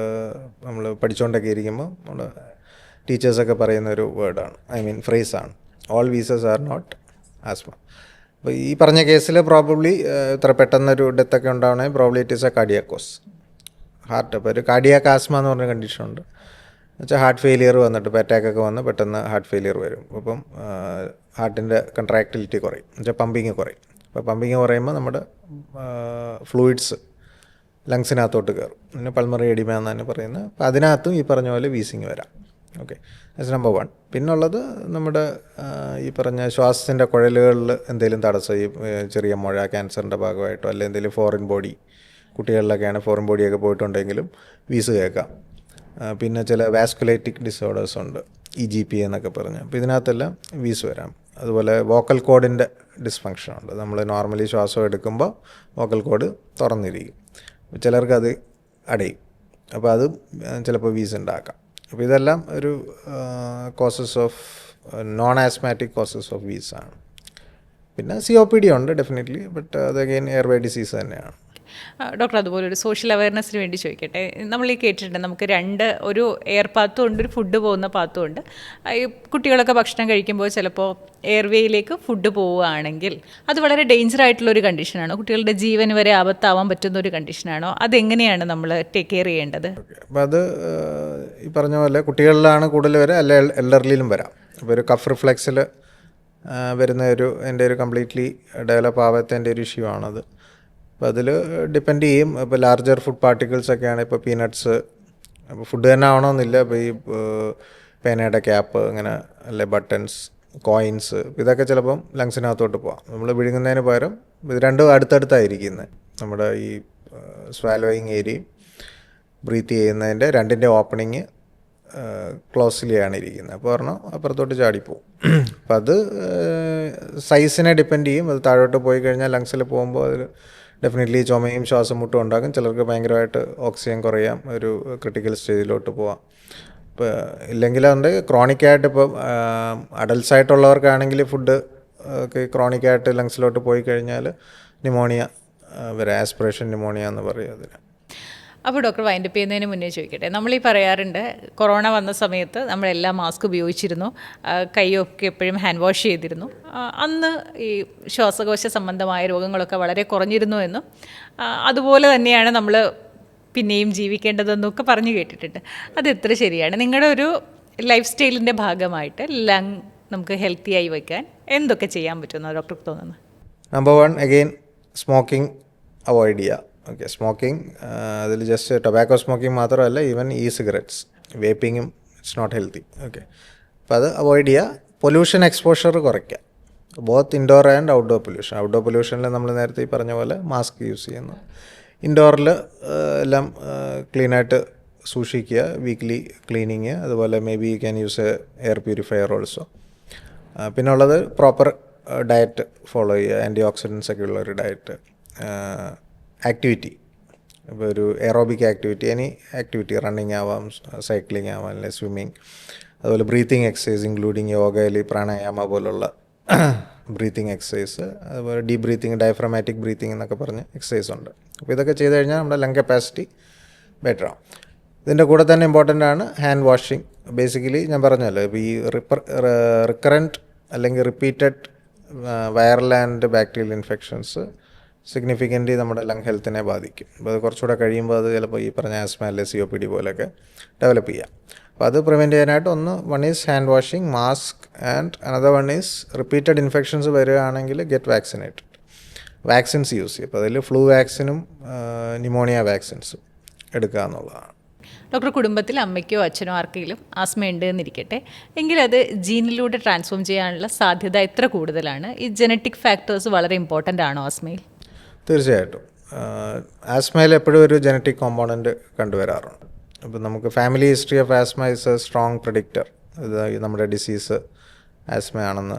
നമ്മൾ പഠിച്ചുകൊണ്ടൊക്കെ ഇരിക്കുമ്പോൾ നമ്മൾ ടീച്ചേഴ്സൊക്കെ പറയുന്ന ഒരു വേർഡാണ്, ഫ്രേസാണ്. All wheezes are not asthma. അപ്പോൾ ഈ പറഞ്ഞ കേസിൽ പ്രോബബ്ലി ഇത്ര പെട്ടെന്നൊരു ഡെത്തൊക്കെ ഉണ്ടാവണമെങ്കിൽ probably it is a cardiac cause. Heart, അപ്പോൾ ഒരു കാർഡിയാക് ആസ്മ എന്ന് പറഞ്ഞ കണ്ടീഷനുണ്ട്. എന്നുവെച്ചാൽ ഹാർട്ട് ഫെയിലിയർ വന്നിട്ട് അറ്റാക്കൊക്കെ വന്ന് പെട്ടെന്ന് ഹാർട്ട് ഫെയിലിയർ വരും. അപ്പം ഹാർട്ടിൻ്റെ കൺട്രാക്ടിലിറ്റി കുറയും, എന്നുവെച്ചാൽ പമ്പിങ് കുറയും. അപ്പോൾ പമ്പിങ് കുറയുമ്പോൾ നമ്മുടെ ഫ്ലൂയിഡ്സ് ലങ്സിനകത്തോട്ട് കയറും. പിന്നെ പൾമറി എഡിമ എന്ന് തന്നെ പറയുന്നത്. അപ്പോൾ അതിനകത്തും ഈ പറഞ്ഞ പോലെ വീസിങ് വരാം. Okay, that's number 1. പിന്നുള്ളത് നമ്മുടെ ഈ പറഞ്ഞ ശ്വാസത്തിൻ്റെ കുഴലുകളിൽ എന്തെങ്കിലും തടസ്സം, ഈ ചെറിയ മുഴ ക്യാൻസറിൻ്റെ ഭാഗമായിട്ടോ അല്ലെങ്കിൽ എന്തെങ്കിലും ഫോറിൻ ബോഡി, കുട്ടികളിലൊക്കെയാണ് ഫോറിൻ ബോഡിയൊക്കെ പോയിട്ടുണ്ടെങ്കിലും വീസ് കേൾക്കാം. പിന്നെ ചില വാസ്കുലേറ്റിക് ഡിസോർഡേഴ്സ് ഉണ്ട്, EGP എന്നൊക്കെ പറഞ്ഞ്. അപ്പോൾ ഇതിനകത്തെല്ലാം വീസ് വരാം. അതുപോലെ വോക്കൽ കോഡിൻ്റെ ഡിസ്ഫങ്ഷൻ ഉണ്ട്. നമ്മൾ നോർമലി ശ്വാസം എടുക്കുമ്പോൾ വോക്കൽ കോഡ് തുറന്നിരിക്കും, ചിലർക്കത് അടയും. അപ്പോൾ അത് ചിലപ്പോൾ വീസ് ഉണ്ടാക്കാം. അപ്പോൾ ഇതെല്ലാം ഒരു causes of non asthmatic causes of Weiss ആണ്. പിന്നെ COPD ഉണ്ട് ഡെഫിനറ്റ്ലി, ബട്ട് അത് അഗെയിൻ എയർവേ ഡിസീസ് തന്നെയാണ്. ഡോക്ടർ, അതുപോലെ ഒരു സോഷ്യൽ അവയർനെസ്സിന് വേണ്ടി ചോദിക്കട്ടെ. നമ്മൾ ഈ കേട്ടിട്ടുണ്ട് നമുക്ക് ഒരു എയർ പാത്തും ഉണ്ട്, ഒരു ഫുഡ് പോകുന്ന പാത്തും ഉണ്ട്. ഈ കുട്ടികളൊക്കെ ഭക്ഷണം കഴിക്കുമ്പോൾ ചിലപ്പോൾ എയർവേയിലേക്ക് ഫുഡ് പോവുകയാണെങ്കിൽ അത് വളരെ ഡേഞ്ചർ ആയിട്ടുള്ളൊരു കണ്ടീഷനാണോ, കുട്ടികളുടെ ജീവൻ വരെ ആപത്താവാൻ പറ്റുന്ന ഒരു കണ്ടീഷനാണോ? അതെങ്ങനെയാണ് നമ്മൾ ടേക്ക് കെയർ ചെയ്യേണ്ടത്? അപ്പോൾ അത് ഈ പറഞ്ഞ പോലെ കുട്ടികളിലാണ് കൂടുതൽ വരെ, അല്ല എൽഡർലിയിലും വരാം. അപ്പോൾ ഒരു കഫ് റിഫ്ലെക്സിൽ വരുന്ന എൻ്റെ ഒരു കംപ്ലീറ്റ്ലി ഡെവലപ്പ് ആവാത്തതിൻ്റെ ഒരു ഇഷ്യൂ ആണത്. അപ്പോൾ അതിൽ ഡിപ്പെൻഡ് ചെയ്യും. ഇപ്പോൾ ലാർജർ ഫുഡ് പാർട്ടിക്കിൾസ് ഒക്കെയാണ്, ഇപ്പോൾ പീനട്ട്സ്, അപ്പോൾ ഫുഡ് തന്നെ ആവണമെന്നില്ല. അപ്പോൾ ഈ പേനയുടെ ക്യാപ്പ് അങ്ങനെ, അല്ലെ ബട്ടൺസ്, കോയിൻസ്, ഇതൊക്കെ ചിലപ്പം ലങ്സിനകത്തോട്ട് പോകാം. നമ്മൾ വിഴുങ്ങുന്നതിന് പകരം ഇത് രണ്ടും അടുത്തടുത്തായിരിക്കുന്നത്. നമ്മുടെ ഈ സ്വാലോയിങ് ഏരിയയും ബ്രീത്ത് ചെയ്യുന്നതിൻ്റെ രണ്ടിൻ്റെ ഓപ്പണിങ് ക്ലോസ്ലിയാണ് ഇരിക്കുന്നത്. അപ്പോൾ പറഞ്ഞാൽ അപ്പുറത്തോട്ട് ചാടിപ്പോവും. അപ്പം അത് സൈസിനെ ഡിപ്പെൻഡ് ചെയ്യും. അത് താഴോട്ട് പോയി കഴിഞ്ഞാൽ ലങ്സിൽ പോകുമ്പോൾ അതിൽ ഡെഫിനറ്റ്ലി ചുമയും ശ്വാസം മുട്ടും ഉണ്ടാകും. ചിലർക്ക് ഭയങ്കരമായിട്ട് ഓക്സിജൻ കുറയാം, ഒരു ക്രിട്ടിക്കൽ സ്റ്റേജിലോട്ട് പോവാം. ഇപ്പോൾ ഇല്ലെങ്കിൽ അതുകൊണ്ട് ക്രോണിക്കായിട്ട് ഇപ്പോൾ അഡൽട്ട്സ് ആയിട്ടുള്ളവർക്കാണെങ്കിൽ ഫുഡ് ഒക്കെ ക്രോണിക്കായിട്ട് ലങ്സിലോട്ട് പോയി കഴിഞ്ഞാൽ ന്യൂമോണിയ വരെ, ആസ്പിറേഷൻ ന്യൂമോണിയ എന്ന് പറയും അതിന്. അപ്പോൾ ഡോക്ടർ, വൈൻഡപ്പ് ചെയ്യുന്നതിന് മുന്നേ ചോദിക്കട്ടെ, നമ്മളീ പറയാറുണ്ട് കൊറോണ വന്ന സമയത്ത് നമ്മളെല്ലാം മാസ്ക് ഉപയോഗിച്ചിരുന്നു, കൈയൊക്കെ എപ്പോഴും ഹാൻഡ് വാഷ് ചെയ്തിരുന്നു, അന്ന് ഈ ശ്വാസകോശ സംബന്ധമായ രോഗങ്ങളൊക്കെ വളരെ കുറഞ്ഞിരുന്നു എന്നും അതുപോലെ തന്നെയാണ് നമ്മൾ പിന്നെയും ജീവിക്കേണ്ടതെന്നൊക്കെ പറഞ്ഞു കേട്ടിട്ടുണ്ട്. അത് എത്ര ശരിയാണ്? നിങ്ങളുടെ ഒരു ലൈഫ് സ്റ്റൈലിൻ്റെ ഭാഗമായിട്ട് ലങ് നമുക്ക് ഹെൽത്തി ആയി വയ്ക്കാൻ എന്തൊക്കെ ചെയ്യാൻ പറ്റുമെന്ന് ഡോക്ടർക്ക് തോന്നുന്നു? നമ്പർ 1 അഗെയിൻ സ്മോക്കിംഗ് അവോയ്ഡ് ചെയ്യുക. ഓക്കെ, സ്മോക്കിംഗ് അതിൽ ജസ്റ്റ് ടൊബാക്കോ സ്മോക്കിംഗ് മാത്രമല്ല, ഈവൻ സിഗരറ്റ്സ്, വേപ്പിങ്ങും ഇറ്റ്സ് നോട്ട് ഹെൽത്തി. ഓക്കെ, അപ്പോൾ അത് അവോയ്ഡ് ചെയ്യുക. പൊല്യൂഷൻ എക്സ്പോഷർ കുറയ്ക്കുക, both indoor and outdoor pollution. Outdoor പൊല്യൂഷനിൽ നമ്മൾ നേരത്തെ ഈ പറഞ്ഞ പോലെ മാസ്ക് യൂസ് ചെയ്യുന്നു. ഇൻഡോറിൽ എല്ലാം ക്ലീനായിട്ട് സൂക്ഷിക്കുക, വീക്ക്ലി ക്ലീനിങ്. അതുപോലെ may be you can use air purifier also. പിന്നെ ഉള്ളത് പ്രോപ്പർ ഡയറ്റ് ഫോളോ ചെയ്യുക, ആൻറ്റി ഓക്സിഡൻസ് ഒക്കെ ഉള്ളൊരു ഡയറ്റ്. ആക്ടിവിറ്റി, ഇപ്പോൾ ഒരു aerobic activity, any activity, running ആവാം, സൈക്ലിംഗ് ആവാം, അല്ലെങ്കിൽ സ്വിമ്മിങ്. അതുപോലെ ബ്രീത്തിങ് എക്സസൈസ് ഇൻക്ലൂഡിങ് യോഗയിൽ പ്രാണായാമ പോലുള്ള ബ്രീത്തിങ് എക്സസൈസ്. അതുപോലെ ഡീപ് ബ്രീത്തിങ്, ഡയഫ്രമാറ്റിക് ബ്രീത്തിങ് എന്നൊക്കെ പറഞ്ഞ് എക്സസൈസ് ഉണ്ട്. അപ്പോൾ ഇതൊക്കെ ചെയ്ത് കഴിഞ്ഞാൽ നമ്മുടെ ലങ് കപ്പാസിറ്റി ബെറ്റർ ആവും. ഇതിൻ്റെ കൂടെ തന്നെ ഇമ്പോർട്ടൻ്റ് ആണ് ഹാൻഡ് വാഷിങ്. ബേസിക്കലി ഞാൻ പറഞ്ഞല്ലോ, ഇപ്പോൾ ഈ റിക്കറൻറ്റ് അല്ലെങ്കിൽ repeated viral and bacterial infections significantly നമ്മുടെ ലങ് ഹെൽത്തിനെ ബാധിക്കും. അപ്പോൾ അത് കുറച്ചുകൂടെ കഴിയുമ്പോൾ അത് ചിലപ്പോൾ ഈ പറഞ്ഞ ആസ്മ അല്ലെ COPD പോലെയൊക്കെ ഡെവലപ്പ് ചെയ്യാം. അപ്പോൾ അത് പ്രിവെൻറ്റ് ചെയ്യാനായിട്ട് one is hand washing, mask, and another one is repeated infections വരികയാണെങ്കിൽ ഗെറ്റ് വാക്സിനേറ്റഡ്. വാക്സിൻസ് യൂസ് ചെയ്യും. അപ്പോൾ അതിൽ ഫ്ലൂ വാക്സിനും ന്യൂമോണിയ വാക്സിൻസും എടുക്കുക എന്നുള്ളതാണ്. ഡോക്ടർ, കുടുംബത്തിൽ അമ്മയ്ക്കോ അച്ഛനോ ആർക്കെങ്കിലും ആസ്മ ഉണ്ട് എന്നിരിക്കട്ടെ, എങ്കിൽ അത് ജീനിലൂടെ ട്രാൻസ്ഫോം ചെയ്യാനുള്ള സാധ്യത എത്ര കൂടുതലാണ്? ഈ ജനറ്റിക് ഫാക്ടേഴ്സ് വളരെ ഇമ്പോർട്ടൻ്റ് ആണോ ആസ്മയിൽ? തീർച്ചയായിട്ടും ആസ്മയിൽ എപ്പോഴും ഒരു ജനറ്റിക് കോമ്പോണൻറ്റ് കണ്ടുവരാറുണ്ട്. അപ്പോൾ നമുക്ക് family history of asthma is A strong predictor. ഇത് നമ്മുടെ ഡിസീസ് ആസ്മയാണെന്ന്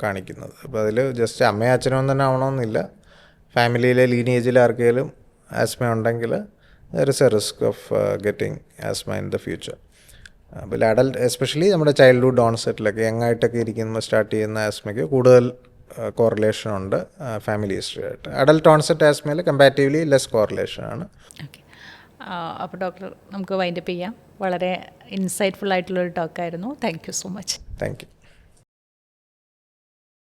കാണിക്കുന്നത്. അപ്പോൾ അതിൽ ജസ്റ്റ് അമ്മയും അച്ഛനും തന്നെ ആവണമെന്നില്ല. ഫാമിലിയിലെ ലീനിയേജിൽ ആർക്കെങ്കിലും ആസ്മ ഉണ്ടെങ്കിൽ there is a risk of getting asthma in the future. അപ്പോൾ അഡൽട്ട് എസ്പെഷ്യലി നമ്മുടെ ചൈൽഡ്ഹുഡ് ഓൺസെറ്റിലൊക്കെ യങ്ങായിട്ടൊക്കെ ഇരിക്കുമ്പോൾ സ്റ്റാർട്ട് ചെയ്യുന്ന ആസ്മയ്ക്ക് കൂടുതൽ കോറിലേഷൻ ഉണ്ട് ഫാമിലി ഹിസ്റ്ററി ആയിട്ട്. അഡൽട്ട് ഓൺസെറ്റ് ആസ്മയിൽ കമ്പാരിറ്റീവ്ലി ലെസ് കോറിലേഷൻ ആണ്. ഓക്കെ, അപ്പോൾ ഡോക്ടർ നമുക്ക് വൈൻഡപ്പ് ചെയ്യാം. വളരെ ഇൻസൈറ്റ്ഫുൾ ആയിട്ടുള്ളൊരു ടോക്കായിരുന്നു. Thank you so much. Thank U.